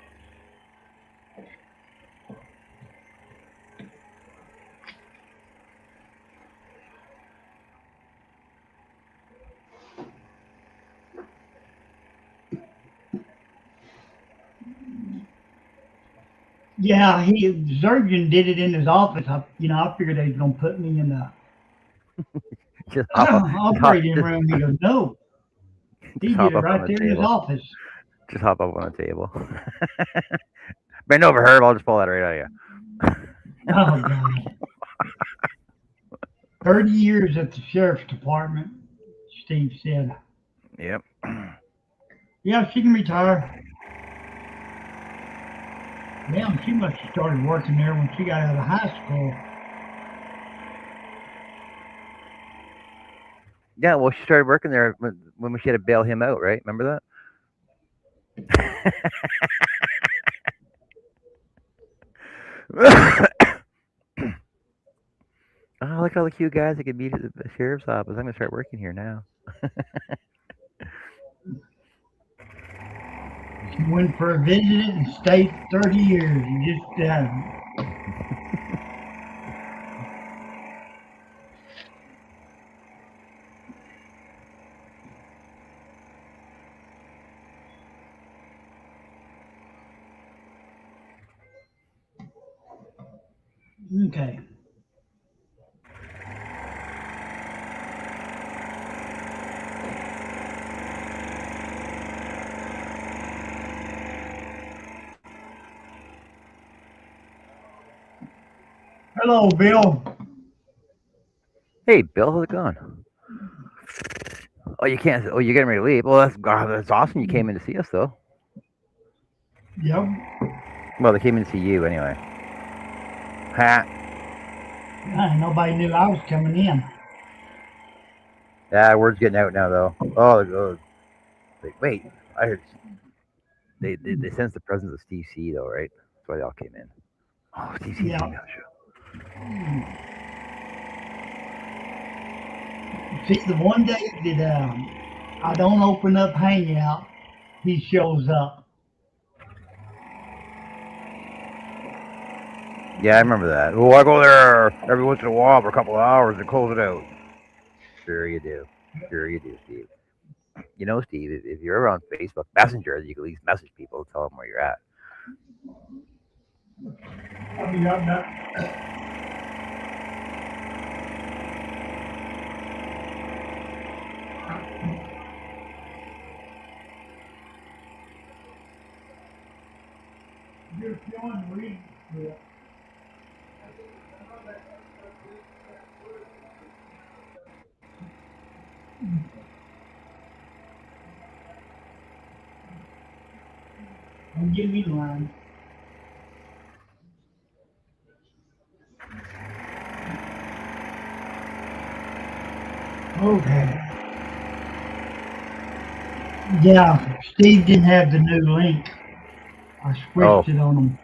Yeah, the surgeon did it in his office. I figured they was going to put me in the Just hop up, operating room. He goes, no. He just did hop it up right on there the in his table. office. Just hop up on the table. Bend over, Herb. I'll just pull that right out of you. Oh, God. 30 years at the sheriff's department, Steve said. Yep. Yeah, she can retire. Damn, she must have started working there when she got out of high school. Yeah, well, she started working there when she had to bail him out, right? Remember that? Oh, look at all the cute guys that could meet at the sheriff's office. I'm going to start working here now. She went for a visit and stayed 30 years. And just, okay. Hello, Bill. Hey, Bill, how's it going? Oh, you can't. Oh, you're getting ready to leave. Well, that's awesome. You came in to see us, though. Yep. Well, they came in to see you anyway. Ha. Nobody knew I was coming in. Yeah, word's getting out now though. Oh, it goes. Like, wait, I heard they sensed the presence of Steve C though, right? That's why they all came in. Oh, Steve C's Yeah. doing that show. See, the one day that I don't open up Hangout, he shows up. Yeah, I remember that. Oh, I go there every once in a while for a couple of hours and close it out. Sure you do. Sure you do, Steve. You know, Steve, if you're ever on Facebook Messenger, you can at least message people, tell them where you're at. I'll be right back. You're John Reed. Yeah. Don't give me the line. Okay. Yeah, Steve didn't have the new link. I Oh, switched it on him.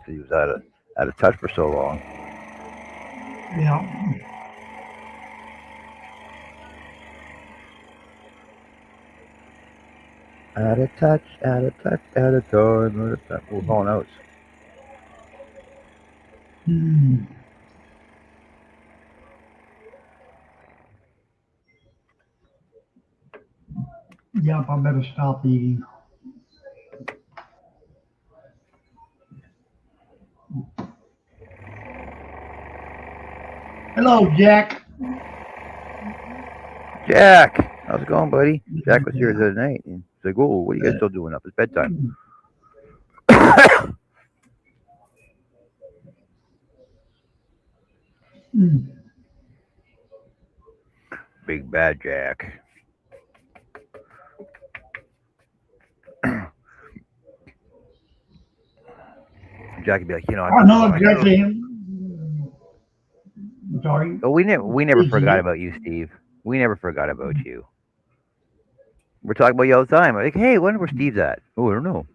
so he was out of touch for so long. Yeah. Out of touch, out of touch, out of time, out of touch. Well, who knows? Hmm. Yep, I better stop eating. Hello, Jack. Jack, how's it going, buddy? Jack was here the other night. And he's like, "Oh, what are you guys still doing up? It's bedtime." Mm. Big bad Jack. Jack would be like, I know exactly him. Sorry. Oh, we never Is forgot he? about you, Steve. We never forgot about you. We're talking about you all the time. Like, hey, I wonder where Steve's at. Oh, I don't know.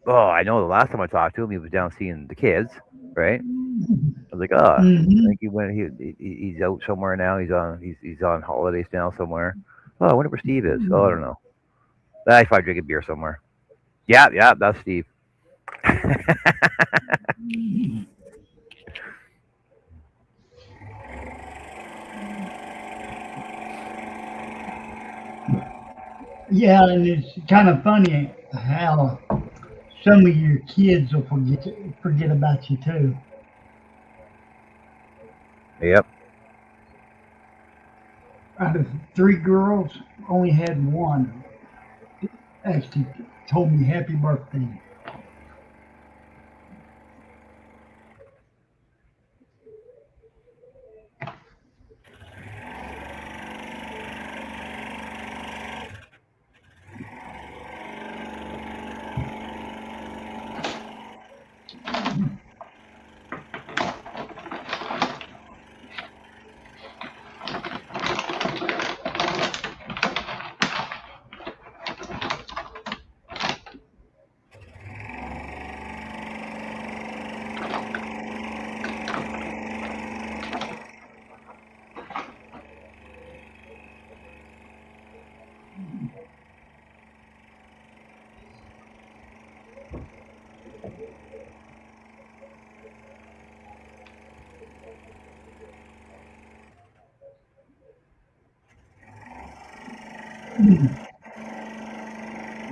Oh, I know. The last time I talked to him, he was down seeing the kids, right? I was like, oh, I Mm-hmm. think he went. He's out somewhere now. He's on holidays now somewhere. Oh, I wonder where Steve is. Oh, I don't know. I probably drinking beer somewhere. Yeah, that's Steve. Yeah, and it's kind of funny how some of your kids will forget about you too. Yep. Out of 3 girls, only had one actually told me happy birthday.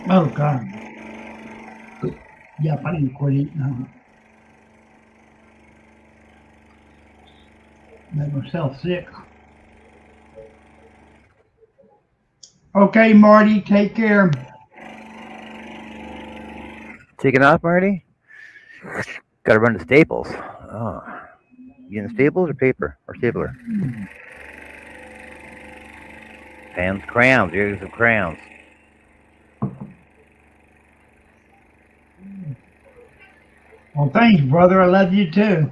Oh God. Yep, I need to quit eating them. Make myself sick. Okay, Marty, take care. Taking off, Marty. Got to run to Staples. Oh, you in the Staples or paper or stapler? Pens, crayons. Here's some crayons. Well, thanks, brother. I love you too.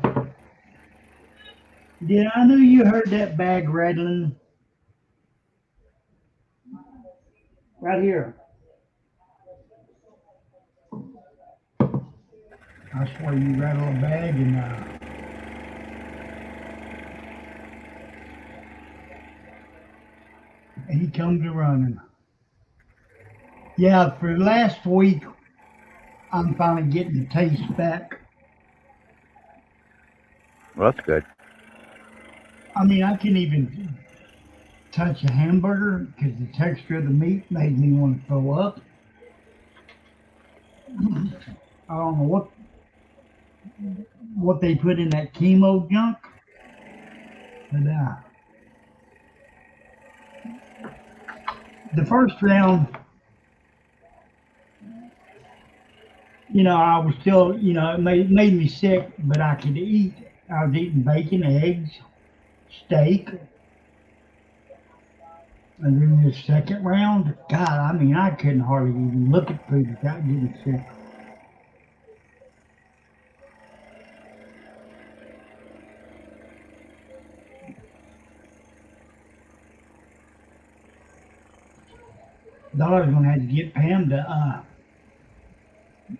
Yeah, I knew you heard that bag rattling. Right here. I swear you rattle a bag and he comes a running. Yeah, for last week, I'm finally getting the taste back. Well, that's good. I mean, I can even touch a hamburger because the texture of the meat made me want to throw up. I don't know what they put in that chemo junk, but the first round, I was still, it made me sick, but I could eat. I was eating bacon, eggs, steak. And then the second round, God, I mean, I couldn't hardly even look at food without getting sick. Thought I was going to have to get Pam to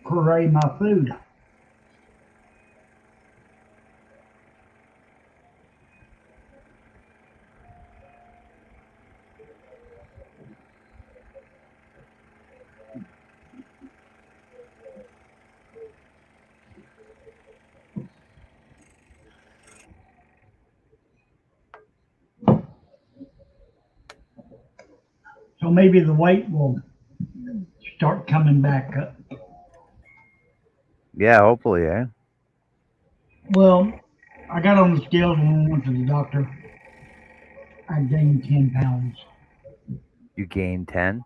puree my food. So maybe the weight will start coming back up. Yeah, hopefully, eh? Well, I got on the scales when I went to the doctor. I gained 10 pounds. You gained 10?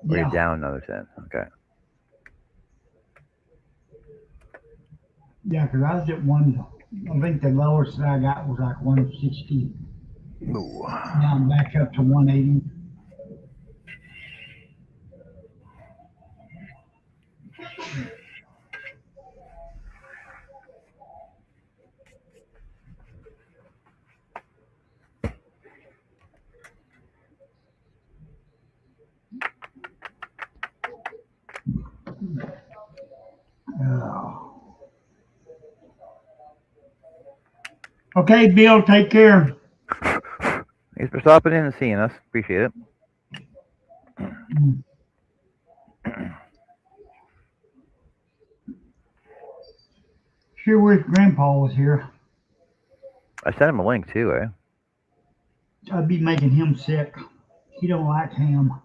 Or Yeah. you're down another 10? Okay. Yeah, because I was at I think the lowest that I got was like 160. Ooh. Now I'm back up to 180. Okay, Bill, take care. Thanks for stopping in and seeing us. Appreciate it. Sure wish Grandpa was here. I sent him a link too, eh? I'd be making him sick. He don't like ham.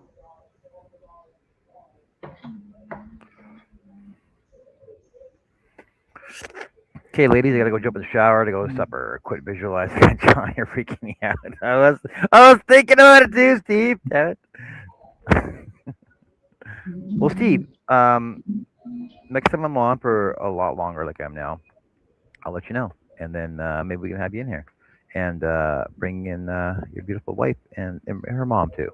Okay, ladies, I gotta go jump in the shower to go to supper. Quit visualizing. John, you're freaking me out. I was thinking about it too, Steve. Damn it. Well, Steve, next time I'm on for a lot longer, like I am now, I'll let you know, and then maybe we can have you in here and bring in your beautiful wife and her mom too.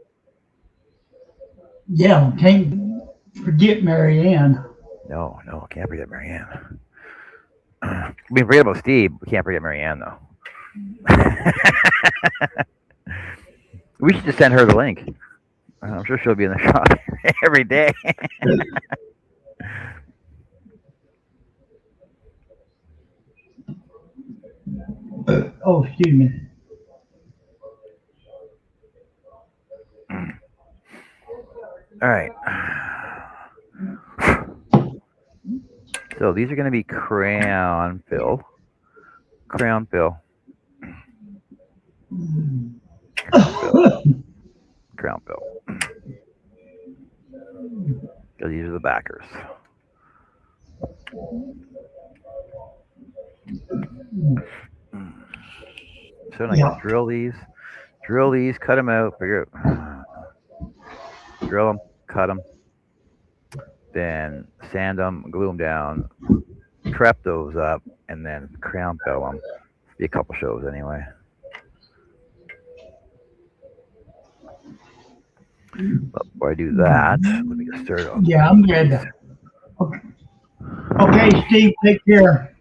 Yeah, can't forget Marianne. No, can't forget Marianne. We can forget about Steve. We can't forget Marianne though. We should just send her the link. I'm sure she'll be in the shop every day. Oh, excuse me. All right. So these are going to be crown fill. Crown fill. Crown fill. So these are the backers. So now you drill these, cut them out, figure out, drill them, cut them, then sand them, glue them down, prep those up, and then crown fill them. Be a couple shows anyway. But before I do that, let me get started on. Yeah, I'm good. Okay, Steve, take care.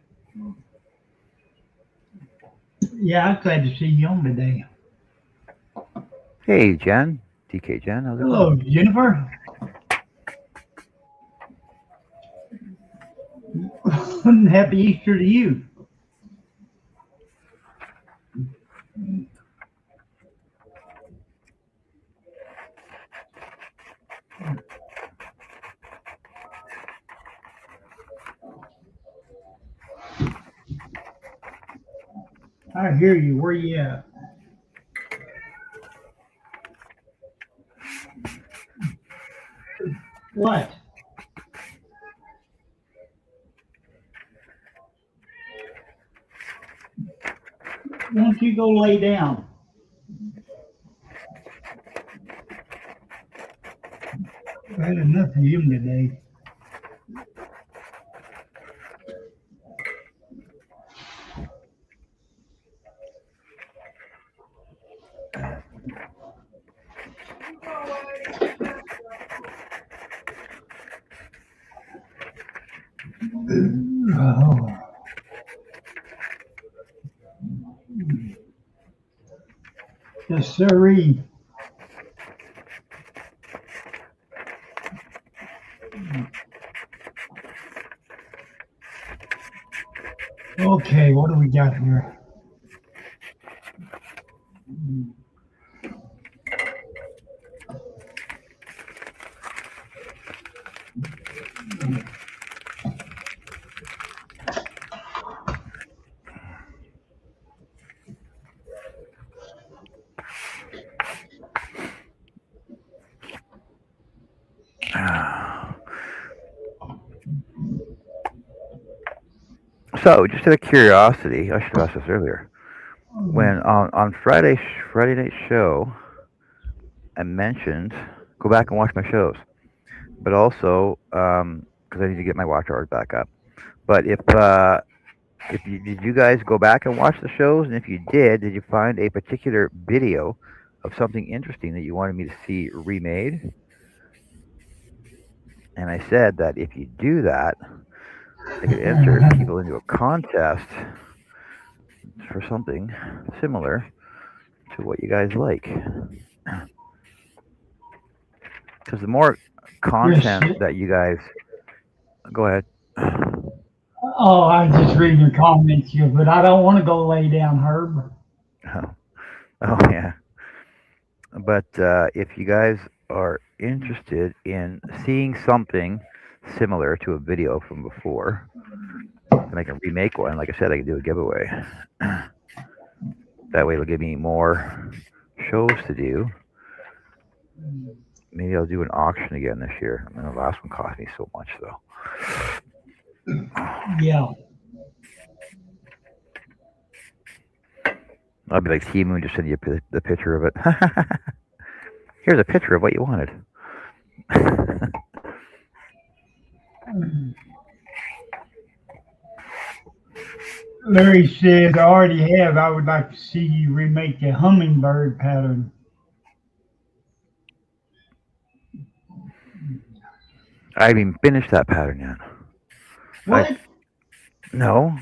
Yeah, I'm glad to see you on today. Hey, Jen. DK Jen, how's it Hello, going? Jennifer. Happy Easter to you. I hear you. Where you at? What? Why don't you go lay down? I had enough of him today. Oh, yes, sirree. Okay, what do we got here? So, just out of curiosity, I should have asked this earlier. When on Friday night show, I mentioned go back and watch my shows, but also because I need to get my watch hours back up. But if you did you guys go back and watch the shows, and if you did you find a particular video of something interesting that you wanted me to see remade? And I said that if you do that, I could enter people into a contest for something similar to what you guys like. Because the more Yes. content that you guys go ahead. Oh, I was just reading your comments here, but I don't want to go lay down, Herb. Oh yeah. But if you guys are interested in seeing something similar to a video from before, then I can remake one. Like I said, I can do a giveaway. That way, it'll give me more shows to do. Maybe I'll do an auction again this year. I mean, the last one cost me so much, though. Yeah. I'll be like T Moon, just send you the picture of it. Here's a picture of what you wanted. Larry says, I already have. I would like to see you remake a hummingbird pattern. I haven't even finished that pattern yet. What? No.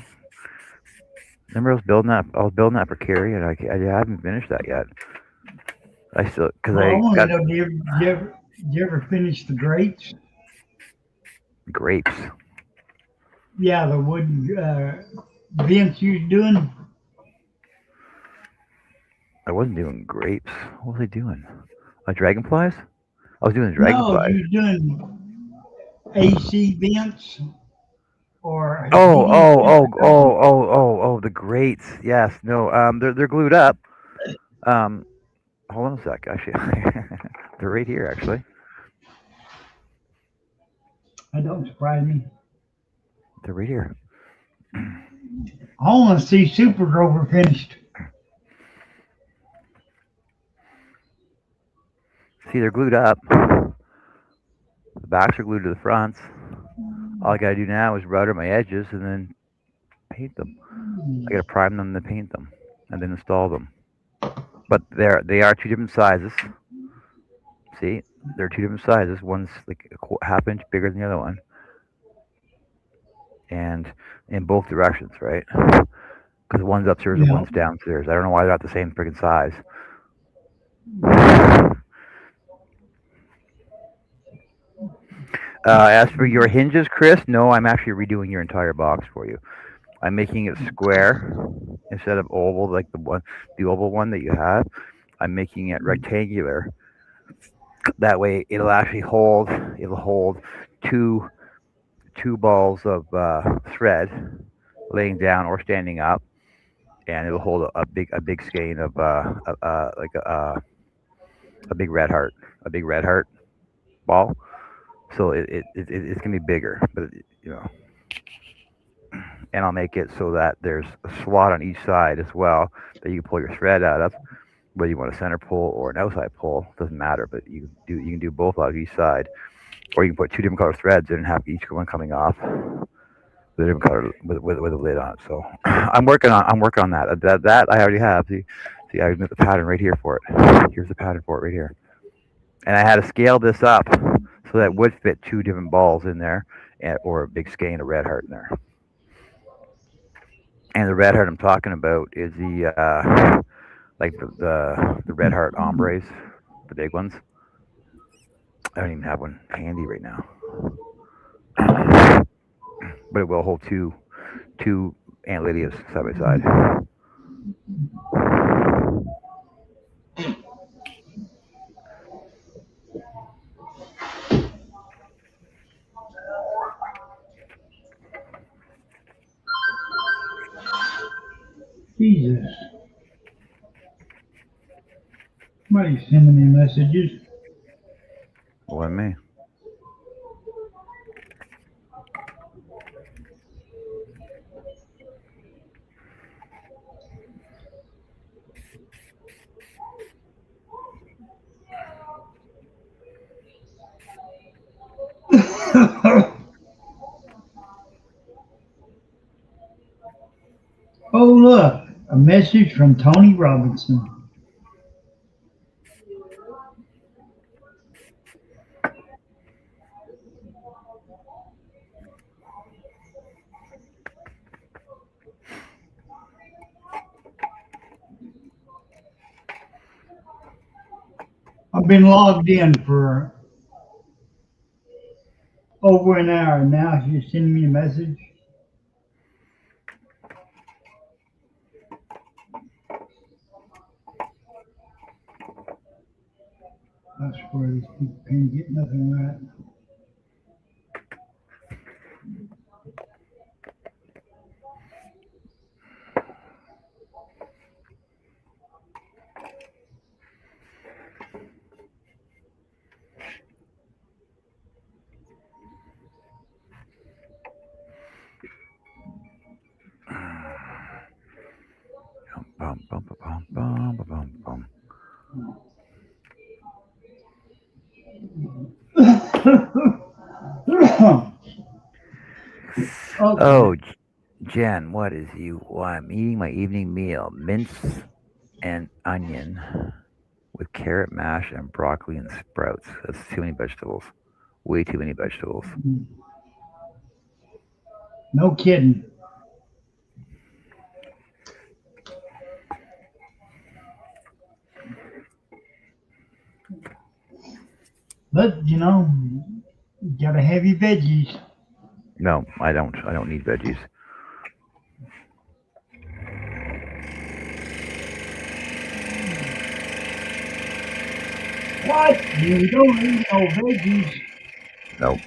Remember, I was building that for Carrie, and I haven't finished that yet. I still because Well, I I want got to know, did you ever finish the grapes? grapes. Yeah, the wooden bench you was doing. I wasn't doing grapes. What was I doing? Dragonflies? I was doing the No, dragonflies. you was doing AC vents or Oh, heating oh, vents oh, or something. oh, oh, oh, oh, the grates. Yes, no, they're glued up. Um, hold on a sec. Actually, they're right here. Actually, That don't surprise me. they're right here. I want to see Super Grover finished. See, they're glued up. The backs are glued to the fronts. All I gotta do now is router my edges and then paint them. I gotta prime them, then paint them, and then install them. But they are two different sizes. See, they're two different sizes. One's like a half inch bigger than the other one, and in both directions, right? because one's upstairs and Yeah. one's downstairs. I don't know why they're not the same freaking size. As for your hinges, Chris, no, I'm actually redoing your entire box for you. I'm making it square instead of oval, like the oval one that you have. I'm making it rectangular. That way, it'll actually hold. It'll hold two balls of thread laying down or standing up, and it'll hold a big skein of like a big red heart ball. So it's gonna be bigger, but you know, and I'll make it so that there's a slot on each side as well that you can pull your thread out of. Whether you want a center pull or an outside pull doesn't matter, but you can do both out of each side, or you can put two different color threads in and have each one coming off with a different color with a lid on it. So I'm working on that. That I already have. See, I made the pattern right here for it. Here's the pattern for it right here, and I had to scale this up so that it would fit two different balls in there, or a big skein of red heart in there. And the red heart I'm talking about is like the red heart ombres, the big ones. I don't even have one handy right now, but it will hold two Aunt Lydia's side by side. Jesus. Somebody's sending me messages. What me? Oh, look, a message from Tony Robinson. I've been logged in for over an hour now. She's sending me a message. I swear these people can't get nothing right. Bum, bum, bum, bum, bum, bum, bum. Okay. Oh, Jen, what is you? Well, I'm eating my evening meal: mince and onion with carrot mash and broccoli and sprouts. That's too many vegetables. Way too many vegetables. No kidding. But you know, you gotta have your veggies. No, I don't. I don't need veggies. What? You don't eat no veggies. No.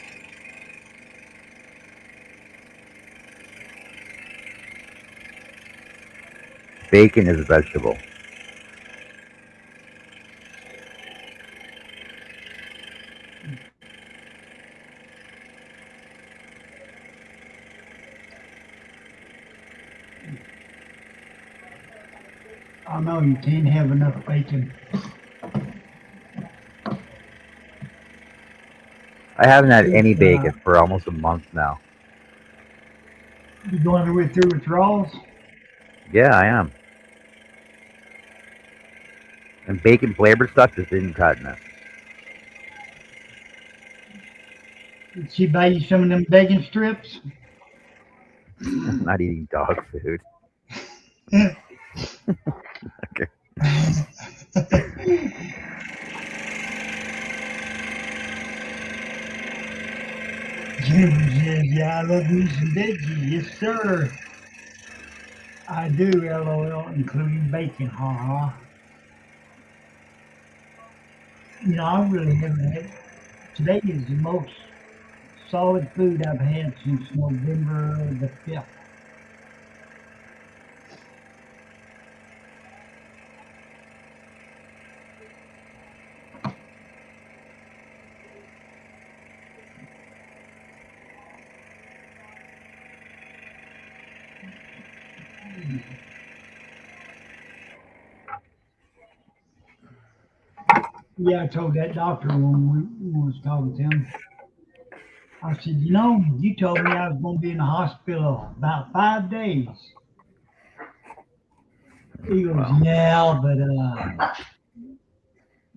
Bacon is a vegetable. I know you can't have enough bacon. I haven't had any bacon for almost a month now. You going through withdrawals? Yeah, I am. And bacon flavored stuff just didn't cut in it. Did she buy you some of them bacon strips? I'm not eating dog food. Okay. Jim says, yeah, I love me some veggies. Yes, sir. I do, LOL, including bacon, haha. You know, I really haven't had. Today is the most solid food I've had since November the 5th. Yeah, I told that doctor when we was talking to him. I said, you know, you told me I was going to be in the hospital about 5 days. He goes, Wow. yeah, but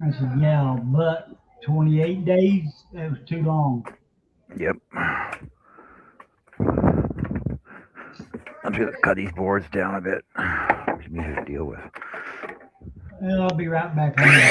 I said, yeah, but 28 days, that was too long. Yep. I'm just gonna cut these boards down a bit. It's easier to deal with. And I'll be right back on the phone.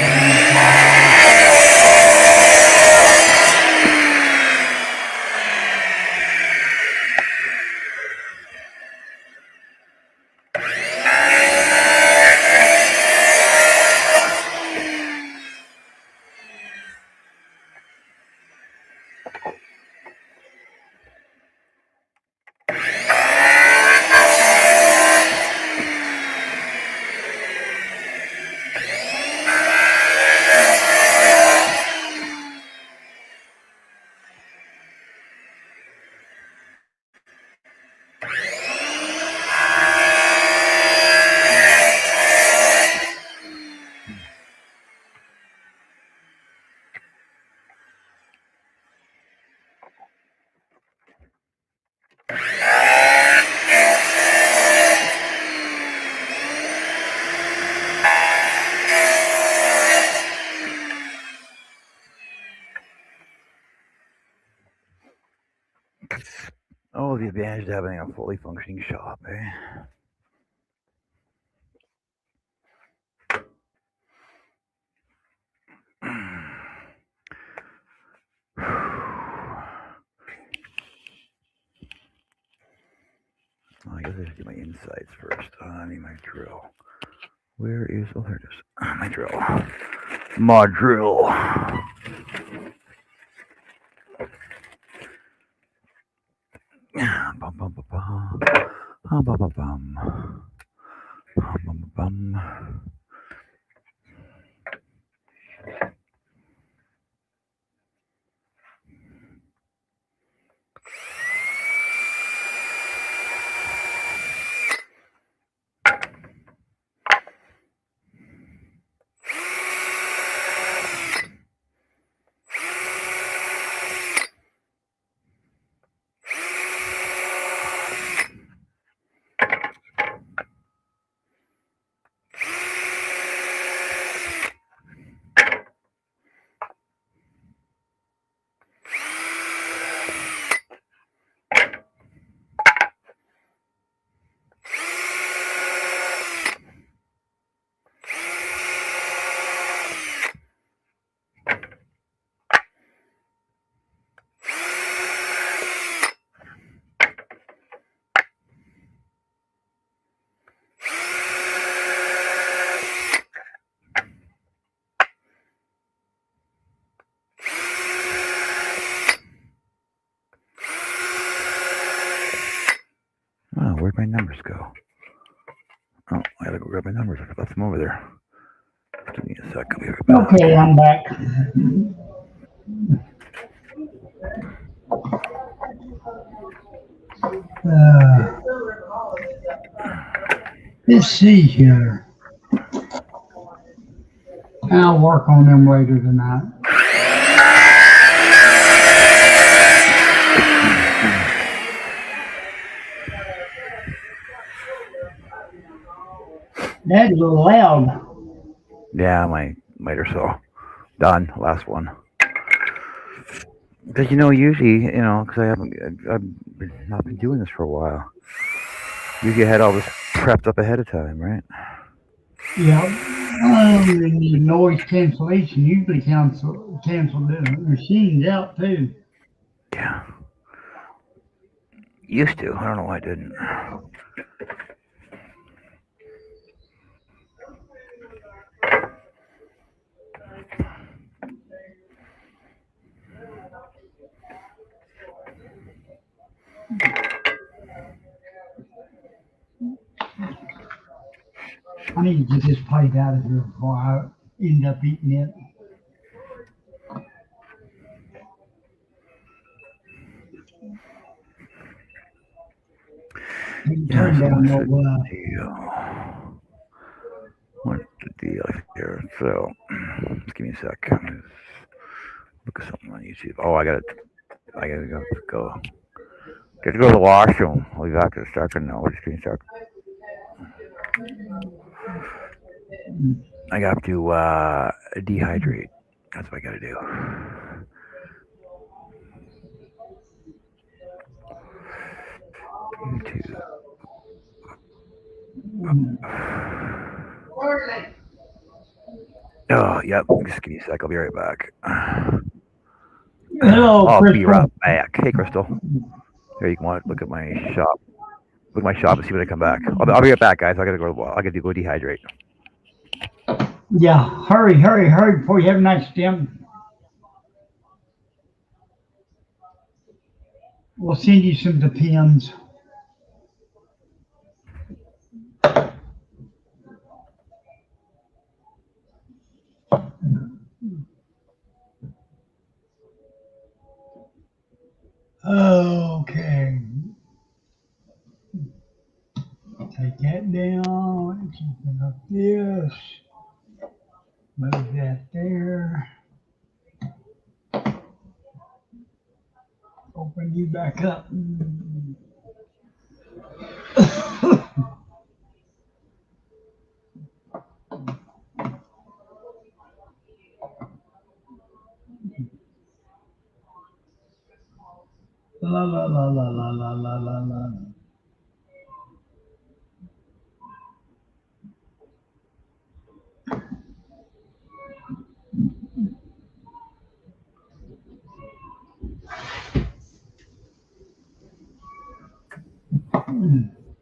Oh, the advantage of having a fully functioning shop, eh? I guess I should do my insides first. I need my drill. Where is? Oh, there it is. My drill. My drill. Bum bum bum bum. Bum bum bum bum. Bum bum bum. Oh, where'd my numbers go? Oh, I gotta go grab my numbers. I left them over there. Give me a sec. I'll be right back. Okay, I'm back. Let's see here. I'll work on them later tonight. That's a little loud. Yeah, my later so. Done. Last one. Because usually, because I've not been doing this for a while. Usually I had all this prepped up ahead of time, right? Yeah. And the noise cancellation usually cancel the machines out too. Yeah. Used to. I don't know why I didn't. I need to get this plate out of here before I end up eating it. You Yeah, turn so down what's no the deal? What's the deal here? So, just give me a sec. Look at something on YouTube. Oh, I gotta go. Got to go to the washroom. I'll be back in a second now. Just give me a sec. I got to dehydrate. That's what I gotta do. YouTube. Oh, yep. Just give me a sec. I'll be right back. Hello, I'll be Crystal. right back. Hey, Crystal. Here, you can look at my shop. Look at my shop and see when I come back. I'll be right back, guys. I gotta go. I gotta go dehydrate. Yeah, hurry before you have a night stem. We'll send you some Depends. Okay. Take that down. Open up this. Move that there. Open you back up. La la la la la la la la la.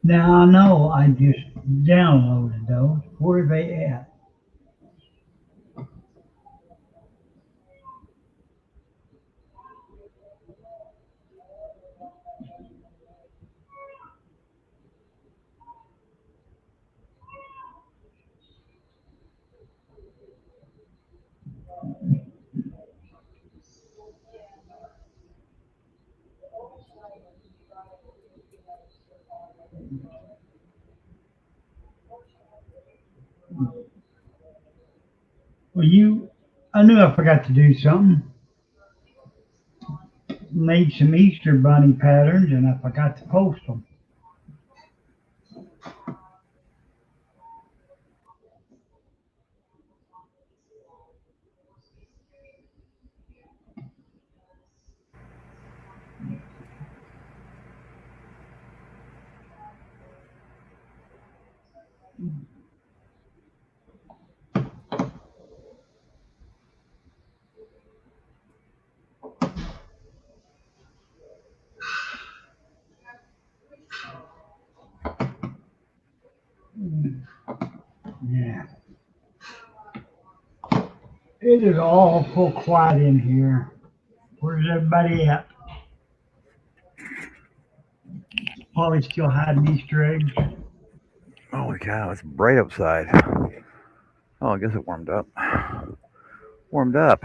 Now I know I just downloaded those. Where are they at? Well, I knew I forgot to do something. Made some Easter bunny patterns and I forgot to post them. Yeah. It is awful quiet in here. Where's everybody at? Probably still hiding Easter eggs. Holy cow! It's bright outside. Oh, I guess it warmed up. Warmed up.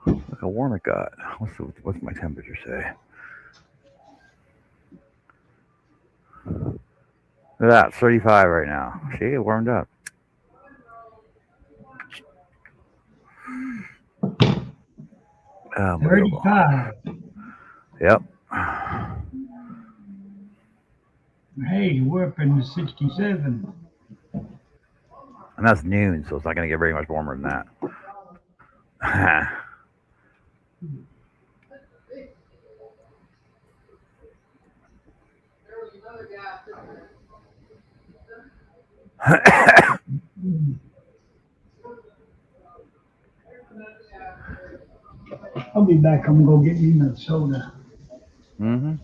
Look how warm it got. What's my temperature say? Look at that, it's 35 right now. See, it warmed up. Unbelievable. 35. Yep. Hey, we're up in the 67. And that's noon, so it's not going to get very much warmer than that. I'll be back. I'm gonna go get me another soda. Mm-hmm.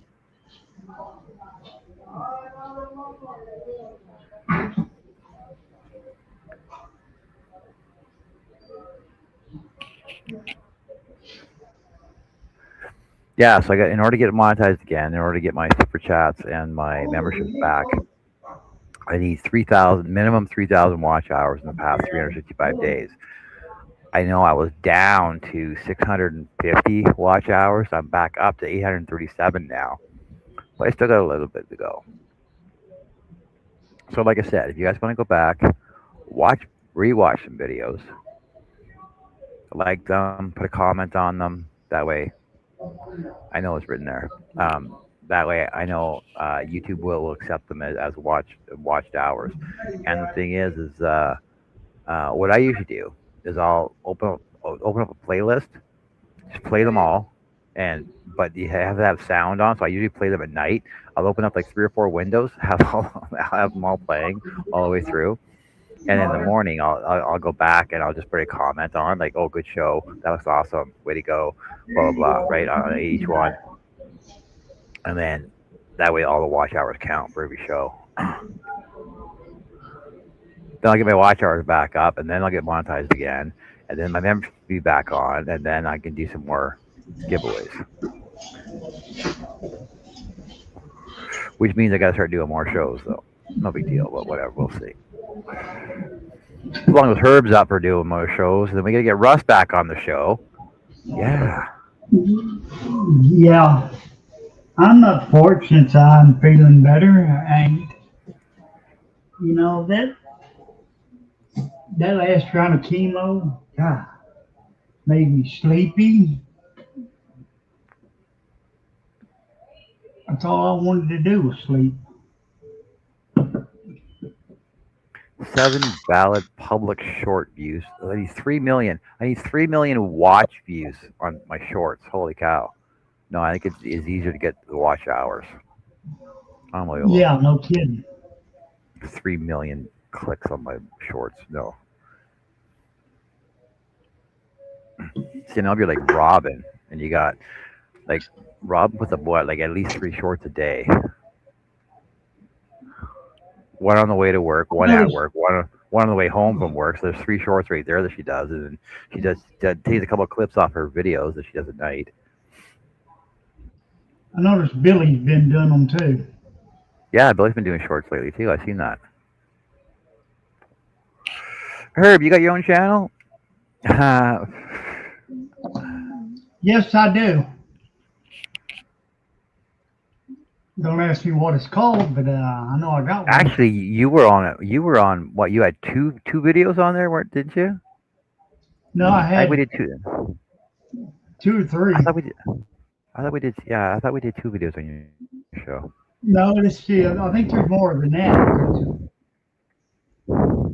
Yeah, so I got in order to get monetized again, in order to get my super chats and my memberships back, I need 3,000 minimum 3,000 watch hours in the past 365 days. I know I was down to 650 watch hours. I'm back up to 837 now, but I still got a little bit to go. So, like I said, if you guys want to go back, watch, rewatch some videos, like them, put a comment on them. That way, I know it's written there. That way, I know YouTube will accept them as watched hours. And the thing is what I usually do is I'll open up a playlist, just play them all, and but you have to have sound on. So I usually play them at night. I'll open up like 3 or 4 windows, I'll have them all playing all the way through, and in the morning I'll go back and I'll just put a comment on like, oh, good show, that looks awesome, way to go, blah blah blah, right on each one, and then that way all the watch hours count for every show. Then I'll get my watch hours back up, and then I'll get monetized again, and then my membership will be back on, and then I can do some more giveaways. Which means I got to start doing more shows, though. No big deal, but whatever, we'll see. As long as Herb's up for doing more shows, then we got to get Russ back on the show. Yeah. Yeah, I'm not fortunate. I'm feeling better. I ain't. You know that last round of chemo, God, made me sleepy. That's all I wanted to do was sleep. 7 valid public short views. I need 3 million. I need 3 million watch views on my shorts. Holy cow. No, I think it's easier to get the watch hours. Unbelievable. Yeah, no kidding. 3 million clicks on my shorts. No. See, now if you're like Robin, and you got like Robin puts up what, like at least 3 shorts a day. One on the way to work, one at work, one on the way home from work. So there's 3 shorts right there that she does, and then she takes a couple of clips off her videos that she does at night. I noticed Billy's been doing them too. Yeah, Billy's been doing shorts lately too. I've seen that. Herb, you got your own channel? Yes, I do. Don't ask me what it's called, but I know I got one. Actually, you were on it. You were on what? You had two videos on there, didn't you? No, I had we did 2. 2 or 3. I thought we did. Yeah, I thought we did 2 videos on your show. No, let's see. I think there's more than that.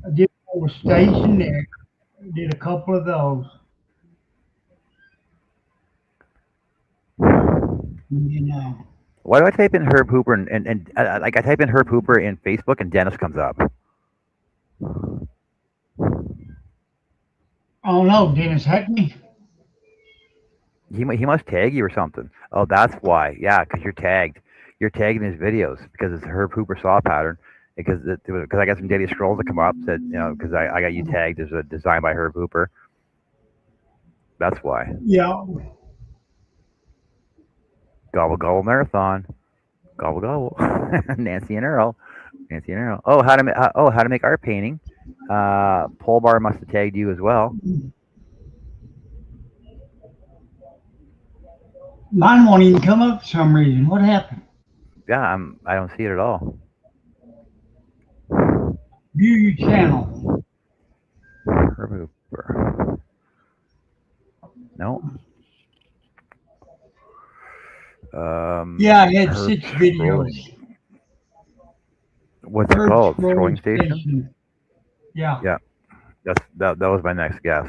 I did over station there. Did a couple of those. You know. Why do I type in Herb Hooper and like I type in Herb Hooper in Facebook and Dennis comes up? Oh no, Dennis Hackney. He must tag you or something. Oh, that's why. Yeah, because you're tagged. You're tagging his videos because it's Herb Hooper saw pattern. Because I got some daily scrolls that come up that because I got you tagged as a design by Herb Hooper. That's why. Yeah. Gobble gobble marathon. Gobble gobble. Nancy and Earl. Oh, how to make art painting. Pole Bar must have tagged you as well. Mine won't even come up for some reason. What happened? Yeah, I don't see it at all. View your channel. Herb Hooper. No. Yeah, I had Herb 6 videos. What's it called? Scrolling Station? Yeah. Yeah. That was my next guess.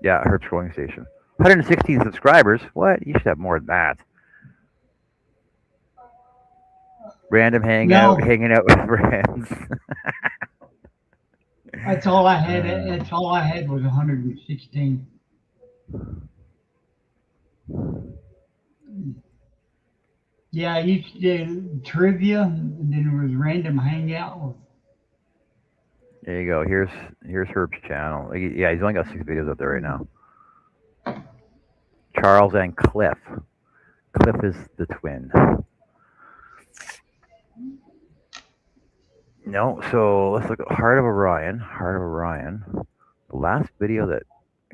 Yeah, Herb Scrolling Station. 116 subscribers. What? You should have more than that. Random No, hanging out with friends. that's all I had. Uh, That's all I had was 116. Yeah, I used to do trivia, and then there was random hangout. there you go. Here's Herb's channel. Yeah, he's only got 6 videos up there right now. Charles and Cliff. Cliff is the twin. No, so let's look at Heart of Orion. Heart of Orion. The last video that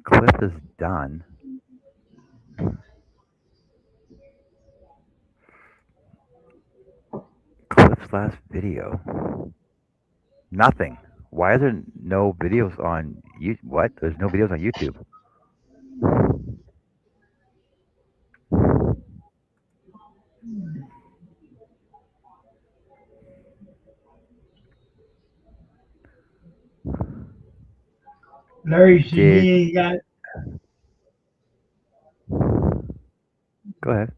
Cliff has done. Cliff's last video. Nothing. Why is there no videos on you? What? There's no videos on YouTube. Larry said Did he ain't got. go ahead.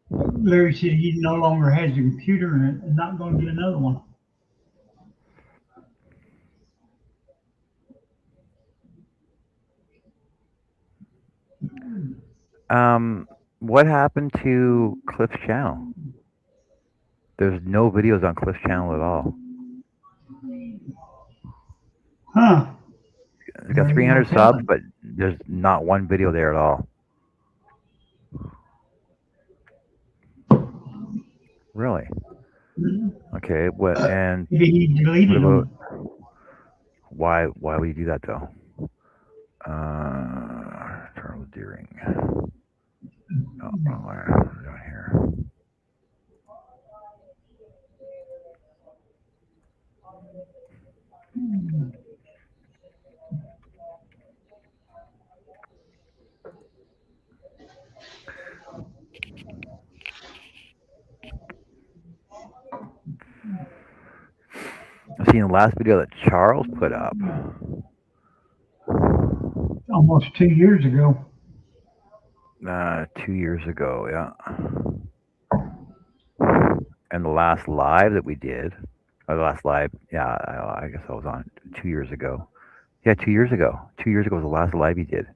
Larry said he no longer has a computer and not going to get another one. What happened to Cliff's channel? There's no videos on Cliff's channel at all. Huh? He's got 300 subs, but there's not one video there at all. Really? Okay. What and Maybe he deleted what about them. why would you do that though? Charles Deering. Oh, down here. I've seen the last video that Charles put up. Almost 2 years ago. 2 years ago, yeah. And the last live that we did, or the last live, yeah, I guess I was on 2 years ago. Yeah, 2 years ago. 2 years ago was the last live he did.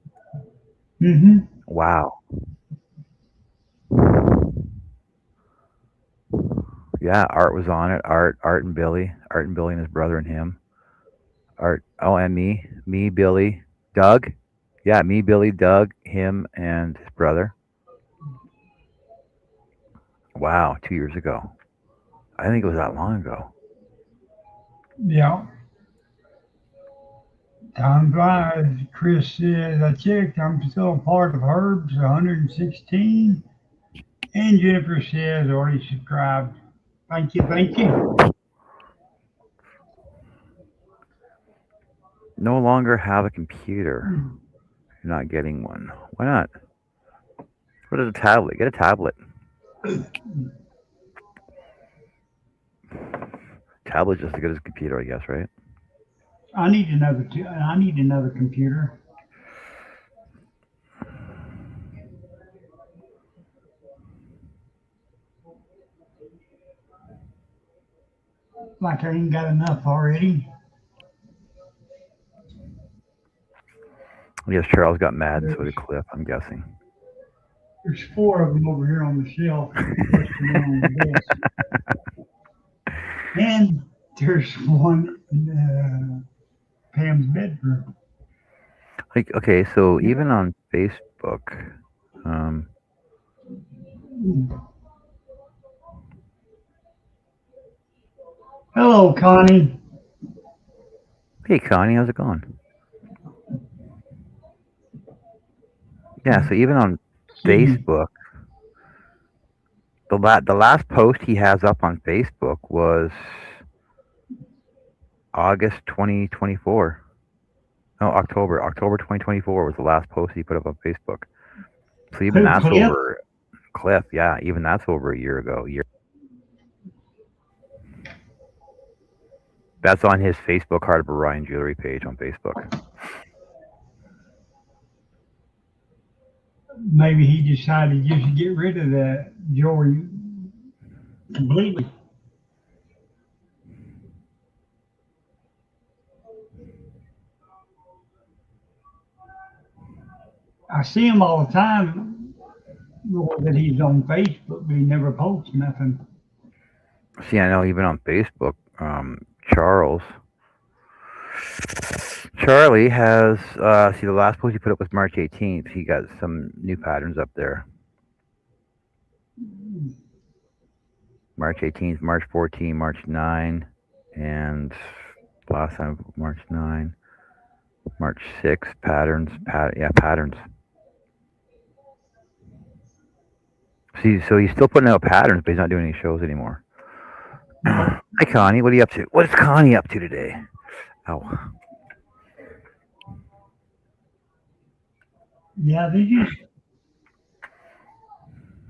Mm-hmm. Wow. Yeah, Art was on it. Art and Billy, and his brother and him. Art, oh, and me, Billy, Doug. Yeah, me, Billy, Doug, him, and his brother. Wow, 2 years ago. I think it was that long ago. Yeah. Time flies. Chris says, I checked. I'm still a part of Herb's 116. And Jennifer says, already subscribed. Thank you. Thank you. No longer have a computer. You're not getting one. Why not? What is a tablet? Get a tablet. Tablet's just as good as a computer, I guess, right? I need another computer. Like I ain't got enough already. I guess Charles got mad and so did Cliff, I'm guessing. There's 4 of them over here on the shelf. The rest of them on the desk. And there's one in Pam's bedroom. Like, okay, so even on Facebook, um, Hello, Connie. hey Connie, how's it going? Yeah, so even on Facebook, the last post he has up on Facebook was August 2024. No, October 2024 was the last post he put up on Facebook. So even that's Cliff? over. Cliff, yeah, even that's over a year ago. That's on his Facebook Heart of Orion Jewelry page on Facebook. maybe he decided just to get rid of that Joey completely. I see him all the time, that he's on Facebook, but he never posts nothing. See, I know even on Facebook, Charles. Charlie has, see, the last post he put up was March 18th. He got some new patterns up there. March 18th, March 14th, March 9, and last time March 9, March 6, patterns, patterns. See, so he's still putting out patterns, but he's not doing any shows anymore. No. Hi, Connie. What are you up to? What is Connie up to today? Oh, Yeah, they just,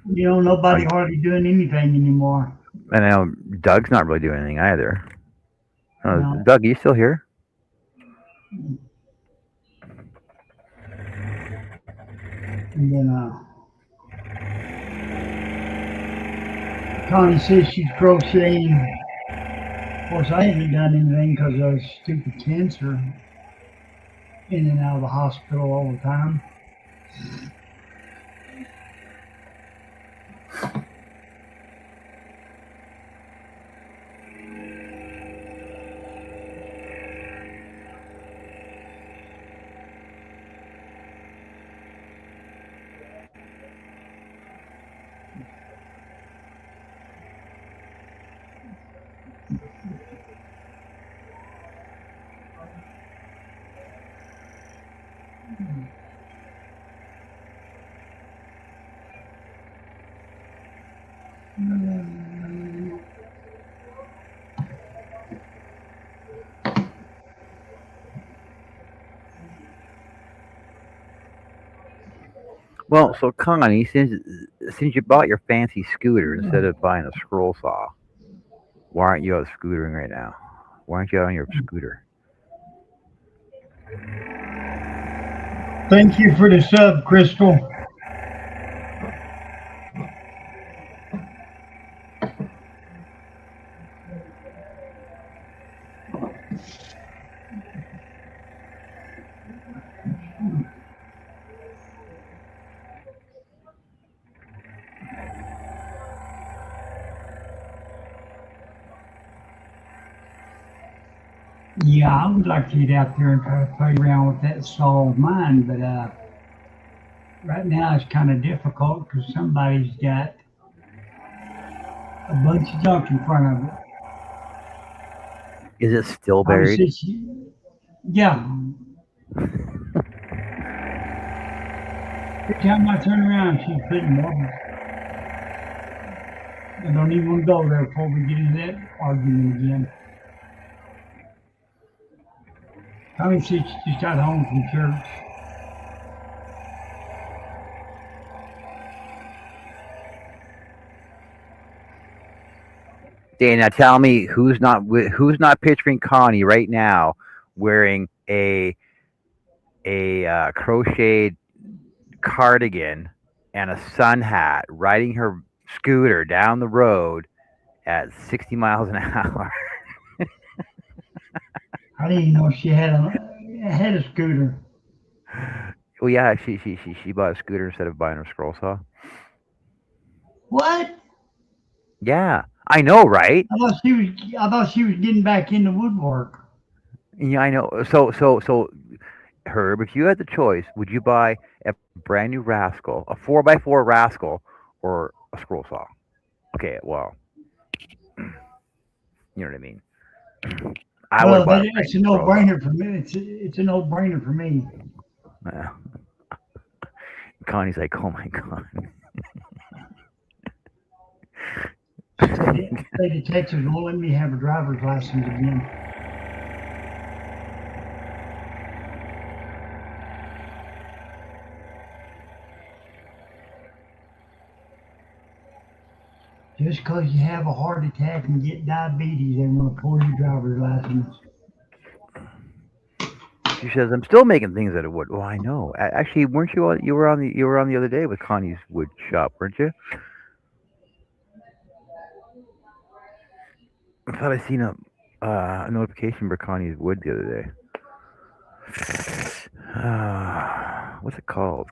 nobody hardly doing anything anymore. and I know Doug's not really doing anything either. Oh, No. Doug, are you still here? And then Connie says she's crocheting. Of course, I haven't done anything because of stupid cancer. In and out of the hospital all the time. Well, so Connie, since you bought your fancy scooter instead of buying a scroll saw, why aren't you out scootering right now? Why aren't you out on your scooter? Thank you for the sub, Crystal. Yeah, I would like to get out there and try to play around with that saw of mine, but right now it's kind of difficult because somebody's got a bunch of junk in front of it. Is it still buried? Obviously, yeah. Every time I turn around, she's putting more. I don't even want to go there before we get into that argument again. Tommy said she just got home from church. Dan, now tell me who's not picturing Connie right now wearing a crocheted cardigan and a sun hat, riding her scooter down the road at 60 miles an hour. I didn't even know she had a scooter. Well, yeah, she bought a scooter instead of buying a scroll saw. What? Yeah, I know, right? I thought she was getting back into woodwork. Yeah, I know. So, Herb, if you had the choice, would you buy a brand new Rascal, a 4x4 Rascal, or a scroll saw? Okay, well, you know what I mean. I would Well, buy it's a no-brainer for me. It's a no-brainer for me. Yeah. Connie's like, oh my god. State of Texas won't let me have a driver's license again. Just because you have a heart attack and get diabetes, they want to pull your driver's license. She says, "I'm still making things out of wood." Well, I know. Actually, weren't you? You were on the other day with Connie's wood shop, weren't you? I thought I seen a notification for Connie's wood the other day. What's it called?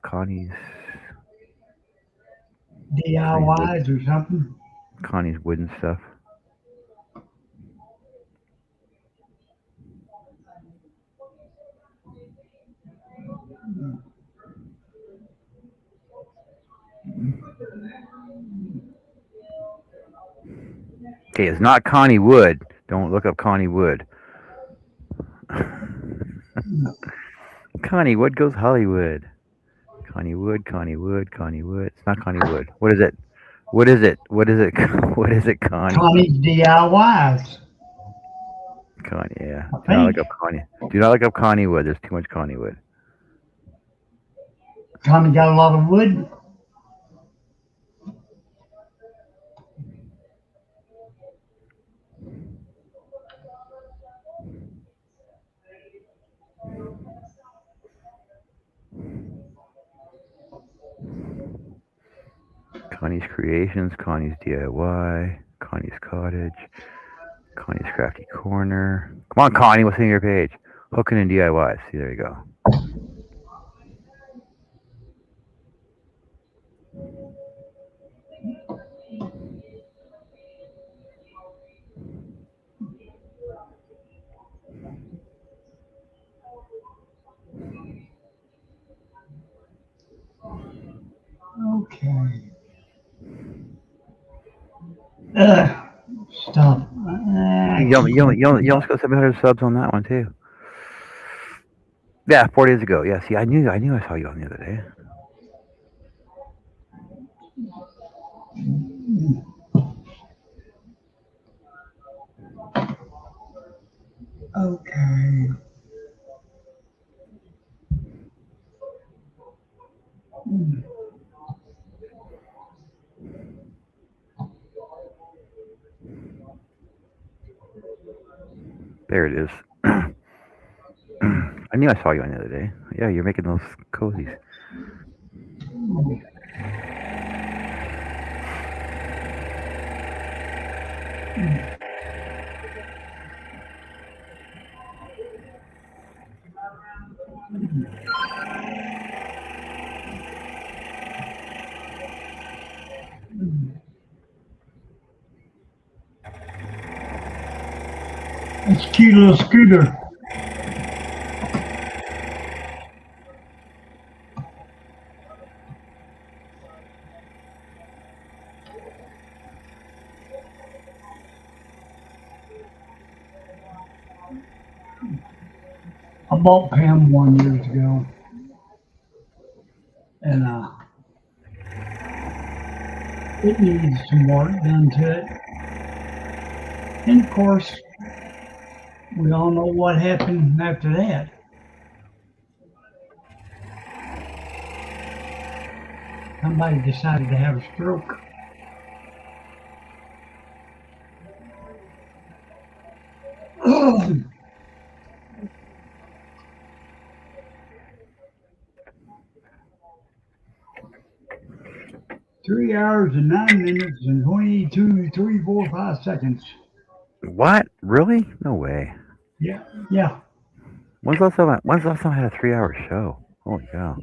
DIYs or something. Connie's wood and stuff. Okay, it's not Connie Wood. Don't look up Connie Wood. Connie Wood goes Hollywood. Connie Wood, Connie Wood, Connie Wood. It's not Connie Wood. What is it? What is it? What is it? What is it, Connie? Connie's DIYs. Connie, yeah. I Do not look think up Connie. Do not look up Connie Wood. There's too much Connie Wood. Connie got a lot of wood. Connie's Creations, Connie's DIY, Connie's Cottage, Connie's Crafty Corner. Come on, Connie, what's in your page? Hooking and DIY. See, there you go. Okay. Stop. You almost got 700 subs on that one too. Yeah, 4 days ago. Yeah, see, I knew I saw you on the other day. Okay. There it is. I knew I saw you on the other day. Yeah, you're making those cozies. It's a cute little scooter. I bought Pam one years ago, and it needs some work done to it. And of course, we all know what happened after that. Somebody decided to have a stroke. Oh, 3 hours and 9 minutes and 22, 3, 4, 5 seconds. What? Really? No way. Yeah, yeah. When's the last time I had a 3-hour show? Holy cow.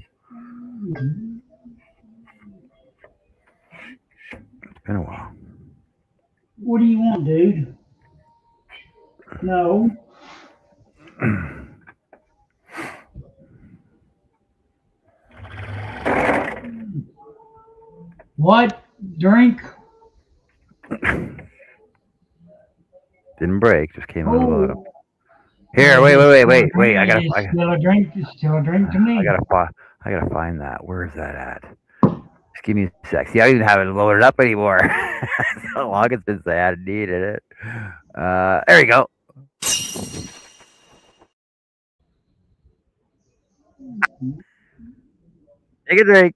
It's been a while. What do you want, dude? No. What? Drink? Didn't break, just came out of the bottom. Oh. Here, wait. I gotta It's still a drink. It's still a drink to me. I gotta find that. Where is that at? Just give me a sec. See, I don't even have it loaded up anymore. So long it's been since I hadn't needed it. There you go. Take a drink.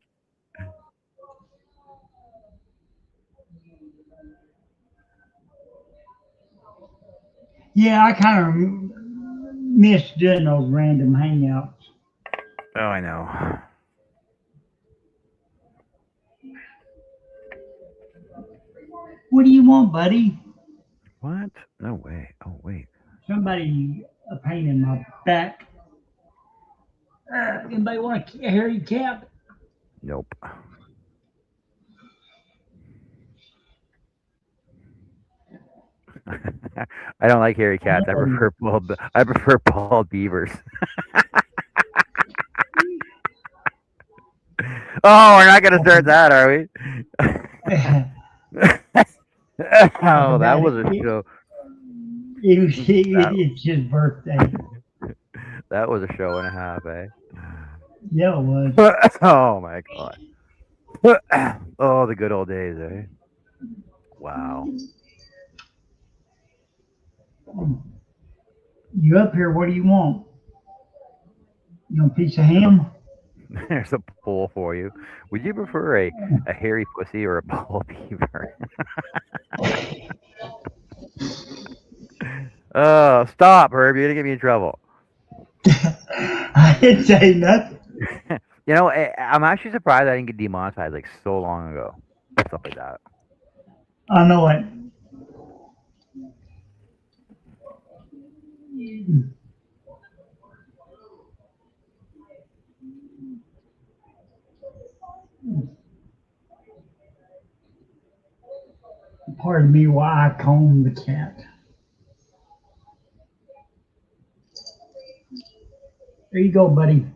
Yeah, I kind of miss doing those random hangouts. Oh, I know. What do you want, buddy? What? No way. Oh, wait. Somebody a pain in my back. Anybody want a hairy cat? Nope. I don't like hairy cats. No. I prefer bald beavers. Oh, we're not gonna start that, are we? Oh, that was a show. It's his birthday. That was a show and a half, eh? Yeah, it was. Oh my god. Oh, the good old days, eh? Wow. You up here? What do you want? You want a piece of ham? There's a poll for you. Would you prefer a hairy pussy or a bald beaver? Oh, stop, Herb. You're gonna get me in trouble. I didn't say nothing. You know, I'm actually surprised I didn't get demonetized like so long ago. Stuff like that. I know it. Pardon me while I comb the cat. There you go, buddy.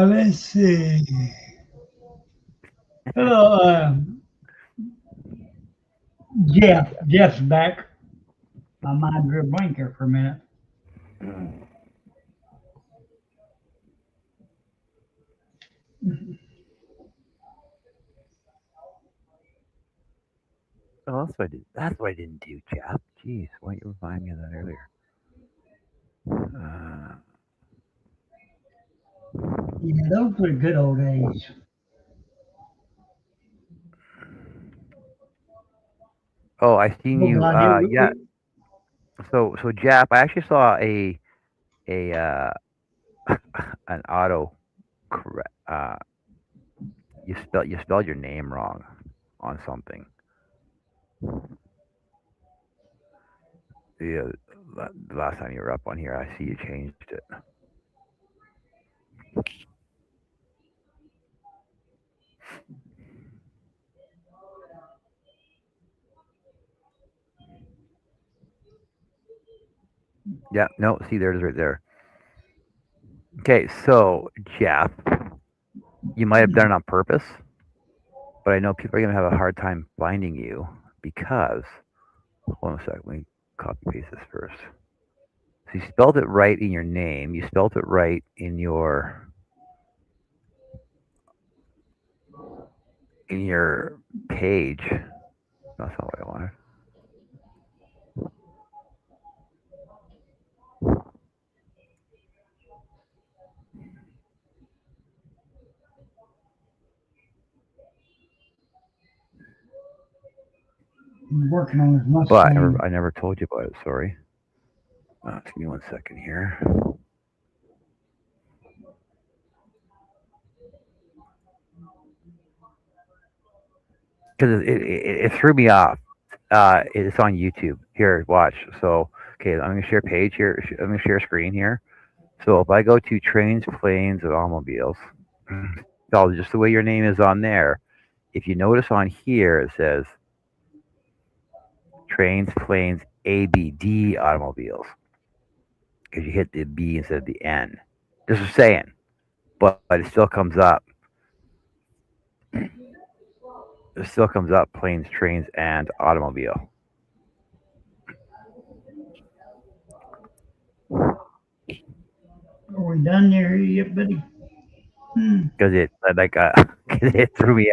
Let's see. Hello, Jeff. Jeff's back. My mind drew a blank here for a minute. Oh, that's what I did. That's what I didn't do, Jeff. Jeez, why didn't you remind me of that earlier? Yeah, those were good old days. Oh, I seen Well, you. I did. Yeah. So Jeff, I actually saw a an auto correct. You spelled your name wrong on something. The last time you were up on here, I see you changed it. Yeah, no, see there it is right there. Okay, so Jeff, you might have done it on purpose, but I know people are gonna have a hard time finding you because hold on a sec, let me copy paste this first. So you spelled it right in your name, you spelled it right in your page. That's not what I wanted. He's working on his But Mustang. I never told you about it, sorry. Give me 1 second here. Because it threw me off. It's on YouTube. Here, watch. So, okay, I'm going to share page here. I'm going to share screen here. So if I go to trains, planes, and automobiles, so just the way your name is on there, if you notice on here, it says trains, planes, ABD automobiles. Because you hit the B instead of the N. Just a saying. But it still comes up. It still comes up planes, trains, and automobile. Are we done there yet, buddy? Because it threw me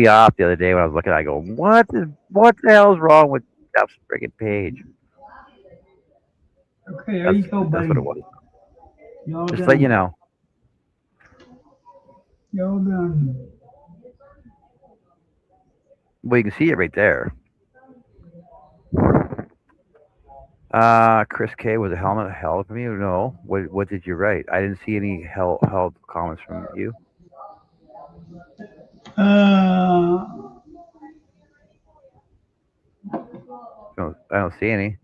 off the other day when I was looking. I go, what the hell is wrong with Jeff's friggin' page? Okay, there you go, That's buddy. what it was. You all Just done? let you know. Y'all done. Well, you can see it right there. Chris K, was a helmet held from you? No. What did you write? I didn't see any held comments from you. Uh, No, I don't see any.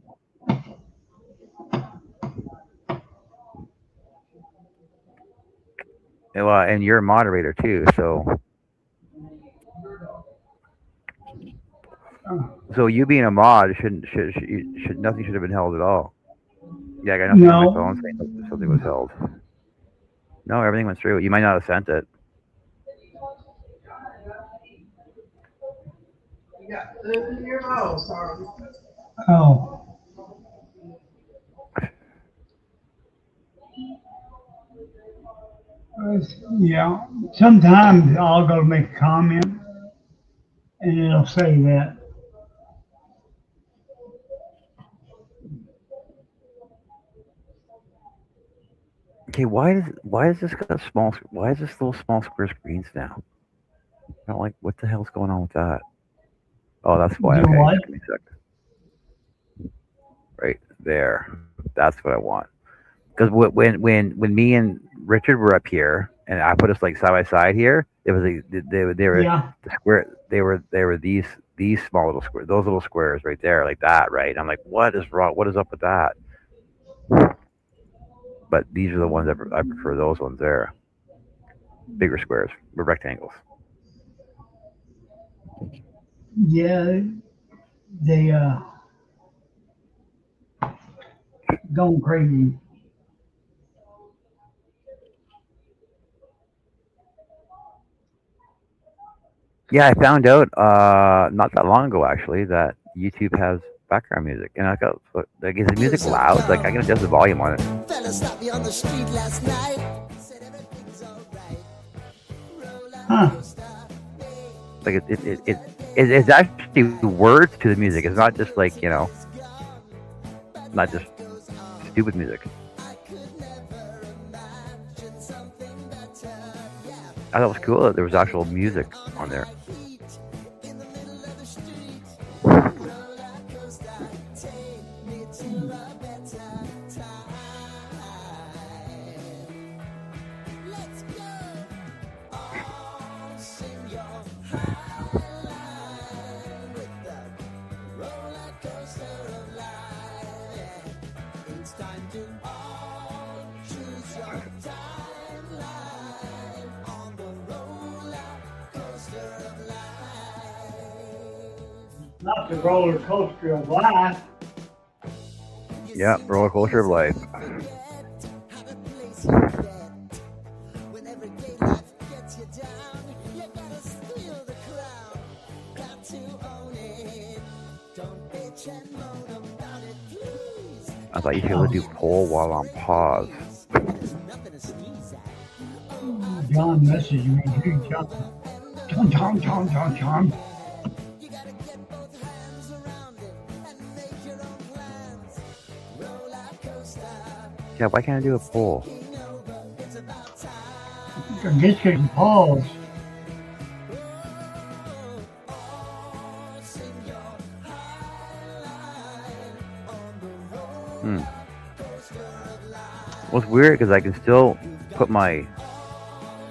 Well, and you're a moderator too, so you being a mod should nothing should have been held at all. Yeah, I got nothing on my no. phone saying that something was held. No, everything went through. You might not have sent it. Oh. Yeah. Sometimes I'll go make a comment and it'll say that. Okay, why is this got small? Why is this little small square screens now? I don't like. What the hell's going on with that? Oh, that's why. Do Okay, what? just give me a sec. Right there. That's what I want. Because when me and Richard were up here, and I put us like side by side here, it was like they were Yeah. the square. They were these small little squares, those little squares right there, like that, right? I'm like, what is wrong? What is up with that? But these are the ones I prefer. Those ones there, bigger squares with rectangles. Yeah. They going crazy. Yeah, I found out not that long ago actually that YouTube has background music, and I go, like, is the music loud? Like, I can adjust the volume on it. Fella stopped me on the street last night. Said everything's alright. Roll out Huh. coaster. Like it's actually words to the music. It's not just like not just stupid music. I thought it was cool that there was actual music on there. Not the roller coaster of life. Yeah, roller coaster of life. I thought you should be able to do poll while on pause. John messaged me. Hey, John. Yeah, why can't I do a poll? I guess you can pause. Well, it's weird because I can still put my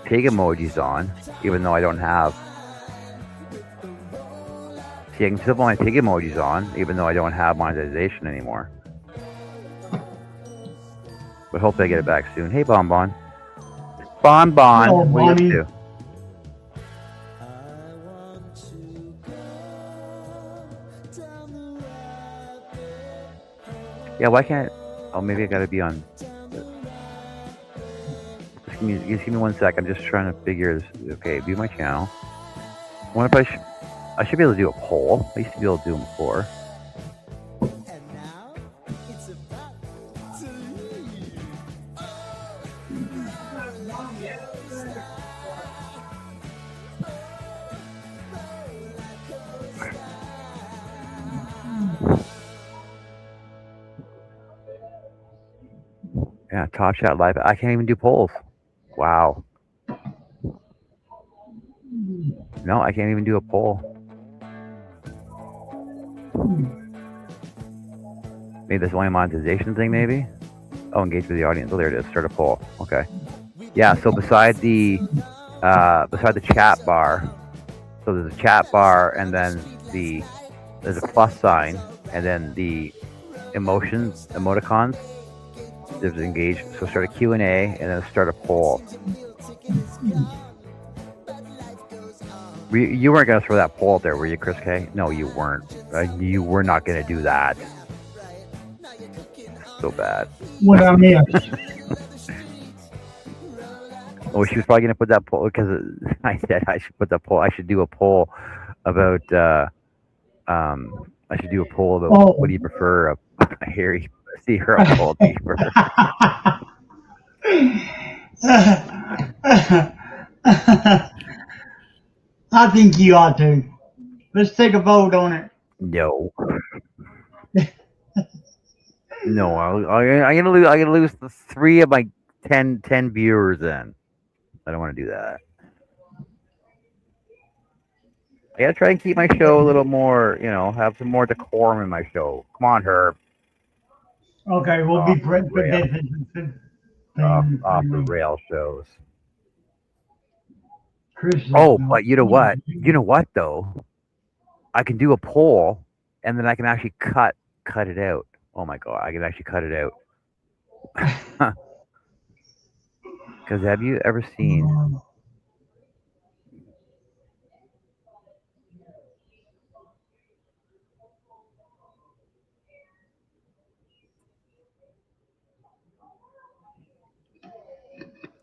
pig emojis on, even though I don't have. See, I can still put my pig emojis on, even though I don't have monetization anymore. But hopefully I get it back soon. Hey, Bonbon. Bonbon, Hello, what are Bonnie. you up to? Yeah, why can't? Oh, maybe I gotta be on. Just give me 1 sec. I'm just trying to figure this. Okay, view my channel. What if I should be able to do a poll. I used to be able to do them before. Yeah, Top Chat Live. I can't even do polls. Wow. No, I can't even do a poll. Maybe that's only a monetization thing, maybe? Oh, engage with the audience. Oh, there it is. Start a poll. Okay. Yeah, so beside the chat bar, so there's a chat bar and then there's a plus sign and then the emoticons. There's engage. So start a Q&A and then start a poll. You weren't going to throw that poll out there, were you, Chris K? No, you weren't. You were not going to do that. So bad. What I missed? Oh, she was probably going to put that poll because I said I should put that poll. I should do a poll about. I should do a poll about what do you prefer, a hairy seer or a bald beaver? I think you ought to. Let's take a vote on it. No. No, I'm gonna lose. I'm gonna lose the 3 of my 10 viewers. Then I don't want to do that. I gotta try and keep my show a little more, have some more decorum in my show. Come on, Herb. Okay, we'll be Off the rail shows. Chris. Oh, but you know what? You know what though? I can do a poll, and then I can actually cut it out. Oh my god, I can actually cut it out. Because have you ever seen?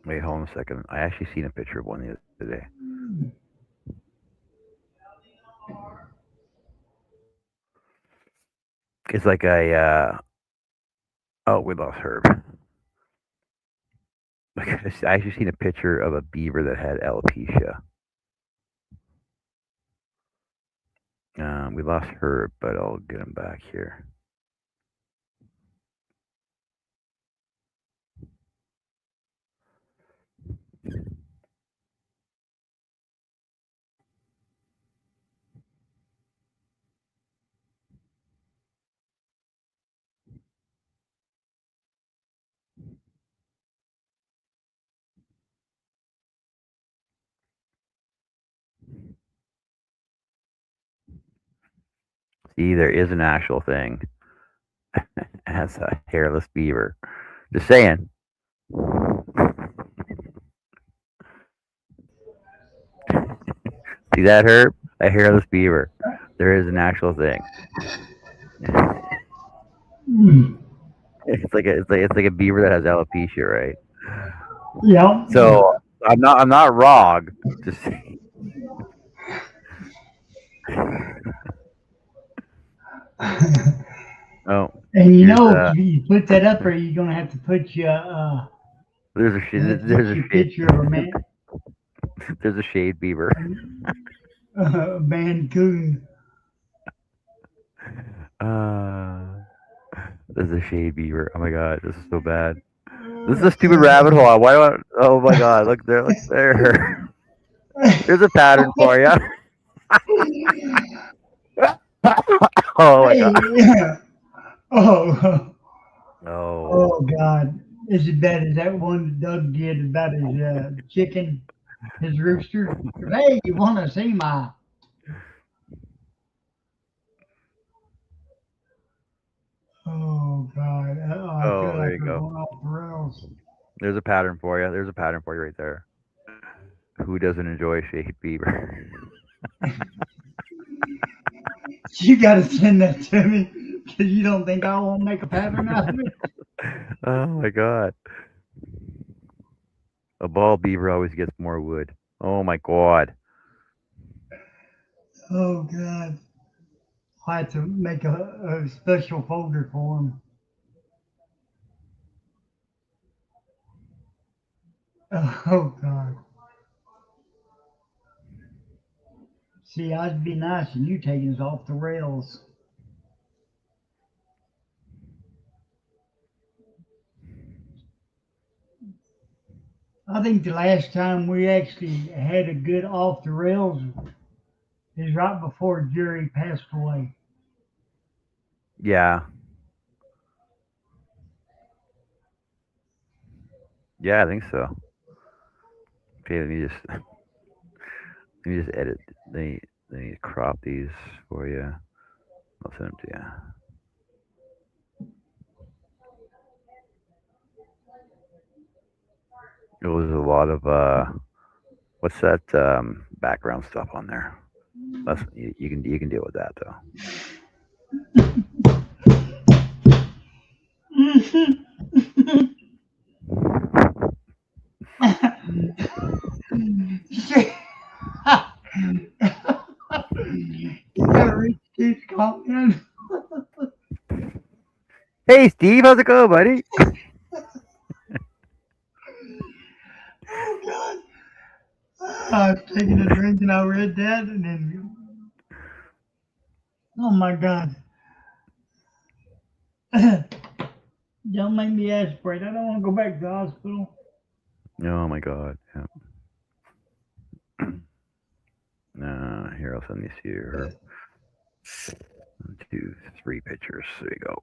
Wait, hold on a second. I actually seen a picture of one the other day. It's like a. Oh, we lost Herb. I actually seen a picture of a beaver that had alopecia. We lost Herb, but I'll get him back here. See, there is an actual thing as a hairless beaver. Just saying. See that, Herb? A hairless beaver. There is an actual thing. It's like a beaver that has alopecia, right? Yeah. So I'm not wrong. Just saying. Oh. And if you put that up, or you're gonna have to put your there's a picture of a man. There's a shade beaver. Mancoon. There's a shade beaver. Oh my god, this is so bad. This is a stupid rabbit hole. Why do I? Oh my god, look there, look there. There's a pattern for you. Oh my god. Oh. Oh. Oh god. Is it bad as that one Doug did about his chicken, his rooster? Hey, you want to see my? Oh god. I feel There like you we're go. going off the rails. There's a pattern for you. There's a pattern for you right there. Who doesn't enjoy shade beaver? You got to send that to me because you don't think I won't make a pattern out of it. Oh my god. A bald beaver always gets more wood. Oh my god. Oh god. I had to make a special folder for him. Oh god. See, I'd be nice and you taking us off the rails. I think the last time we actually had a good off the rails is right before Jerry passed away. Yeah. Yeah, I think so. Okay, let me just edit. Let me crop these for you. I'll send them to you. It was a lot of what's that background stuff on there? That's you can deal with that though. You gotta read Steve's comment. Hey Steve, how's it going, buddy? Oh God! I was taking a drink and I read that, and then oh my God! Don't make me aspirate. I don't want to go back to the hospital. Oh my god. Yeah. Here I'll send these to you. Herb. 1, 2, 3 pictures. There you go.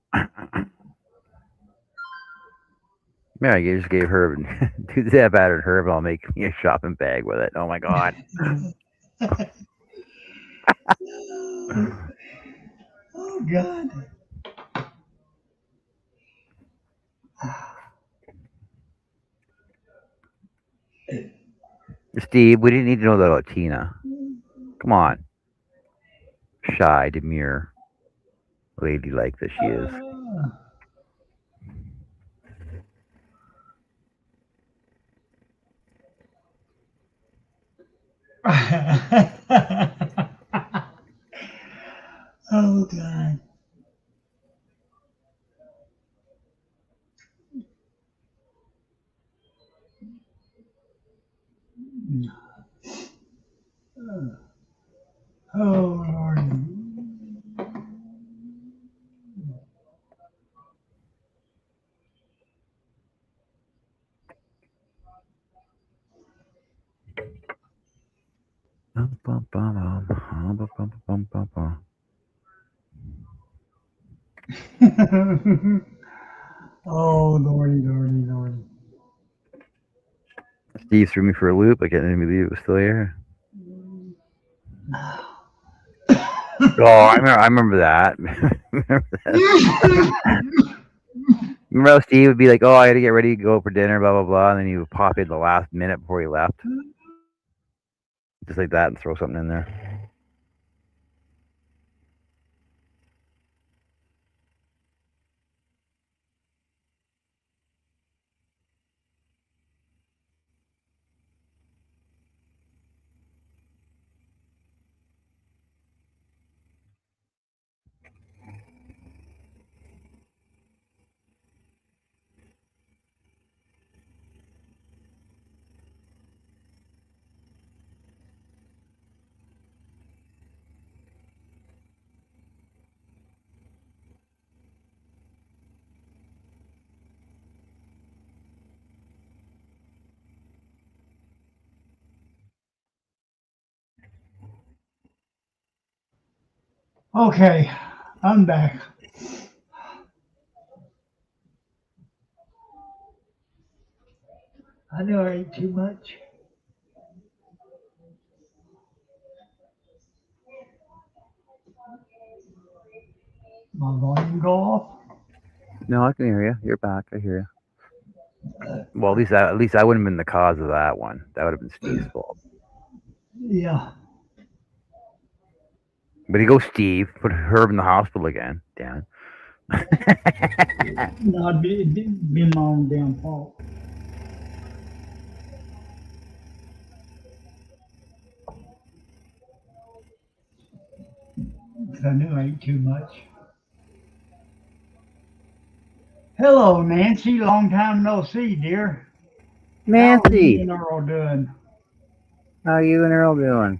Yeah, I just gave Herb do that pattern, Herb. I'll make me a shopping bag with it. Oh my god. Oh God! Steve, we didn't need to know that about Tina. Come on. Shy, demure, ladylike that she is. Oh God! Oh Lord! Bum, bum, bum, bum, bum, bum, bum, bum, bum. Oh Lordy, Lordy, Lordy! Steve threw me for a loop. I couldn't believe it was still here. Oh, I remember that. Remember that? Remember how Steve would be like, "Oh, I got to get ready to go for dinner, blah blah blah," and then he would pop in the last minute before he left, just like that, and throw something in there. Okay, I'm back. I know I ate too much. My volume go off. No, I can hear you. You're back. I hear you. Well, at least I wouldn't have been the cause of that one. That would have been Steve's fault. Yeah. But he goes, Steve, put Herb in the hospital again. Damn it. No, it'd been my own damn fault. 'Cause I knew I ate too much. Hello, Nancy. Long time no see, dear. How are you Nancy, and Earl doing? how you and Earl doing?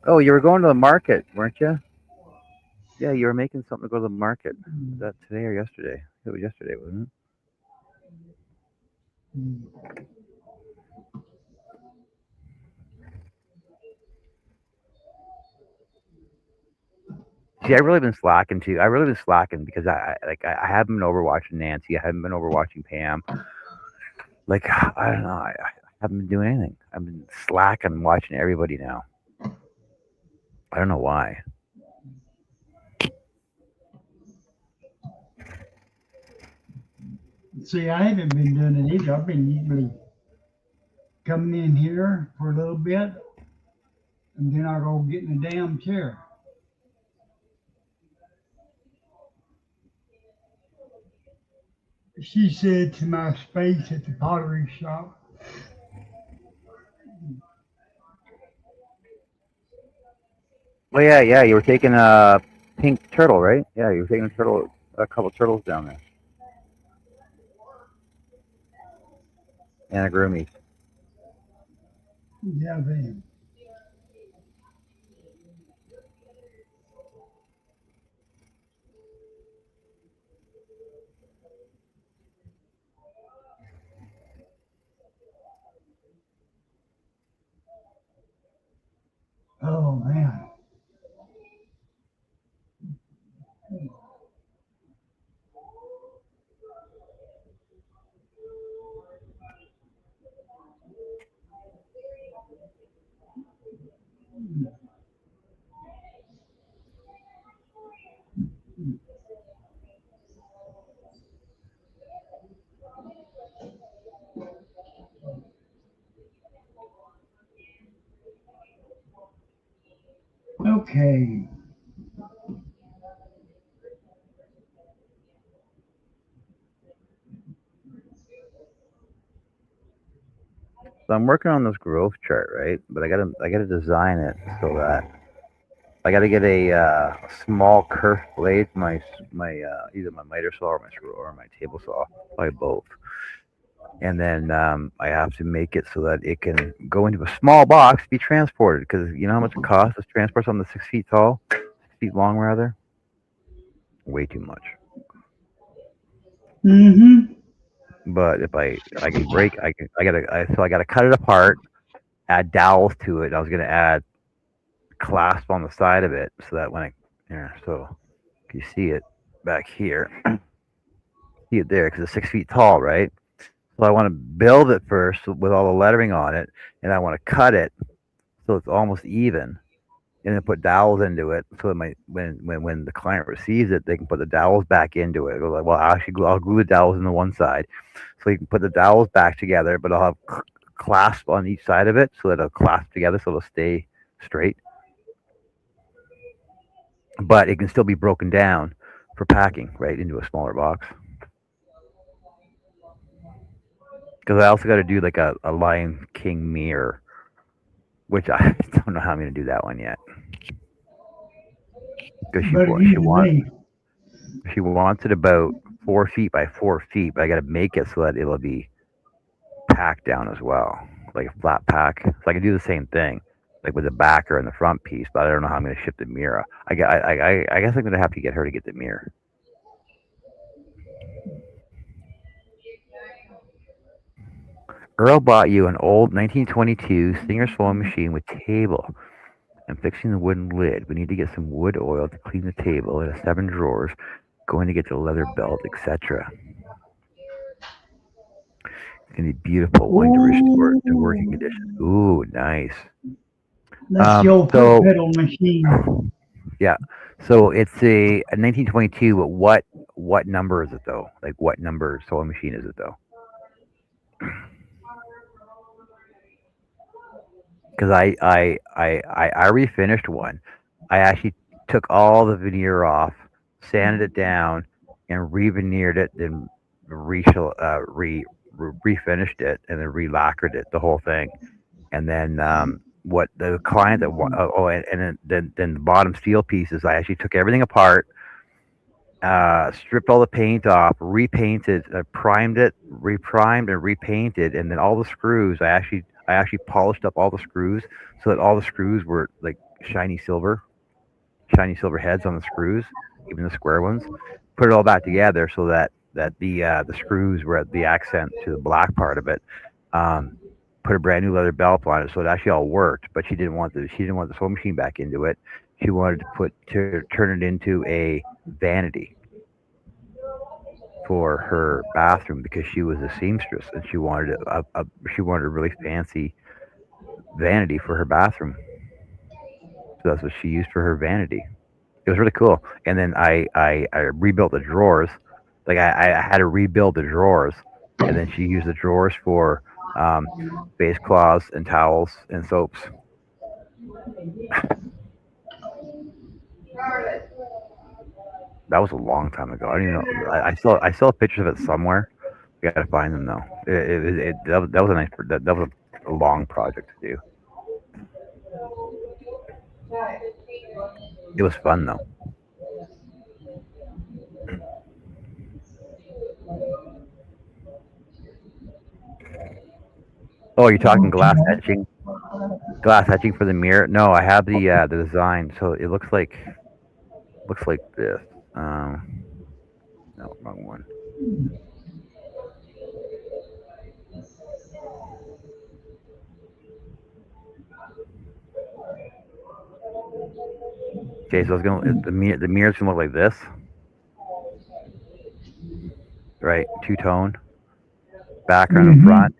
Oh, you were going to the market, weren't you? Yeah, you were making something to go to the market. Was that today or yesterday? It was yesterday, wasn't it? Mm. See, I've really been slacking too. I've really been slacking because I haven't been over watching Nancy. I haven't been over watching Pam. Like I don't know. I haven't been doing anything. I've been slacking watching everybody now. I don't know why. See, I haven't been doing it either. I've been usually coming in here for a little bit, and then I go get in the damn chair. She said to my space at the pottery shop. Well, yeah, yeah. You were taking a pink turtle, right? Yeah, you were taking a couple turtles down there, Anagurumi. Yeah, they. Oh man. Okay. So I'm working on this growth chart, right? But I gotta design it so that I gotta get a small kerf blade for my either my miter saw or my screw or my table saw, probably both. And then I have to make it so that it can go into a small box, be transported. Because you know how much it costs to transport something that's 6 feet tall, 6 feet long rather. Way too much. Mm-hmm. But if I can break, I gotta cut it apart, add dowels to it. I was gonna add clasp on the side of it so that when I here, so you see it back here, see it there because it's 6 feet tall, right? So I want to build it first with all the lettering on it, and I want to cut it so it's almost even, and then put dowels into it so that when the client receives it, they can put the dowels back into it. It goes like, well, I'll glue the dowels in the one side, so you can put the dowels back together, but I'll have clasp on each side of it so that it'll clasp together so it'll stay straight, but it can still be broken down for packing right into a smaller box. Because I also got to do like a Lion King mirror, which I don't know how I'm going to do that one yet. Because Better use me. she wants it about 4 feet by 4 feet, but I got to make it so that it'll be packed down as well, like a flat pack. So I can do the same thing, like with the backer and the front piece, but I don't know how I'm going to ship the mirror. I guess I'm going to have to get her to get the mirror. Earl bought you an old 1922 Singer sewing machine with table. I'm fixing the wooden lid. We need to get some wood oil to clean the table. It has 7 drawers. Going to get the leather belt, etc. It's gonna be beautiful. Wanting to restore it to working condition. Ooh, nice. That's the old foot So pedal machine. yeah, so it's a 1922. But what number is it though? Like what number sewing machine is it though? Because I refinished one. I actually took all the veneer off, sanded it down, and re-veneered it, then refinished it, and then re-lacquered it, the whole thing. And then what the client that then the bottom steel pieces, I actually took everything apart, stripped all the paint off, repainted, primed it, reprimed, and repainted, and then all the screws. I actually polished up all the screws so that all the screws were like shiny silver heads on the screws, even the square ones. Put it all back together so that the screws were at the accent to the black part of it. Um, put a brand new leather belt on it, so it actually all worked. But she didn't want the sewing machine back into it. She wanted to turn it into a vanity for her bathroom because she was a seamstress and she wanted a really fancy vanity for her bathroom. So that's what she used for her vanity. It was really cool. And then I rebuilt the drawers. Like I had to rebuild the drawers, and then she used the drawers for um, face cloths and towels and soaps. That was a long time ago. I don't even know. I still have pictures of it somewhere. I gotta find them though. That was a nice. That was a long project to do. It was fun though. Oh, you're talking glass Okay. etching? Glass etching for the mirror? No, I have the design. So it looks like this. No, wrong one. Okay, so the mirror's gonna look like this, right? Two tone background in Mm-hmm. front,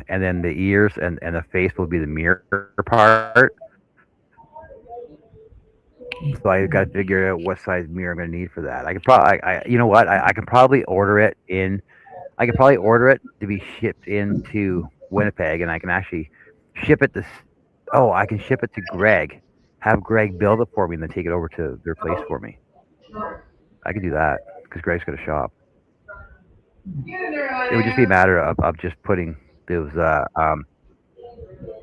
and then the ears and the face will be the mirror part. So I got to figure out what size mirror I'm gonna need for that. I could probably, you know what? I can probably order it in. I could probably order it to be shipped into Winnipeg, and I can actually ship it to. Oh, I can ship it to Greg. Have Greg build it for me, and then take it over to their place for me. I could do that because Greg's got a shop. It would just be a matter of just putting those what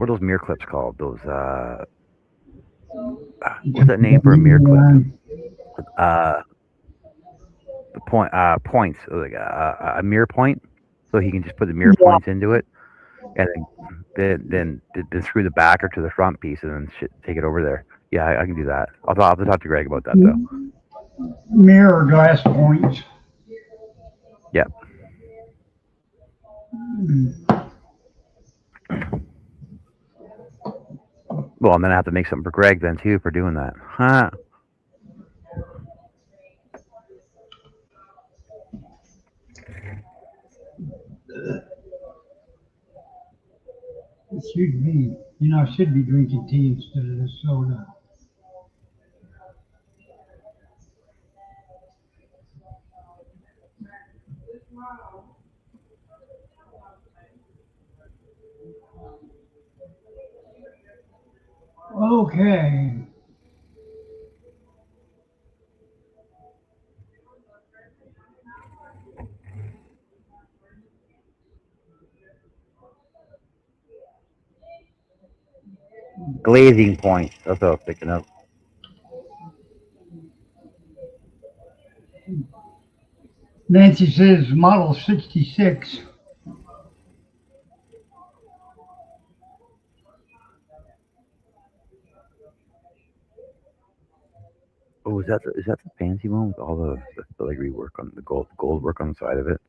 are those mirror clips called? Those what's that name for a mirror clip? Uh, the points like a mirror point, so he can just put the mirror Yeah. points into it, and then screw the back or to the front piece, and then take it over there. Yeah, I can do that. I'll have to talk to Greg about that though. Mirror glass points. Yeah. Mm. Well, and then I have to make something for Greg then too for doing that. Huh. It should be, I should be drinking tea instead of this soda. Okay. Glazing points. That's what I was thinking of. Nancy says model 66. Oh, is that the fancy one with all the filigree work on the gold work on the side of it?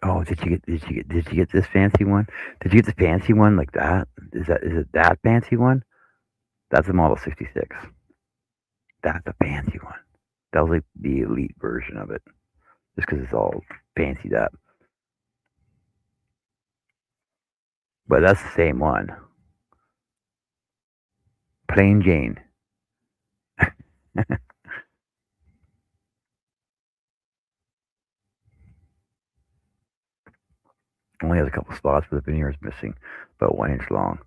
Oh, did you get this fancy one? Did you get the fancy one like that? Is it that fancy one? That's the Model 66. That's the fancy one. That was like the elite version of it, just because it's all fancied up. But that's the same one. Plain Jane. Only has a couple spots where the veneer is missing, about 1 inch long.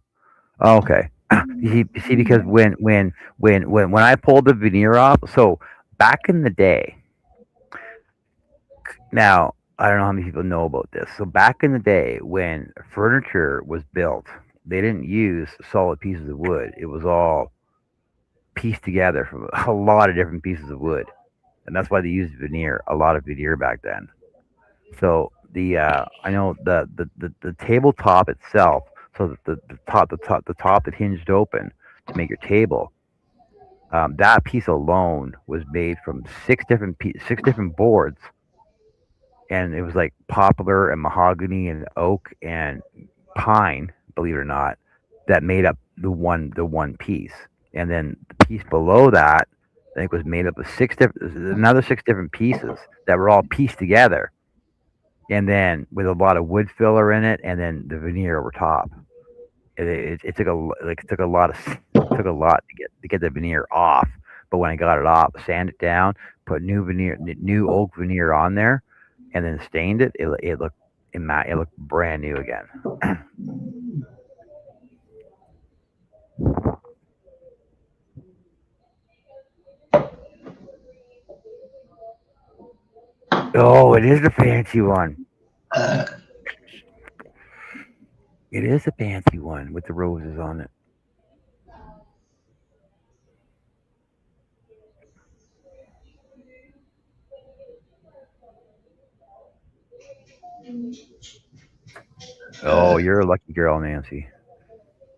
Oh, okay. You see, because when I pulled the veneer off, so back in the day, now I don't know how many people know about this. So back in the day, when furniture was built, they didn't use solid pieces of wood. It was all pieced together from a lot of different pieces of wood, and that's why they used veneer, a lot of veneer back then. So the I know the tabletop itself, so that the top that hinged open to make your table, that piece alone was made from six different boards, and it was like poplar and mahogany and oak and pine, believe it or not, that made up the one piece. And then the piece below that, I think, was made up of another six different pieces that were all pieced together, and then with a lot of wood filler in it, and then the veneer over top. It took it took a lot took a lot to get the veneer off. But when I got it off, sand it down, put new oak veneer on there, and then stained it. It looked it looked brand new again. Oh, it is the fancy one. It is a fancy one with the roses on it. Oh, you're a lucky girl, Nancy.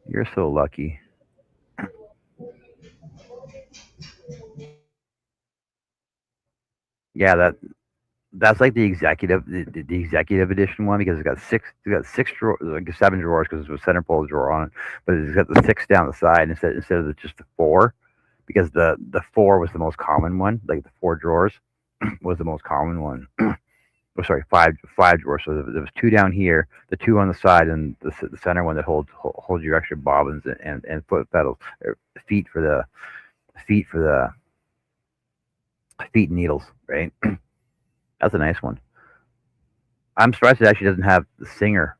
You're so lucky. Yeah, that's like the executive edition one because it's got six drawers, like seven drawers because there's a center pole drawer on it, but it's got the six down the side instead of just the four, because the four was the most common one, like the four drawers was the most common one. Oh, sorry, five drawers. So there was two down here, the two on the side, and the center one that holds your extra bobbins and foot pedals, or feet for the feet for the feet and needles, right? That's a nice one. I'm surprised it actually doesn't have the singer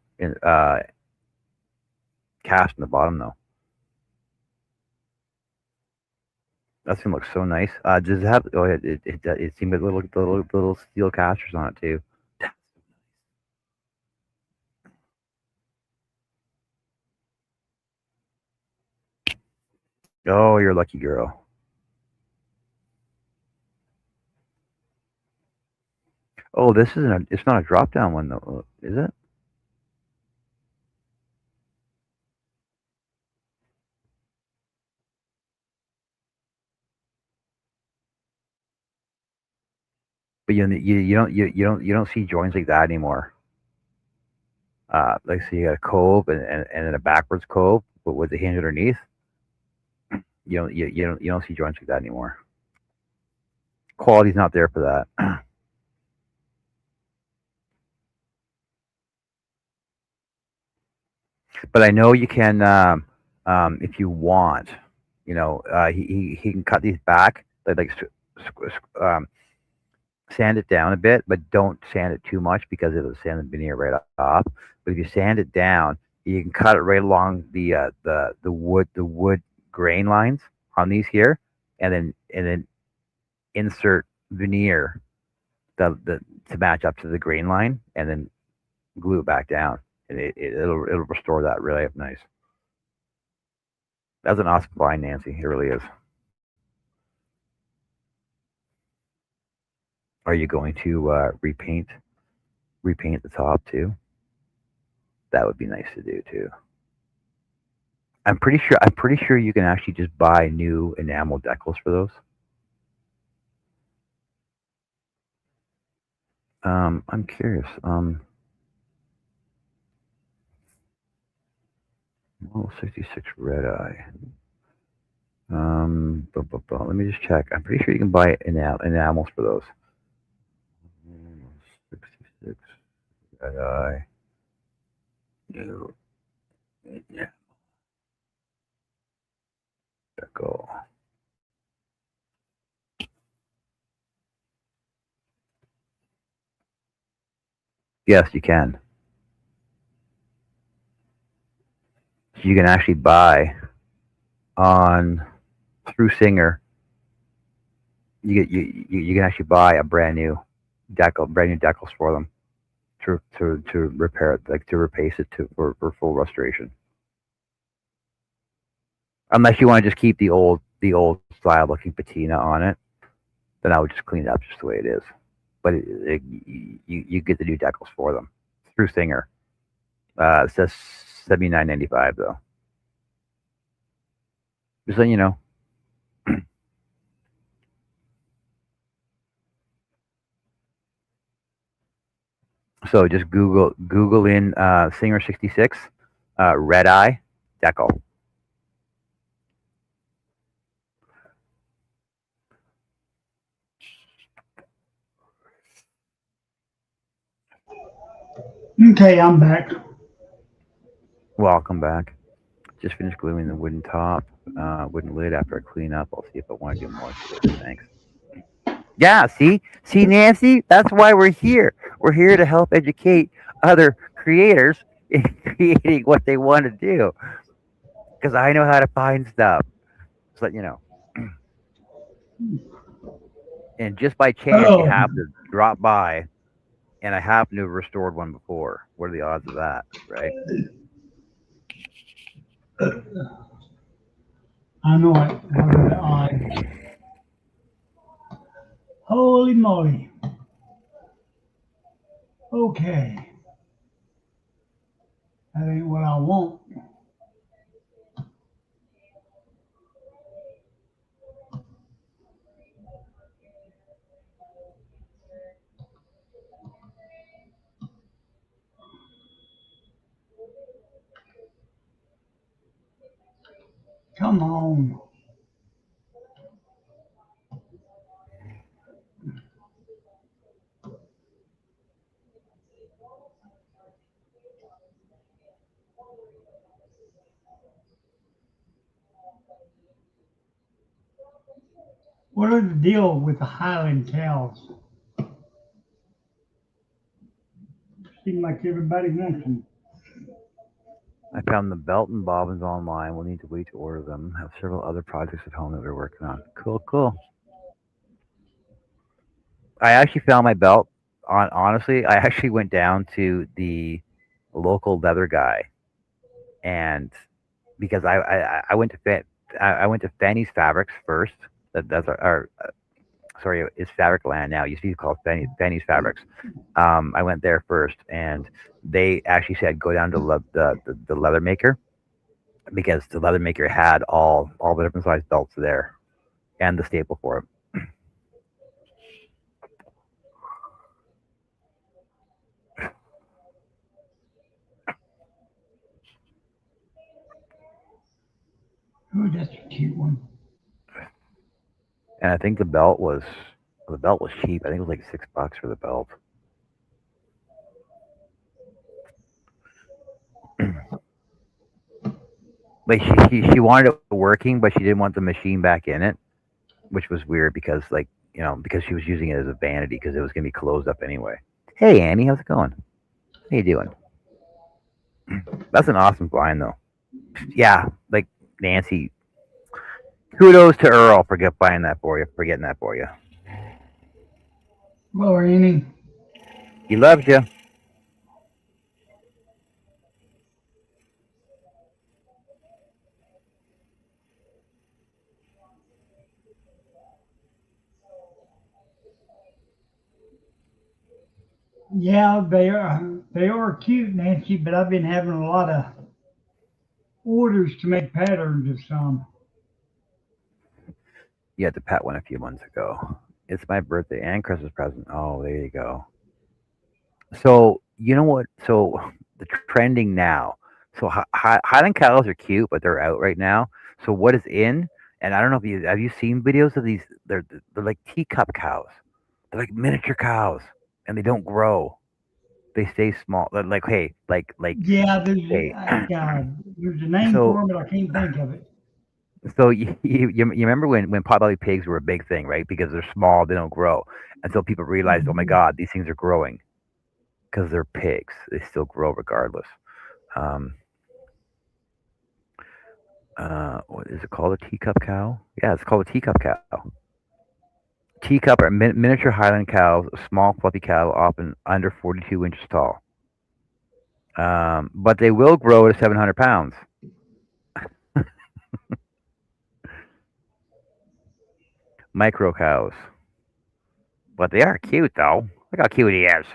cast in the bottom though. That's gonna look so nice. Does it have? Oh, yeah, it seemed with little steel casters on it too. Oh, you're a lucky girl. Oh, this isn't a. It's not a drop down one though, is it? But you don't see joints like that anymore. Like, so you got a cove and then a backwards cove, but with the hinge underneath. You don't see joints like that anymore. Quality's not there for that. But I know you can, if you want. He can cut these back, sand it down a bit, but don't sand it too much because it'll sand the veneer right off. But if you sand it down, you can cut it right along the wood grain lines on these here, and then insert veneer the to match up to the grain line, and then glue it back down, and it'll restore that really nice. That's an awesome find, Nancy. It really is. Are you going to repaint the top too? That would be nice to do too. I'm pretty sure you can actually just buy new enamel decals for those. I'm curious. Model 66 Red Eye. Let me just check. I'm pretty sure you can buy enamels for those. 66 Red Eye. New decal. Yes, you can. You can actually buy on through Singer. You can actually buy a brand new decals for them to repair it, like to replace it for full restoration. Unless you want to just keep the old the old style looking patina on it, then I would just clean it up just the way it is. But you get the new decals for them through Singer. It says $79.95 though. Just letting you know. So just Google in Singer 66 Red Eye decal. Okay, I'm back. Welcome back. Just finished gluing the wooden top, wooden lid. After I clean up, I'll see if I want to do more to it. Thanks. Yeah, see, Nancy, that's why we're here. We're here to help educate other creators in creating what they want to do. Because I know how to find stuff. Just let you know. And just by chance, you happen to drop by, and I happen to have restored one before. What are the odds of that, right? I know it. What are the odds? Holy moly. Okay. That ain't what I want. Come on. What is the deal with the Highland cows? Seems like everybody wants them. I found the belt and bobbins online. We'll need to wait to order them. Have several other projects at home that we're working on. Cool. I actually found my belt. Honestly, I actually went down to the local leather guy, and because I went to I went to Fanny's Fabrics first. That's our sorry, it's Fabric Land now. It used to be called Fanny's Fabrics. I went there first, and they actually said go down to the leather maker, because the leather maker had all the different size belts there and the staple for it. Oh, that's a cute one. And I think the belt was cheap. I think it was like $6 for the belt. Like she wanted it working, but she didn't want the machine back in it, which was weird because because she was using it as a vanity because it was gonna be closed up anyway. Hey Annie, how's it going? How you doing? That's an awesome blind though. Yeah, like Nancy. Kudos to Earl for getting that for you. Well, Annie. He loves you. Yeah, they are cute, Nancy, but I've been having a lot of orders to make patterns of some. You had to pet one a few months ago. It's my birthday and Christmas present. Oh, there you go. So you know what? So the trending now. So Highland cows are cute, but they're out right now. So what is in? And I don't know if you have seen videos of these. They're like teacup cows. They're like miniature cows, and they don't grow. They stay small. They're like Yeah, hey. There's a name for them, but I can't think of it. So you remember when potbelly pigs were a big thing, right? Because they're small, they don't grow, and so people realized, oh my God, these things are growing because they're pigs. They still grow regardless. What is it called? A teacup cow? Yeah, it's called a teacup cow. Teacup are miniature Highland cows, a small fluffy cow, often under 42 inches tall. But they will grow to 700 pounds. Micro cows. But they are cute, though. Look how cute he is.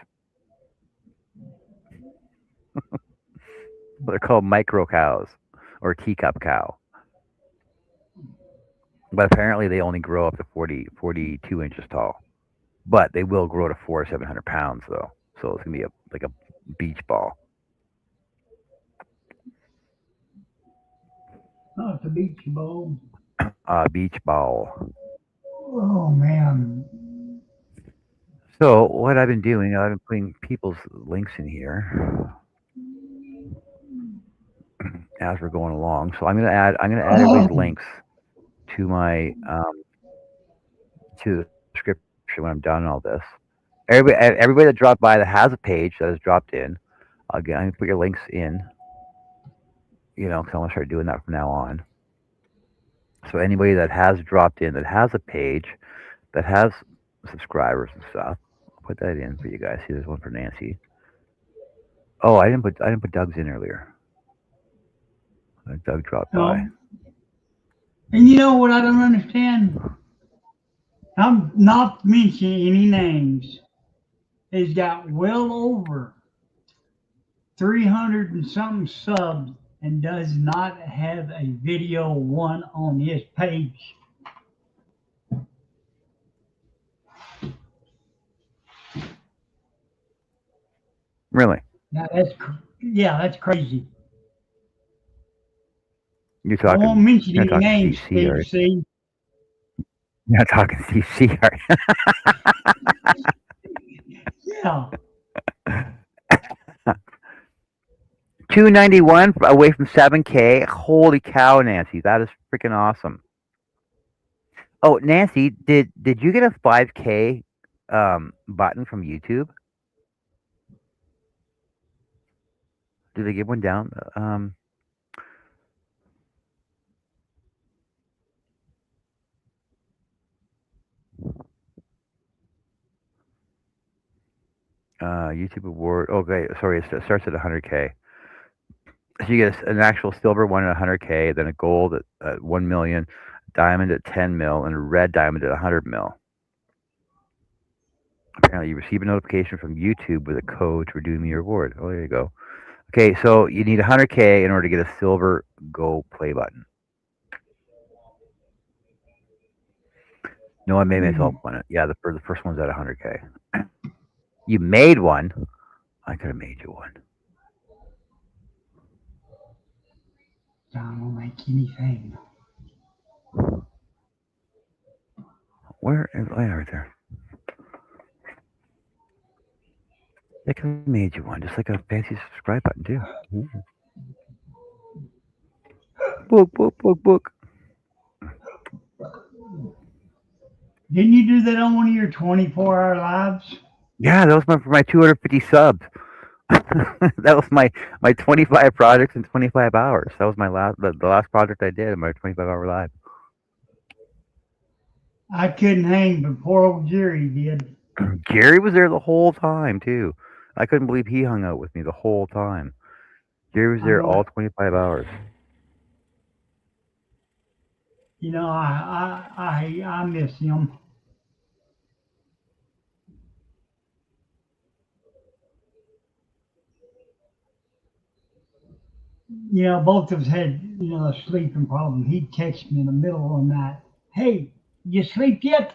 They're called micro cows or teacup cow. But apparently they only grow up to 42 inches tall. But they will grow to 400 to 700 pounds, though. So it's going to be like a beach ball. Oh, it's a beach ball. Beach ball. Oh, man. So what I've been doing, I've been putting people's links in here as we're going along. So I'm gonna add everybody's links to my to the description when I'm done all this. Everybody that dropped by that has a page that has dropped in, again, I'm gonna put your links in. You know, 'cause I'm gonna start doing that from now on. So anybody that has dropped in that has a page that has subscribers and stuff, I'll put that in for you guys. See, there's one for Nancy. Oh, I didn't put Doug's in earlier. Doug dropped by. And you know what I don't understand? I'm not mentioning any names. He's got well over 300 and something subs and does not have a video one on his page. Really? Now that's crazy. You're I talking. won't mention you're any talking names, CC, Steve. right? See? You're not talking CC, right? Yeah. 291 away from 7K. Holy cow, Nancy, that is freaking awesome. Oh, Nancy, did you get a 5K button from YouTube? Did they give one down? YouTube award. Okay, sorry, it starts at 100K. So you get an actual silver one at 100K, then a gold at 1 million, diamond at 10 mil, and a red diamond at 100 mil. Apparently, you receive a notification from YouTube with a code to redeem your reward. Oh, there you go. Okay, so you need 100K in order to get a silver Go Play button. No, I made myself one. Yeah, the first one's at 100K. You made one. I could have made you one. John will make anything. Where is right there? I could have made you one, just like a fancy subscribe button too. Book. Didn't you do that on one of your 24-hour lives? Yeah, that was for my 250 subs. That was my 25 projects in 25 hours. That was my the last project I did in my 25-hour live. I couldn't hang, but poor old Jerry did. Jerry was there the whole time too. I couldn't believe he hung out with me the whole time. Jerry was there all 25 hours. You know, I miss him. You know, both of us had, you know, a sleeping problem. He'd text me in the middle of the night. Hey, you sleep yet?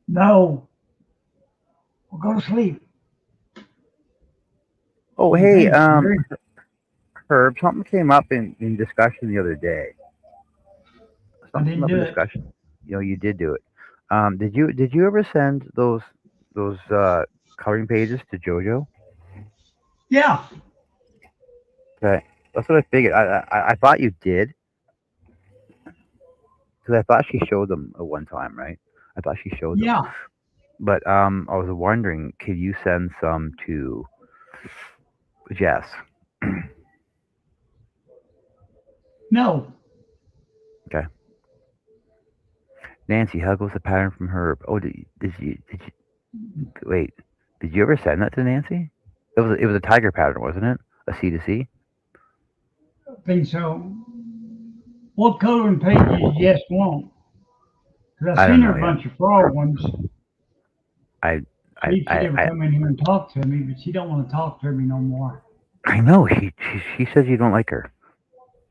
No. Well, go to sleep. Oh, hey, Jerry. Herb, something came up in discussion the other day. I didn't do it. Discussion. You know, you did do it. Did you ever send those coloring pages to JoJo? Yeah. Okay, that's what I figured. I thought you did, because I thought she showed them at one time, right? I thought she showed them. Yeah. But I was wondering, could you send some to Jess? No. Okay. Nancy, how goes the pattern from Herb? Oh, did you wait? Did you ever send that to Nancy? It was a tiger pattern, wasn't it? A C to C. I think so. What coloring pages Jess want? 'Cause I I've don't seen her know a yet. bunch of frog ones. I She ever come in here and talk to me, but she don't want to talk to me no more. I know she says you don't like her.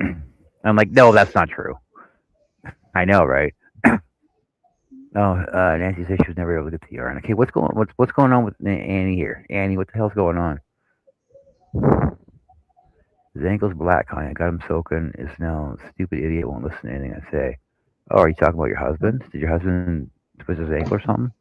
I'm like, no, that's not true. I know, right? No, Nancy said she was never able to get to the yarn. Okay, what's going on with Annie here? Annie, what the hell's going on? His ankle's black, honey. I got him soaking. It's now stupid idiot won't listen to anything I say. Oh, are you talking about your husband? Did your husband twist his ankle or something?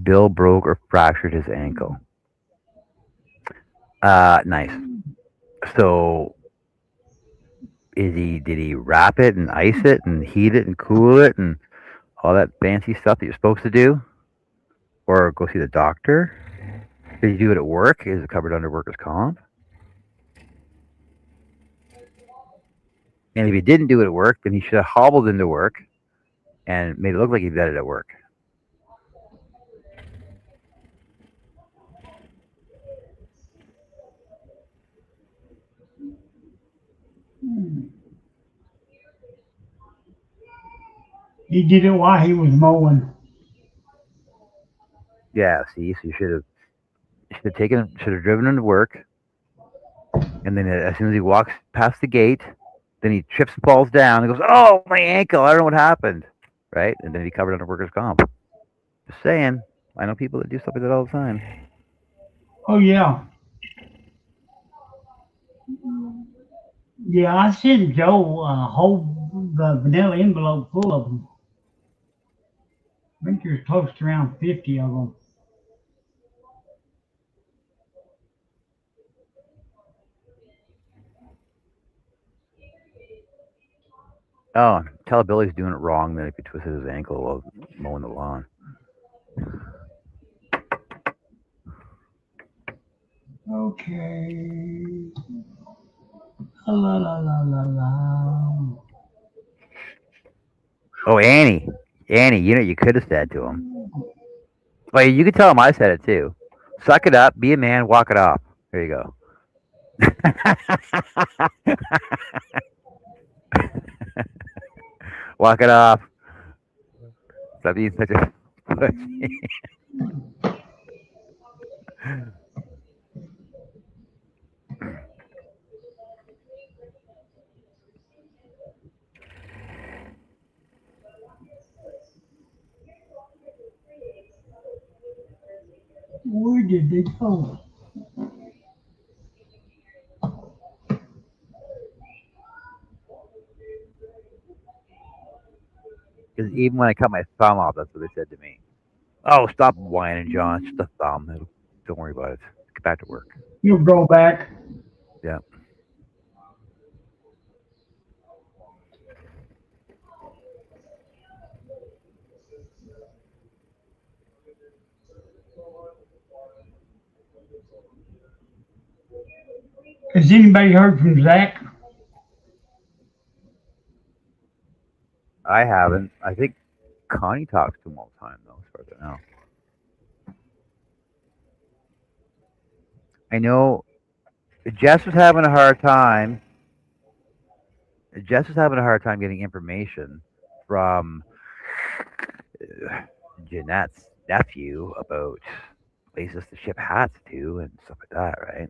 Bill broke or fractured his ankle. Nice. So did he wrap it and ice it and heat it and cool it and all that fancy stuff that you're supposed to do? Or go see the doctor? Did he do it at work? Is it covered under workers' comp? And if he didn't do it at work, then he should have hobbled into work and made it look like he did it at work. He did it while he was mowing. Yeah, see, so you should have driven him to work, and then as soon as he walks past the gate, then he trips and falls down and goes, "Oh, my ankle! I don't know what happened." Right, and then he covered under workers' comp. Just saying, I know people that do stuff like that all the time. Oh yeah. Yeah, I sent Joe a whole vanilla envelope full of them. I think there's close to around 50 of them. Oh, tell Billy's doing it wrong. Then if he twisted his ankle while mowing the lawn. Okay. La la la la la. Oh, Annie, you know what you could have said to him. Well, you could tell him I said it too. Suck it up, be a man, walk it off. There you go. Walk it off. Stop being such a pussy. Where did they go? Because even when I cut my thumb off, that's what they said to me. Oh, stop whining, John. It's just a thumb. Don't worry about it. Get back to work. You'll go back. Yeah. Has anybody heard from Zach? I haven't. I think Connie talks to him all the time, though, as far as I know. I know Jess was having a hard time. Jess was having a hard time getting information from Jeanette's nephew about places to ship hats to and stuff like that, right?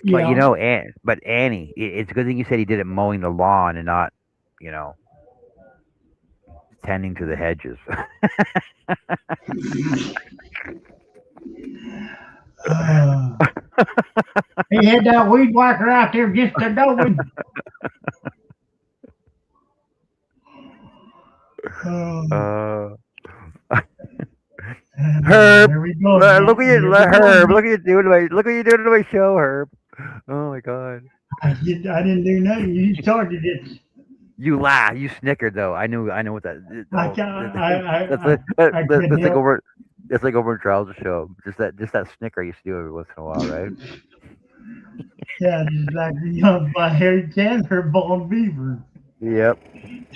But you know, but Annie, it's a good thing you said he did it mowing the lawn and not, you know, tending to the hedges. He had that weed whacker out there just a going. Herb, there we go. look what you're doing to my show, Herb. Oh my God. I didn't do nothing. You started it. You laugh. You snickered though. I know what that. That's like over. It's like over in Charles' show. Just that snicker I used to do every once in a while, right? Yeah, just like by Harry Chandler, Bald Beaver. Yep.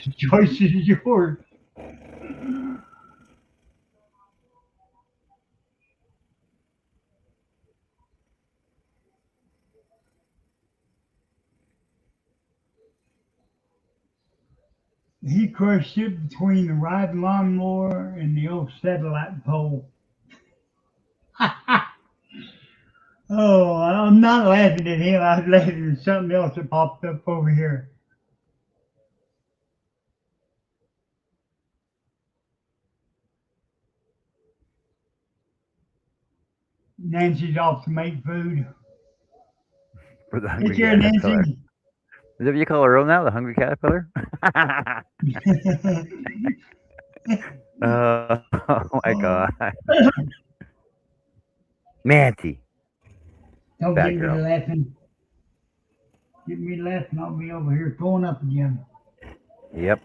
The choice is yours. he crushed it between the riding lawnmower and the old satellite pole. Oh, I'm not laughing at him. I was laughing at something else that popped up over here. Nancy's off to make food. For the Take hungry care, caterpillar. Nancy. Is that what you call her now? The hungry caterpillar? Oh my god. Nancy. Don't Bad get me girl. laughing. Get me laughing. I'll be over here throwing up again. Yep.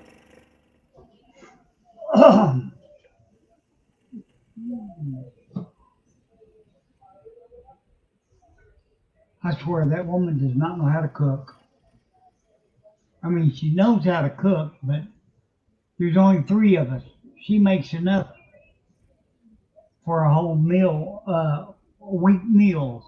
I swear that woman does not know how to cook. I mean, she knows how to cook, but there's only three of us. She makes enough for a whole meal, week meals.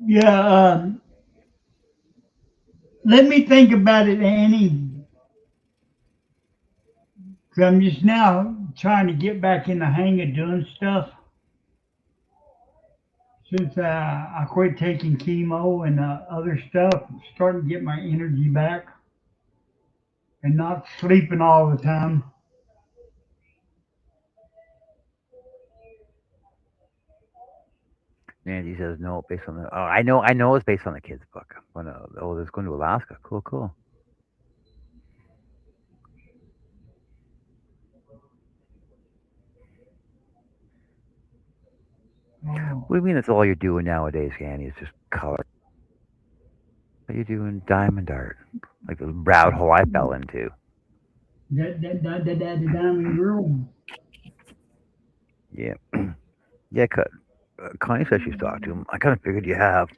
Yeah, let me think about it, Annie. 'Cause I'm just now trying to get back in the hang of doing stuff since I quit taking chemo and other stuff. I'm starting to get my energy back and not sleeping all the time. Nancy says no, based on the. Oh, I know it's based on the kids' book. Oh, it's going to Alaska. Cool, cool. Oh, What do you mean that's all you're doing nowadays, Annie? Is just color. What are you doing diamond art? Like the rabbit hole I fell into. that diamond girl. Yeah. Yeah, Connie says she's talked to him. I kind of figured you have.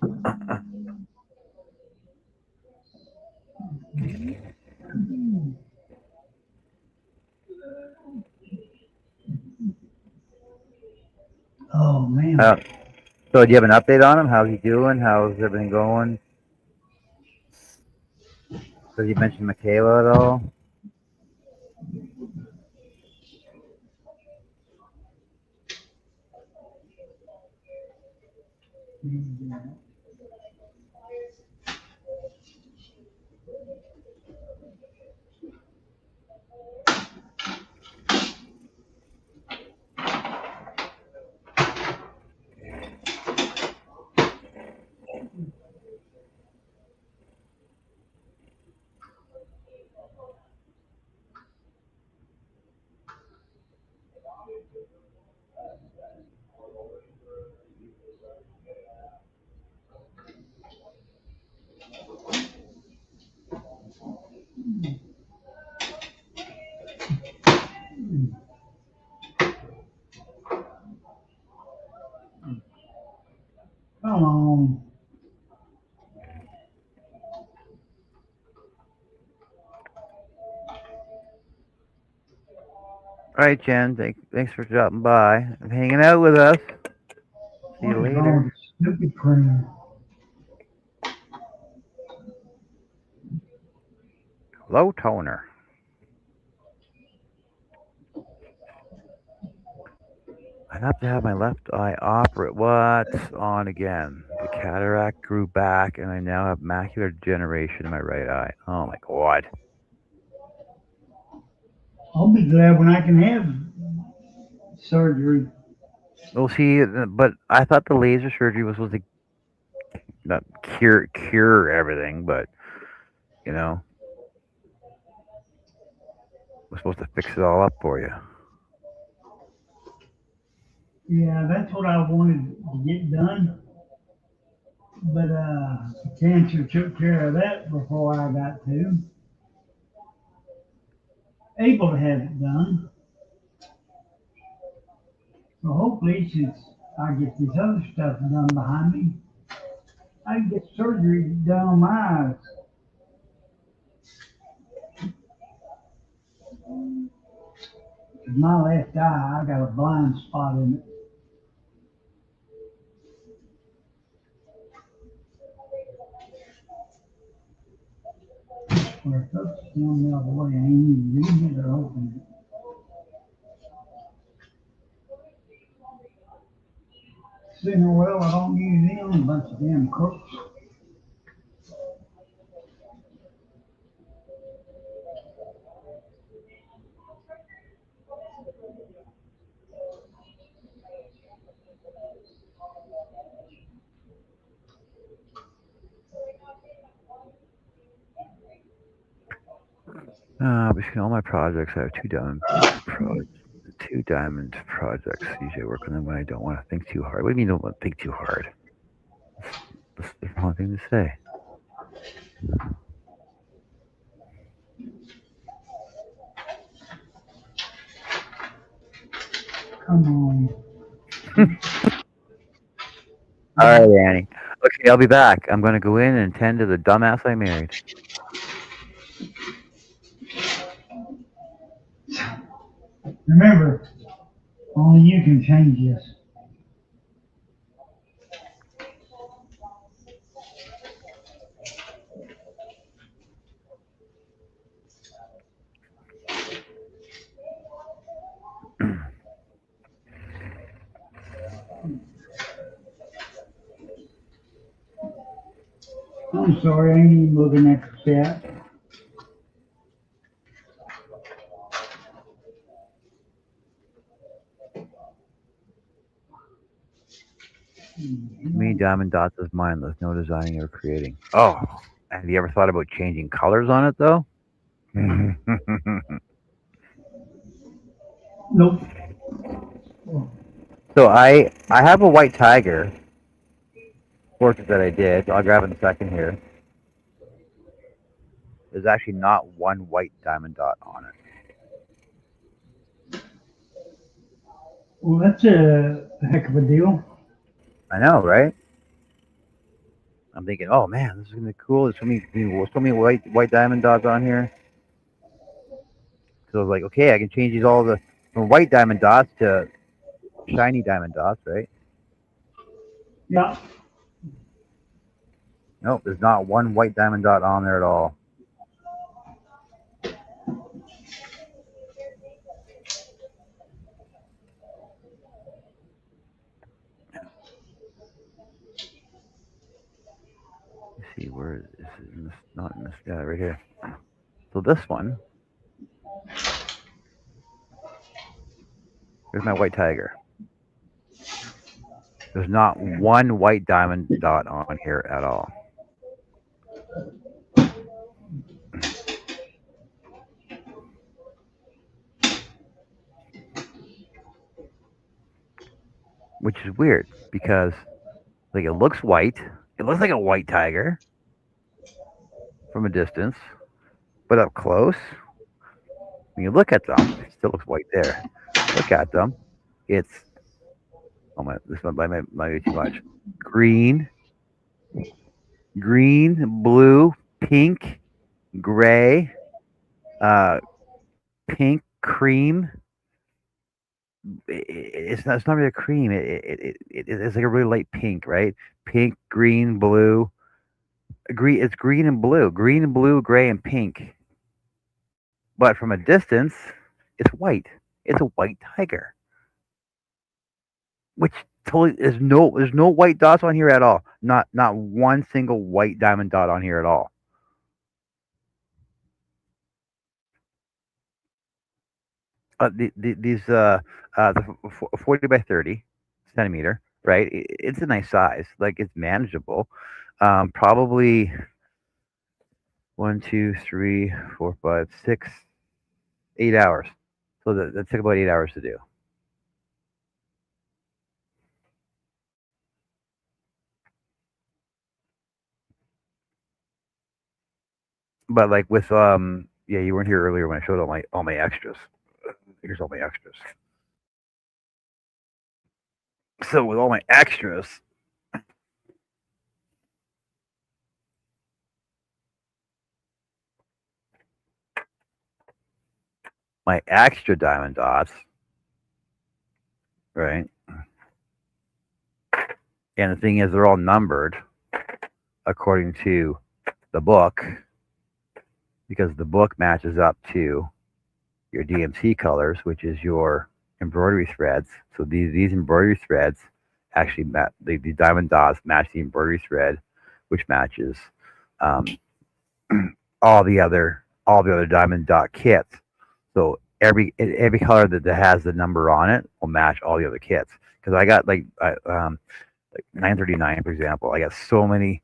Oh Uh, man. so, do you have an update on him? How's he doing? How's everything going? Does he mention Michaela at all? Come on. All right, Jen. Thanks for dropping by and hanging out with us. See What you is wrong with later. this stupid cream? Low toner. I have to have my left eye operate. What's on again? The cataract grew back, and I now have macular degeneration in my right eye. Oh my god. I'll be glad when I can have surgery. Well, see, but I thought the laser surgery was supposed to not cure everything, but you know, was supposed to fix it all up for you. Yeah, that's what I wanted to get done. But cancer took care of that before I got able to have it done. So hopefully, since I get this other stuff done behind me. I can get surgery done on my eyes. My left eye, I got a blind spot in it. Where it hooks down the other way, I ain't even reading it or opening it. Saying, well, I don't use them, a bunch of damn crooks. Between all my projects, I have two diamond projects. Usually I work on them when I don't want to think too hard. What do you mean don't want to think too hard? That's the wrong thing to say. Come on. All right, Annie. Okay, I'll be back. I'm going to go in and tend to the dumbass I married. Remember, only you can change this. I'm sorry, I ain't even looking at the chat. To me, diamond dots is mindless, no designing or creating. Oh, have you ever thought about changing colors on it, though? Nope. So I have a white tiger portrait that I did. I'll grab it in a second here. There's actually not one white diamond dot on it. Well, that's a heck of a deal. I know, right? I'm thinking, oh man, this is gonna be cool. There's so many white diamond dots on here. So I was like, okay, I can change these all from white diamond dots to shiny diamond dots, right? Yeah. Nope, there's not one white diamond dot on there at all. Let's see, where is this? Not in this guy right here. So this one, here's my white tiger. There's not one white diamond dot on here at all. Which is weird because like it looks white. It looks like a white tiger from a distance, but up close, when you look at them, it still looks white there. Look at them. It's this might be too much. Green, blue, pink, gray, pink, cream. It's not really a cream. It's like a really light pink, right? Pink, green, blue. It's green and blue, gray, and pink. But from a distance, it's white. It's a white tiger. Which totally there's no white dots on here at all. Not one single white diamond dot on here at all. These the 40 by 30 centimeter, right? It's a nice size. Like it's manageable. Probably 1, 2, 3, 4, 5, 6, 8 hours. So that took about 8 hours to do. But like with yeah, you weren't here earlier when I showed all my extras. Here's all my extras. So with all my extras, my extra diamond dots, right? And the thing is, they're all numbered according to the book, because the book matches up to your DMC colors, which is your embroidery threads. So these embroidery threads actually the diamond dots match the embroidery thread, which matches um, all the other diamond dot kits. So every color that has the number on it will match all the other kits. Because I got like 939, for example. I got so many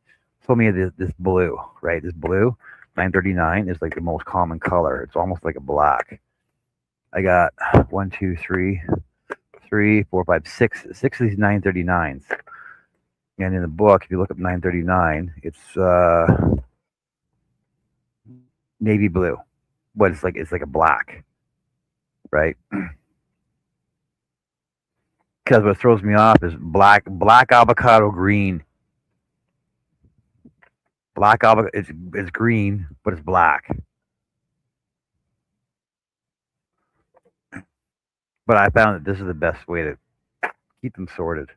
of this blue, right? This blue 939 is like the most common color. It's almost like a black. I got 1, 2, 3, 4, 5, 6 of these 939s. And in the book, if you look up 939, it's navy blue, but it's like a black, right? Because what throws me off is black avocado green. Black avocado, it's green, but it's black. But I found that this is the best way to keep them sorted.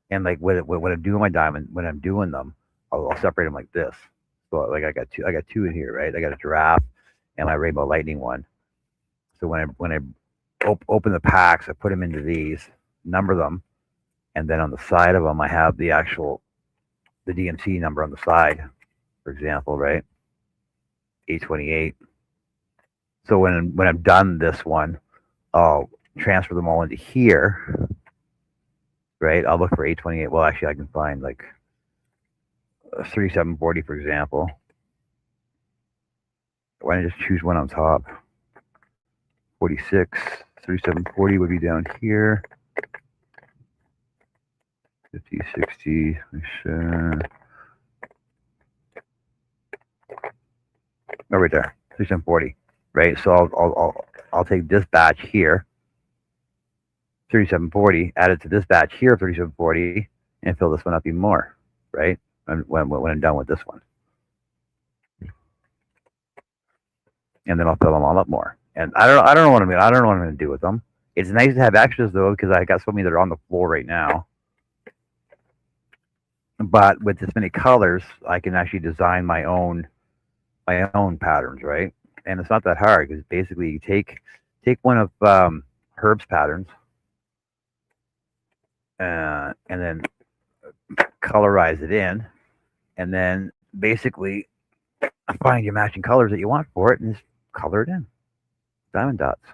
And like when I'm doing my diamond, when I'm doing them, I'll separate them like this. So like I got two in here, right? I got a giraffe and my rainbow lightning one. So when I open the packs, I put them into these, number them, and then on the side of them I have the DMC number on the side, for example, right? 828. So when I'm done this one, I'll transfer them all into here, right? I'll look for 828. Well, actually, I can find like 3740, for example. Why don't I just choose one on top? 46, 3740 would be down here. 50, 60, oh, right there, 3740, right? So I'll take this batch here, 3740, add it to this batch here, 3740, and fill this one up even more, right? When I'm done with this one, and then I'll fill them all up more. And I don't know what I don't know what I'm going to do with them. It's nice to have extras though, because I got so many that are on the floor right now. But with this many colors, I can actually design my own patterns, right? And it's not that hard, because basically you take one of Herb's patterns and then colorize it in, and then basically find your matching colors that you want for it and just color it in. Diamond dots.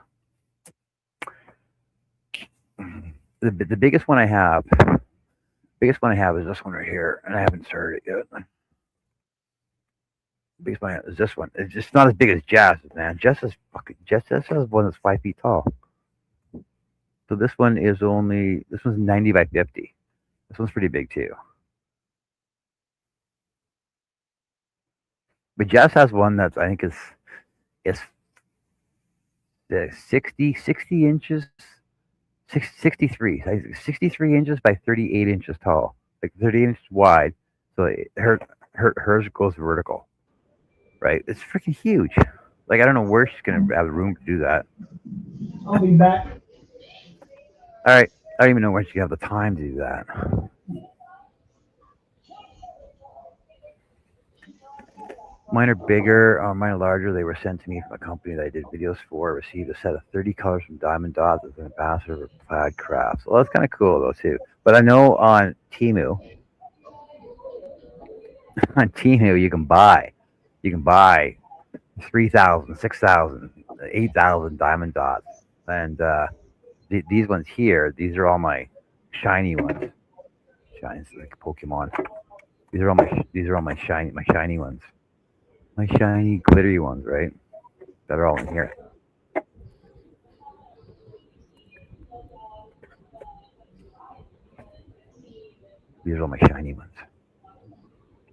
The biggest one I have is this one right here, and I haven't started it yet. The biggest one is this one. It's just not as big as Jess's, man. Jess has one that's 5 feet tall. So this one's 90 by 50. This one's pretty big too. But Jess has one that's, I think is 60 inches, 63 inches by 38 inches tall, like 38 inches wide. So hers goes vertical, right? It's freaking huge. Like, I don't know where she's gonna have the room to do that. I'll be back. All right, I don't even know where she have the time to do that. Mine are bigger, mine are larger. They were sent to me from a company that I did videos for. I received a set of 30 colors from Diamond Dots as an ambassador for Plaid Crafts. Well, that's kind of cool though too. But I know on Temu, you can buy 3,000, 6,000, 8,000 Diamond Dots, and these ones here, these are all my shiny ones. Shiny, like Pokemon. These are all my shiny ones. My shiny, glittery ones, right? That are all in here. These are all my shiny ones.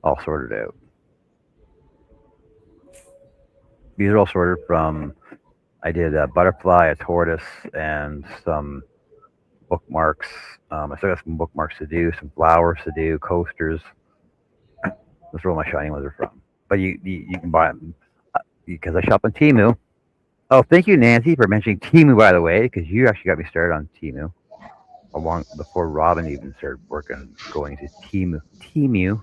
All sorted out. These are all sorted from, I did a butterfly, a tortoise, and some bookmarks. I still got some bookmarks to do, some flowers to do, coasters. That's where all my shiny ones are from. But you can buy them because I shop on Temu. Oh, thank you, Nancy, for mentioning Temu, by the way, because you actually got me started on Temu long before Robin even started going to Temu. Temu.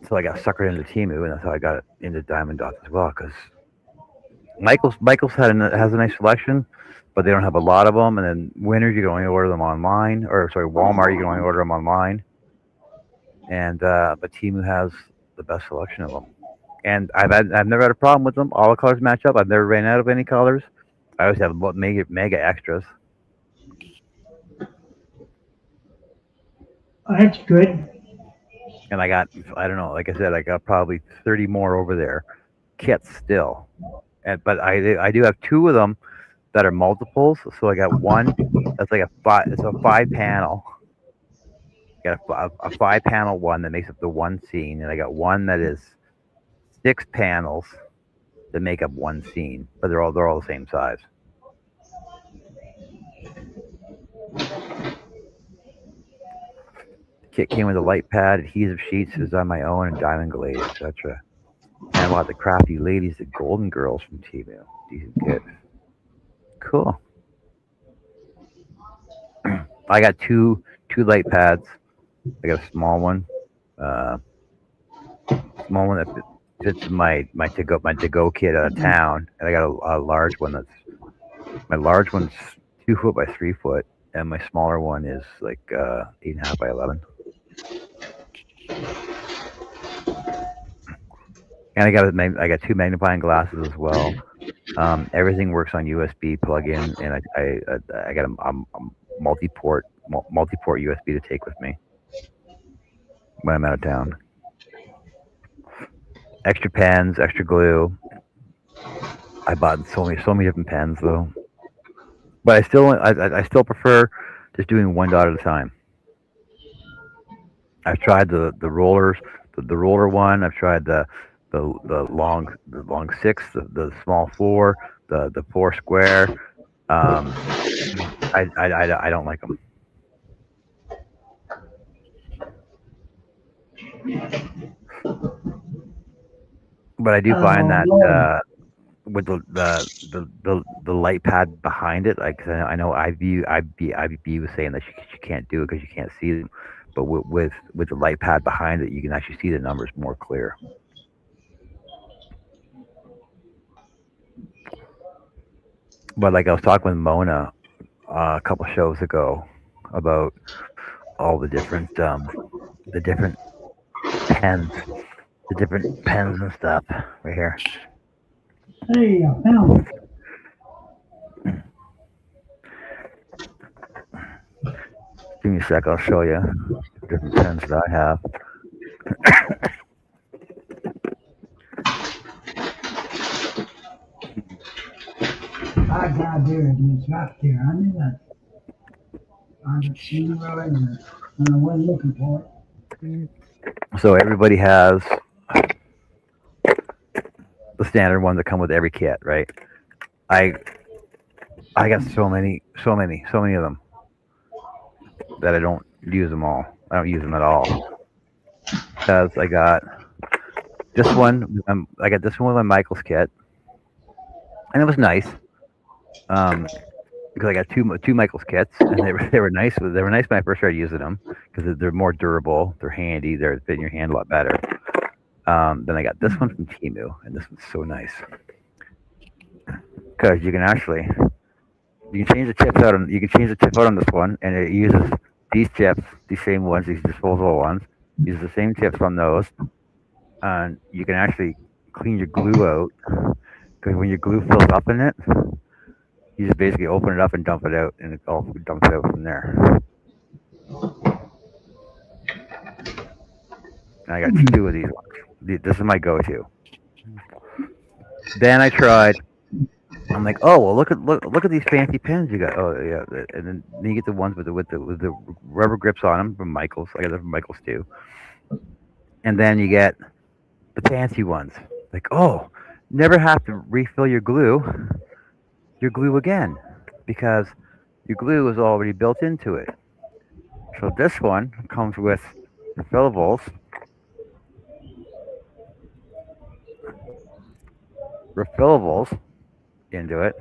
So I got suckered into Temu, and that's how I got into Diamond Dots as well. Because Michael's has a nice selection, but they don't have a lot of them. And then Winners, you can only order them online, or sorry, Walmart, you can only order them online. And but Temu has the best selection of them. And I've never had a problem with them. All the colors match up. I've never ran out of any colors. I always have mega extras. That's good. And I don't know, like I said, I got probably 30 more over there, kits still. But I do have 2 of them that are multiples. So I got one that's like it's a 5-panel. Got a 5-panel one that makes up the one scene, and I got one that is 6 panels that make up one scene, but they're all the same size. Kit came with a light pad, adhesive sheets, design my own, and diamond glaze, etc. And I bought the crafty ladies, the Golden Girls from Temu. Decent kit. Cool. I got two light pads. I got a small one that fits my to go kit out of town, and I got a large one my large one's 2 foot by 3 foot, and my smaller one is like 8.5 by 11. And I got 2 magnifying glasses as well. Everything works on USB plug-in, and I got a multi-port USB to take with me when I'm out of town. Extra pens, extra glue. I bought so many different pens though, but I still prefer just doing one dot at a time. I've tried the rollers, the roller one. I've tried the long 6, the small 4, the 4 square. I don't like them. But I do find that with the light pad behind it, like I know IB was saying that she can't do it because you can't see them, but with the light pad behind it, you can actually see the numbers more clear. But like I was talking with Mona a couple shows ago about all the different pens. The different pens and stuff right here. Hey, I found it. Give me a sec, I'll show you the different pens that I have. I got there, it's right there. I knew that. I've seen it right there, and I wasn't looking for it. So everybody has the standard ones that come with every kit, right? I got so many of them that I don't use them all. I don't use them at all because I got this one. I got this one with my Michaels kit, and it was nice because I got two Michaels kits, and they were nice. They were nice when I first started using them because they're more durable, they're handy, they fit in your hand a lot better. Then I got this one from Temu, and this one's so nice because you can change the tips out on this one, and it uses these tips, these same ones, these disposable ones. Uses the same tips on those, and you can actually clean your glue out because when your glue fills up in it, you just basically open it up and dump it out, and it all dumps out from there. And I got 2 of these ones. This is my go-to. Then I tried. I'm like, oh well, look at these fancy pens you got. Oh yeah, and then you get the ones with the rubber grips on them from Michaels. I got them from Michaels too. And then you get the fancy ones Like, oh, never have to refill your glue again because your glue is already built into it. So this one comes with refillables, into it,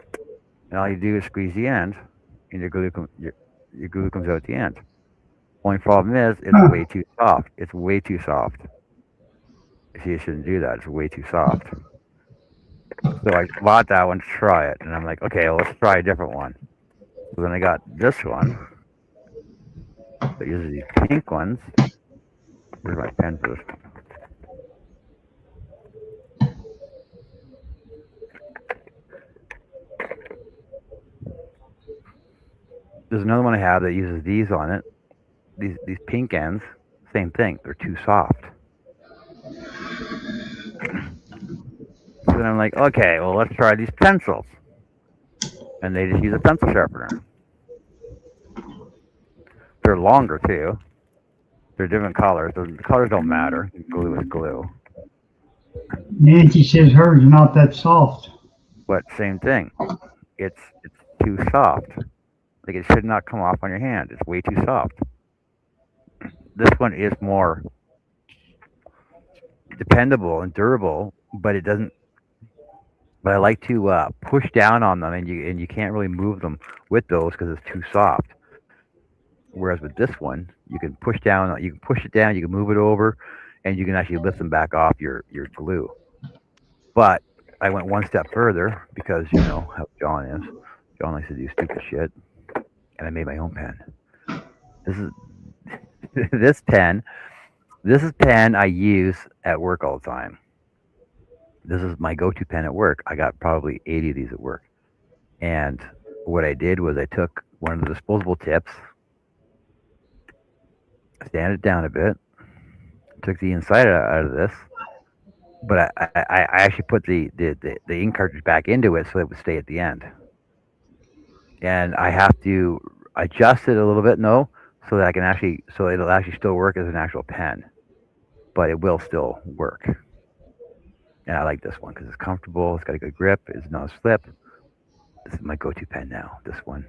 and all you do is squeeze the end, and your glue comes out at the end. Only problem is it's Huh. way too soft. It's way too soft. See, you shouldn't do that. It's way too soft. So I bought that one to try it, and I'm like, okay, well, let's try a different one. So then I got this one. That uses these pink ones. Where's my pen for this one? There's another one I have that uses these on it. These pink ends, same thing. They're too soft. So then I'm like, okay, well, let's try these pencils. And they just use a pencil sharpener. They're longer too. They're different colors. The colors don't matter. Glue is glue. Nancy says hers are not that soft. But same thing. It's too soft. Like it should not come off on your hand. It's way too soft. This one is more dependable and durable, but it doesn't. But I like to push down on them, and you can't really move them with those because it's too soft. Whereas with this one, you can push down, you can push it down, you can move it over, and you can actually lift them back off your glue. But I went one step further because you know how John is. John likes to do stupid shit, and I made my own pen. This is this pen. This is pen I use at work all the time. This is my go-to pen at work. I got probably 80 of these at work. And what I did was I took one of the disposable tips, sanded it down a bit, took the inside out of this, but I actually put the ink cartridge back into it so it would stay at the end. And I have to adjust it a little bit, so that I can actually, so it'll actually still work as an actual pen, but it will still work. And I like this one because it's comfortable. It's got a good grip. It's not a slip. This is my go-to pen now. This one.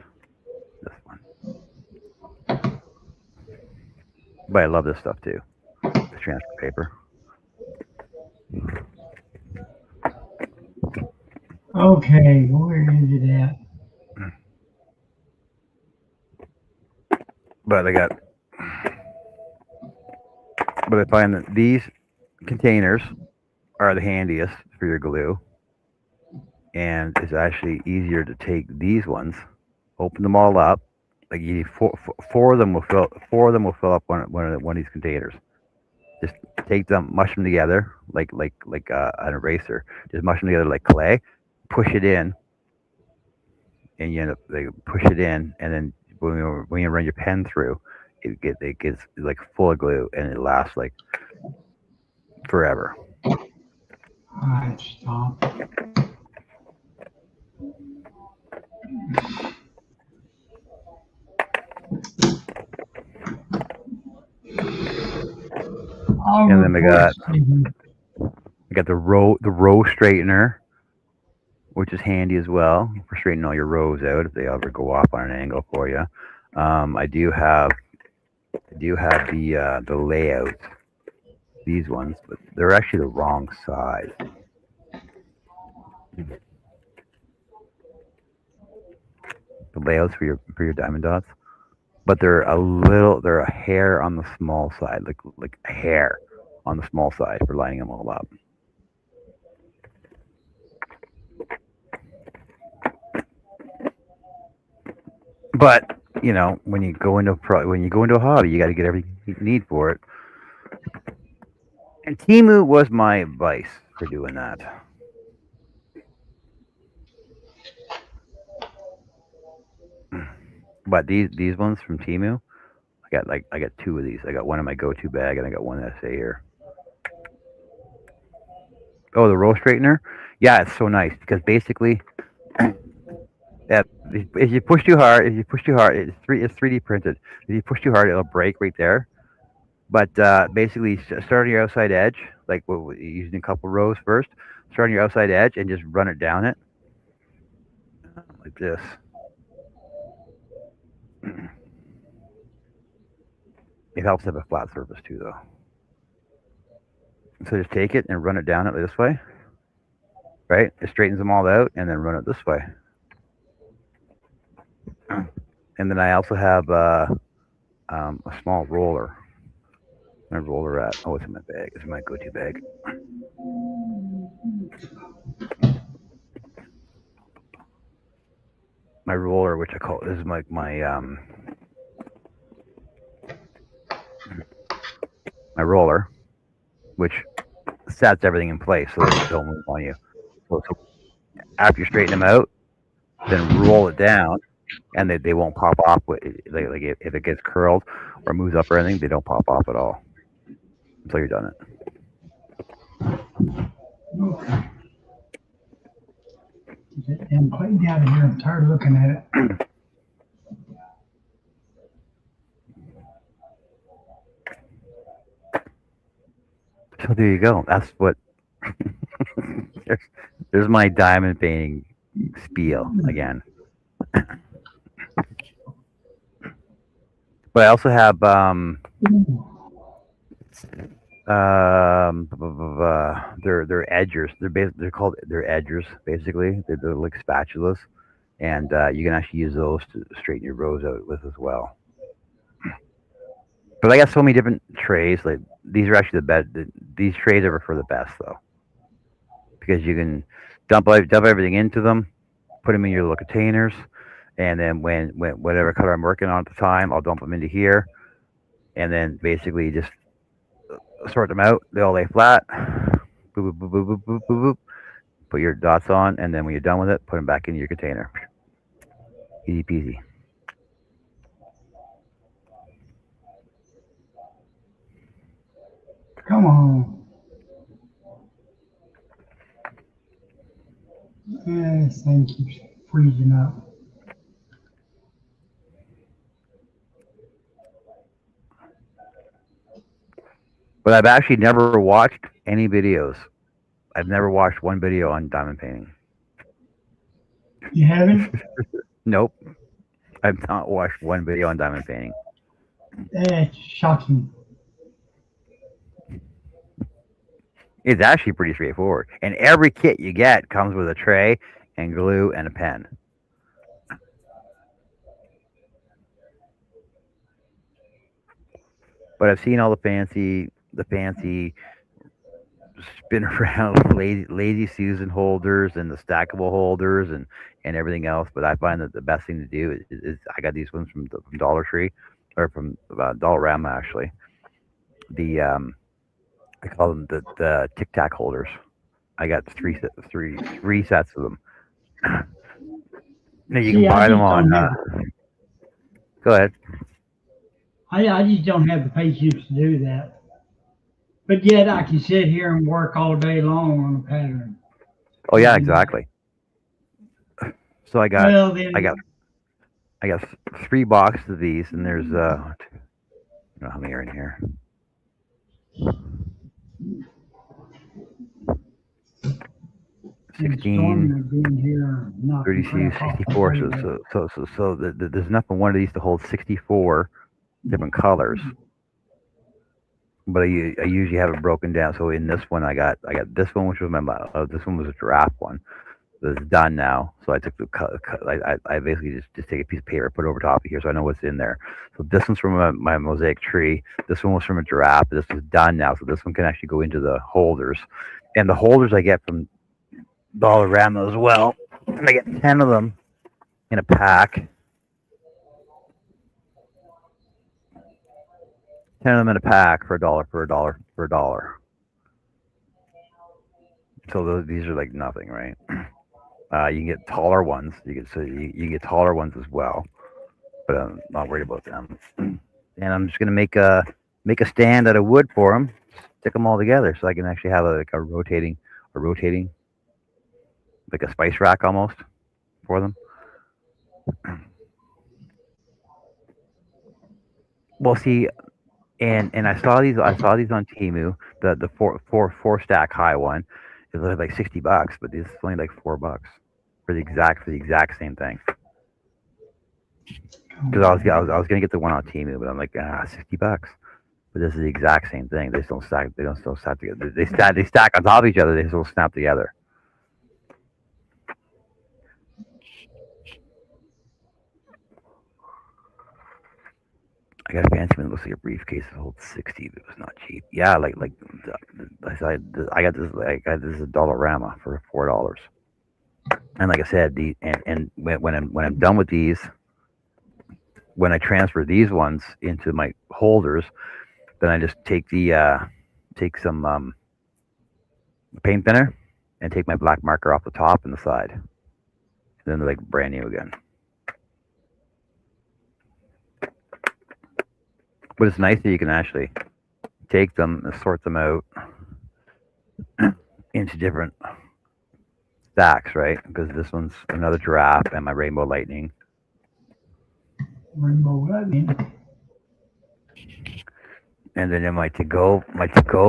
But I love this stuff too. The transfer paper. Okay, where is it at? But I find that these containers are the handiest for your glue, and it's actually easier to take these ones, open them all up. Like you need four of them will fill up one of these containers. Just take them, mush them together like an eraser. Just mush them together like clay. Push it in, and you end up push it in, and then when you run your pen through, it gets like full of glue, and it lasts like forever. All right, stop. And then I got the row straightener, which is handy as well for straightening all your rows out if they ever go off on an angle for you. I do have the layout, these ones, but they're actually the wrong size. The layouts for your diamond dots, but they're a hair on the small side, like a hair on the small side for lining them all up. But you know, when you go into a hobby, you got to get everything you need for it. And Temu was my advice for doing that. But these ones from Temu, I got two of these. I got one in my go-to bag, and I got one that I say here. Oh, the row straightener. Yeah, it's so nice because basically, if you push too hard, it's 3D printed. If you push too hard, it'll break right there. But basically, start on your outside edge, like using a couple rows first. Start on your outside edge and just run it down it like this. It helps to have a flat surface too, though. So just take it and run it down it this way, right? It straightens them all out, and then run it this way. And then I also have a small roller. My roller at? Oh, it's in my bag. It's in my go-to bag. My roller, which I call this is my roller, which sets everything in place so they don't move on you. So after you straighten them out, then roll it down, and they won't pop off. Like if it gets curled or moves up or anything, they don't pop off at all until you're done it. Okay. Get that damn plate down here. I'm tired of looking at it. So there you go. That's what. there's my diamond painting spiel again. But I also have they're edgers. They're called edgers basically. They're like spatulas, and you can actually use those to straighten your rows out with as well. But I got so many different trays. Like these are actually the best. These trays are for the best though, because you can dump everything into them, put them in your little containers, and then when whatever color I'm working on at the time, I'll dump them into here, and then basically just sort them out. They all lay flat. Boop, boop, boop, boop, boop, boop, boop, boop. Put your dots on, and then when you're done with it, put them back into your container. Easy peasy. Come on. This thing keeps freezing up. But I've actually never watched any videos. I've never watched one video on diamond painting. You haven't? Nope. I've not watched one video on diamond painting. That's shocking. It's actually pretty straightforward. And every kit you get comes with a tray and glue and a pen. But I've seen all the fancy spin around lazy Susan holders and the stackable holders and everything else. But I find that the best thing to do is I got these ones from Dollar Tree or from Dollarama actually. I call them the Tic Tac holders. I got three sets of them. Now you can buy them on. Go ahead. I just don't have the patience to do that. But yet I can sit here and work all day long on a pattern. Oh yeah, exactly. So I got Well, then, I got 3 boxes of these, and there's I don't know how many are in here. 16, 32, 64. So there's enough in one of these to hold 64 different colors. But I usually have it broken down. So in this one, I got this one, which was this one was a giraffe one. It's done now. So I took I basically just take a piece of paper, put it over top of here, so I know what's in there. So this one's from my mosaic tree. This one was from a giraffe. This is done now, so this one can actually go into the holders. And the holders I get from Dollarama as well. And I get 10 of them in a pack. 10 of them in a pack for $1. So these are like nothing, right? You can get taller ones. You can get taller ones as well, but I'm not worried about them. And I'm just gonna make a stand out of wood for them, stick them all together, so I can actually have a rotating, like a spice rack almost for them. Well, see, and I saw these on Temu. The four stack high one is like $60, but this is only like $4 for the exact same thing. Because I was gonna get the one on Temu, but I'm like, $60. But this is the exact same thing. They just don't stack. They don't still stack together. They stack on top of each other. They still snap together. I got a fancy one that looks like a briefcase that holds 60, but it was not cheap. Yeah, like I got this at Dollarama for $4. And like I said, and when I'm done with these, when I transfer these ones into my holders, then I just take some paint thinner and take my black marker off the top and the side. And then they're like brand new again. But it's nice that you can actually take them and sort them out into different stacks, right? Because this one's another giraffe and my rainbow lightning. Rainbow lightning. And then in my to-go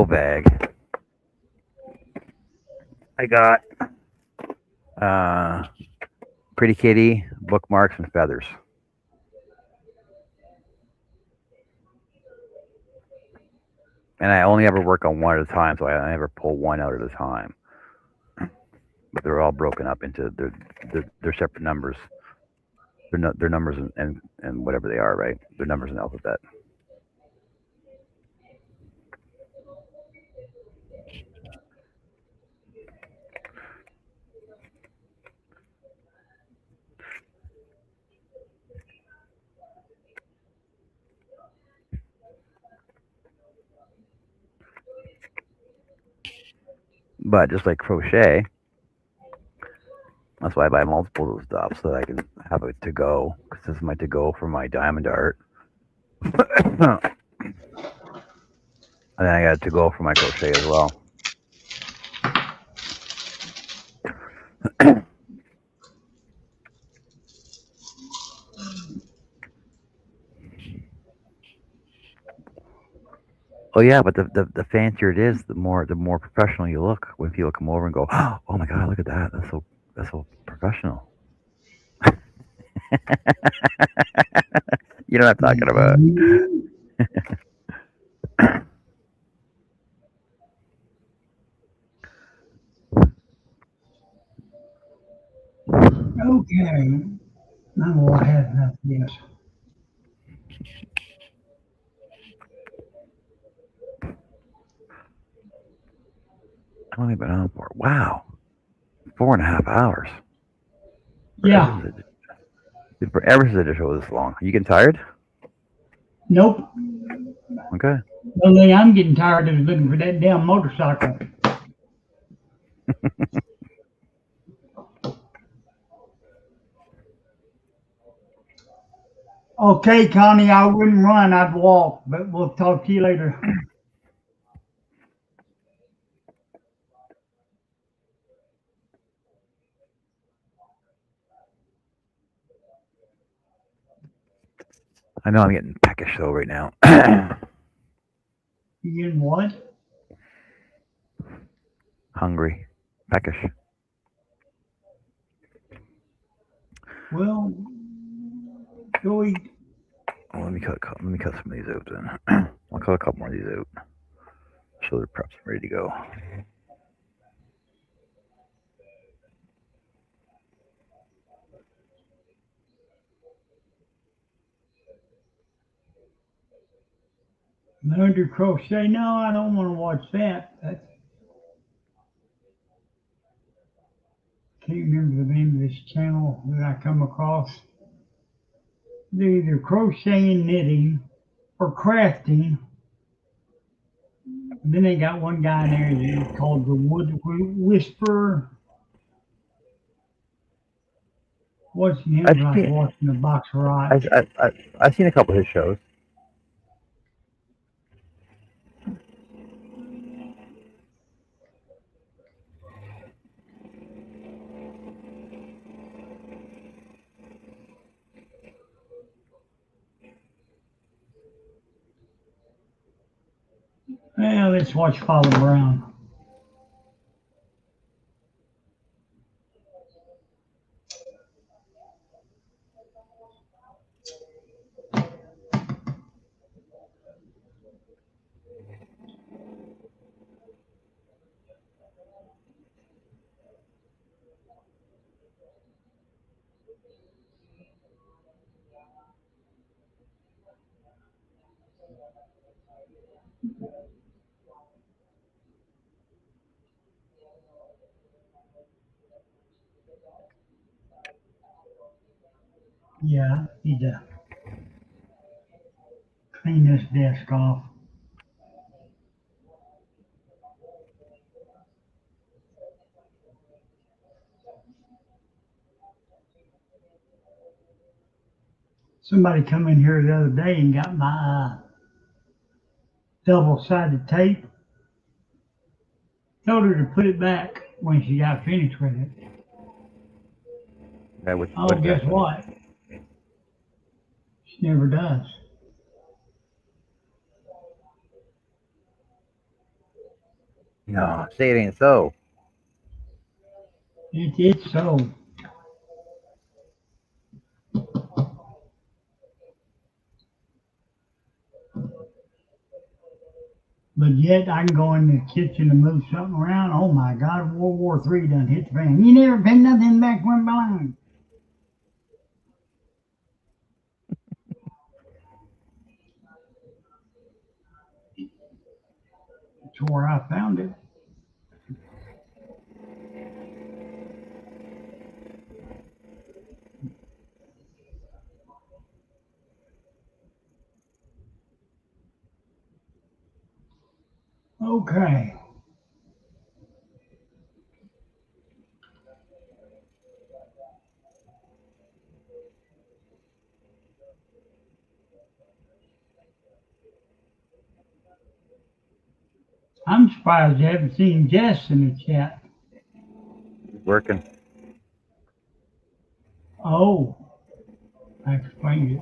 bag, I got Pretty Kitty, bookmarks, and feathers. And I only ever work on one at a time, so I never pull one out at a time. But they're all broken up into their separate numbers. Their numbers and whatever they are, right? Their numbers in alphabet. But just like crochet, that's why I buy multiples of stuff so that I can have it to go. Because this is my to go for my diamond art. And then I got it to go for my crochet as well. Oh yeah, but the fancier it is, the more professional you look when people come over and go, "Oh my God, look at that! That's so professional." You know what I'm talking about? Okay. I'm all had enough, yes. How long have I been on for? Wow, 4.5 hours. Yeah. Forever since the show this long. You getting tired? Nope. Okay. The only thing I'm getting tired of is looking for that damn motorcycle. Okay, Connie, I wouldn't run, I'd walk, but we'll talk to you later. I know I'm getting peckish though right now. You getting what? Hungry, peckish. Well, go eat. Well, let me cut some of these out then. I'll cut a couple more of these out so they're prepped and ready to go. Learn to crochet? No, I don't want to watch that. Can't remember the name of this channel that I come across. They're either crocheting, knitting, or crafting. And then they got one guy in there that's called the Wood Whisperer. Watching him I've like seen, watching a box of rocks. I've seen a couple of his shows. let's watch Father Brown. Yeah, need to clean this desk off. Somebody come in here the other day and got my double-sided tape. Told her to put it back when she got finished with it. That was Oh, guess what? She never does. No, say it ain't so. It's so. But yet I can go in the kitchen and move something around. Oh my God, World War III done hit the fan. You never put nothing back where it belongs. That's where I found it. Okay. I'm surprised you haven't seen Jess in the chat. Working. Oh, I explained it.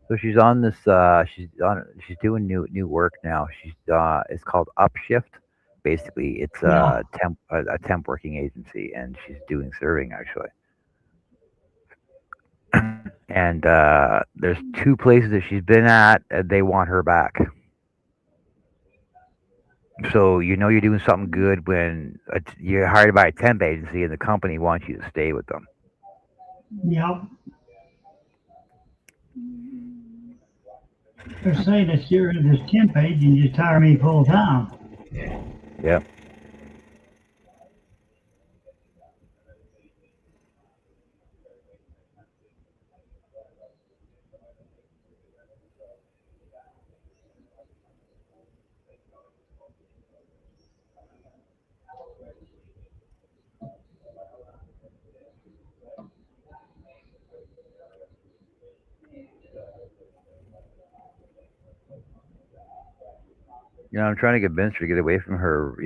So she's on this. She's doing new work now. It's called Upshift. Basically, it's Yeah. a temp working agency, and she's doing serving actually. And there's 2 places that she's been at. They want her back. So you're doing something good when you're hired by a temp agency and the company wants you to stay with them. Yep. They're saying that you're in this temp page and just hire me full time. Yeah. I'm trying to convince her to get away from her,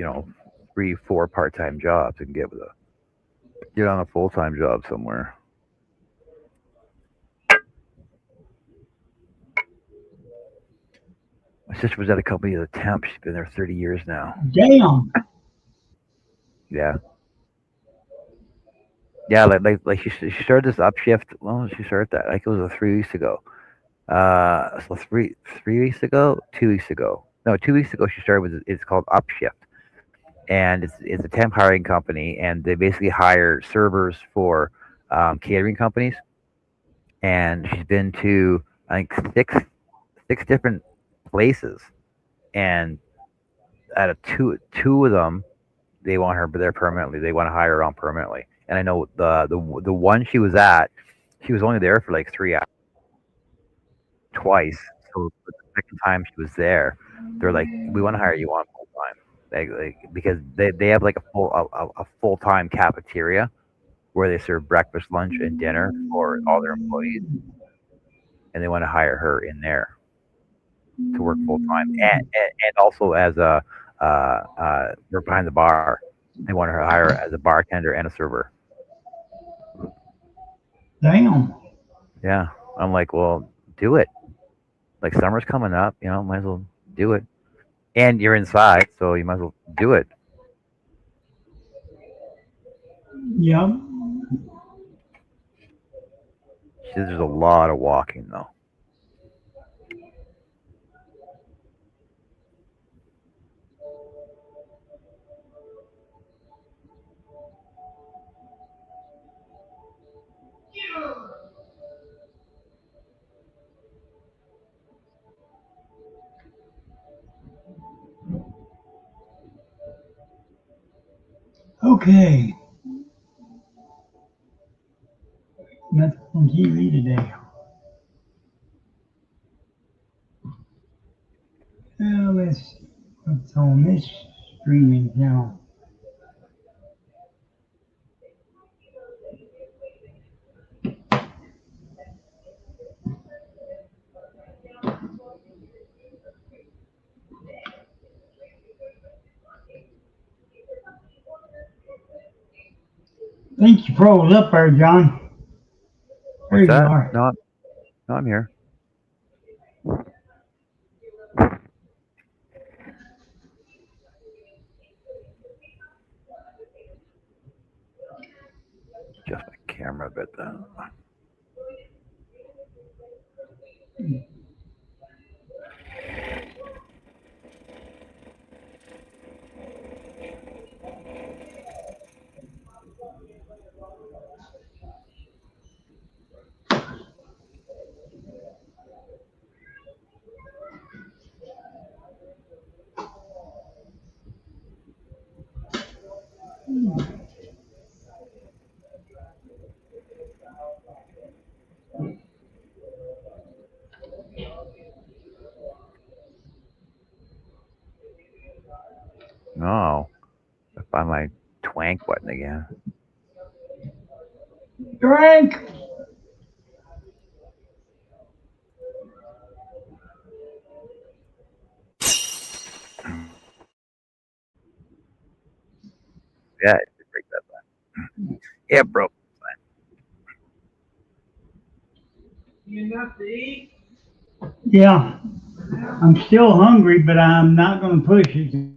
3, 4 part-time jobs and get on a full-time job somewhere. My sister was at a company as a temp. She's been there 30 years now. Damn. Yeah. Yeah, like she started this Upshift. Well, she started that like it was 3 weeks ago. So 3 weeks ago, 2 weeks ago. No, 2 weeks ago she started with it's called Upshift, and it's a temp hiring company, and they basically hire servers for catering companies. And she's been to I think six different places, and out of two of them, they want her there permanently. They want to hire her on permanently. And I know the one she was at, she was only there for like 3 hours twice. So the second time she was there, they're like, we want to hire you on full time, because they have like a full time cafeteria where they serve breakfast, lunch, and dinner for all their employees, and they want to hire her in there to work full time, and also as a work behind the bar. They want her to hire as a bartender and a server. Damn. Yeah, I'm like, well, do it. Like summer's coming up, might as well do it. And you're inside, so you might as well do it. Yep. There's a lot of walking though. Okay. Nothing on TV today. Well, let's see what's on this streaming channel. I think you froze up there, John. There What's you that? are. No, no, I'm here. Just my camera a bit then. No, I find my twank button again. Drink. Yeah, it did break that button. Yeah, bro. Yeah. I'm still hungry, but I'm not going to push it.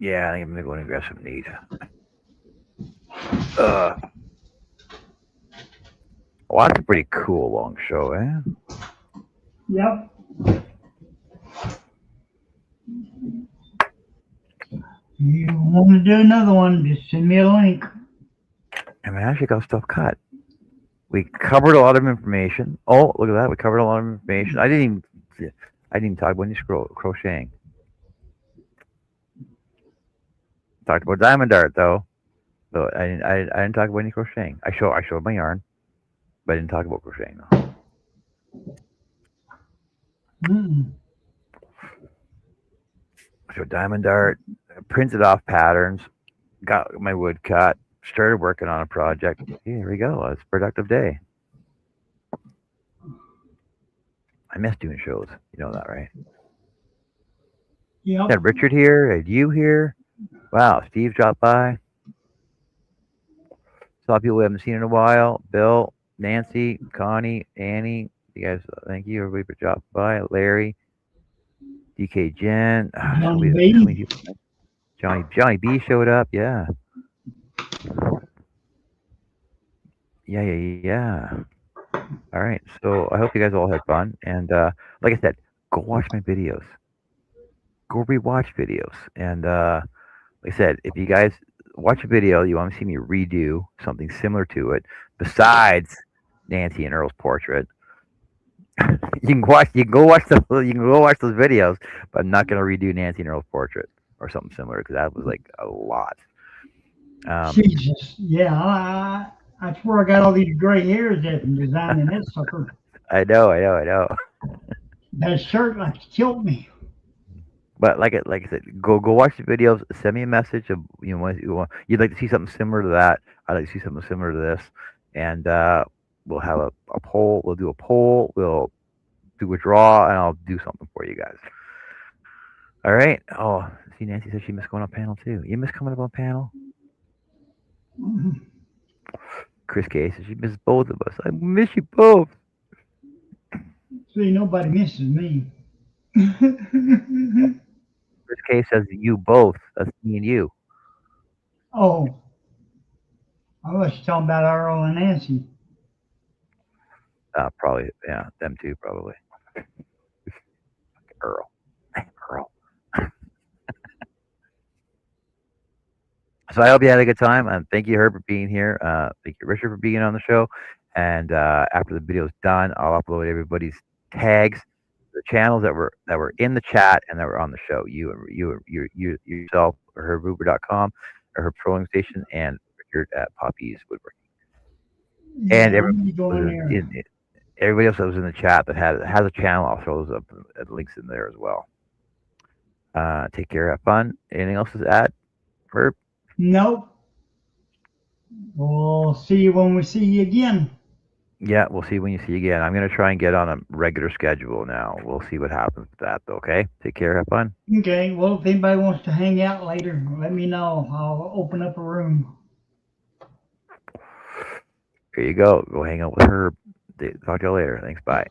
Yeah, I think I'm gonna go and grab some meat. Well, that's a pretty cool long show, eh? Yep. You want to do another one, just send me a link. And we actually got stuff cut. We covered a lot of information. Oh, look at that. We covered a lot of information. I didn't even talk about any crocheting. Talked about diamond art though. So I didn't talk about any crocheting. I showed my yarn, but I didn't talk about crocheting though. Mm. I showed diamond art, printed off patterns, got my wood cut, started working on a project. Here we go. It's a productive day. I miss doing shows. You know that, right? Yep. Had Richard here. Had you here. Wow, Steve dropped by. Saw people we haven't seen in a while. Bill, Nancy, Connie, Annie. You guys, thank you everybody for dropping by. Larry, DK Jen. Johnny So many B. people. Johnny B showed up. Yeah. Yeah. All right. So I hope you guys all had fun. And like I said, go watch my videos. Go rewatch videos. And like I said, if you guys watch a video, you want to see me redo something similar to it, besides Nancy and Earl's portrait, you can go watch those videos. But I'm not gonna redo Nancy and Earl's portrait or something similar because that was like a lot. Jesus. Yeah. That's where I got all these gray hairs at from designing that sucker. I know. That shirt like killed me. But like I said, go watch the videos. Send me a message of you'd like to see something similar to that. I'd like to see something similar to this, and we'll have a poll. We'll do a poll. We'll do a draw, and I'll do something for you guys. All right. Oh, see, Nancy said she missed going on panel too. You miss coming up on panel? Mhm. Chris K says she misses both of us. I miss you both. See, nobody misses me. Chris K says you both. That's me and you. Oh, I was talking about Earl and Nancy. Probably, yeah, them too, probably. Earl. So I hope you had a good time, and thank you, Herb, for being here. Thank you, Richard, for being on the show. And after the video's done, I'll upload everybody's tags, the channels that were in the chat and that were on the show. You yourself, or herbhuber.com, or Herb Trolling Station, and Richard at Poppy's Woodworking. And Yeah, I need to go in there. everybody else that was in the chat that has a channel, I'll throw those up links in there as well. Take care, have fun. Anything else to add, Herb? Nope. We'll see you when we see you again. Yeah, we'll see when you see you again. I'm gonna try and get on a regular schedule now. We'll see what happens with that. Okay. Take care. Have fun. Okay. Well, if anybody wants to hang out later, let me know. I'll open up a room. Here you go. Go hang out with Herb. Talk to you later. Thanks. Bye.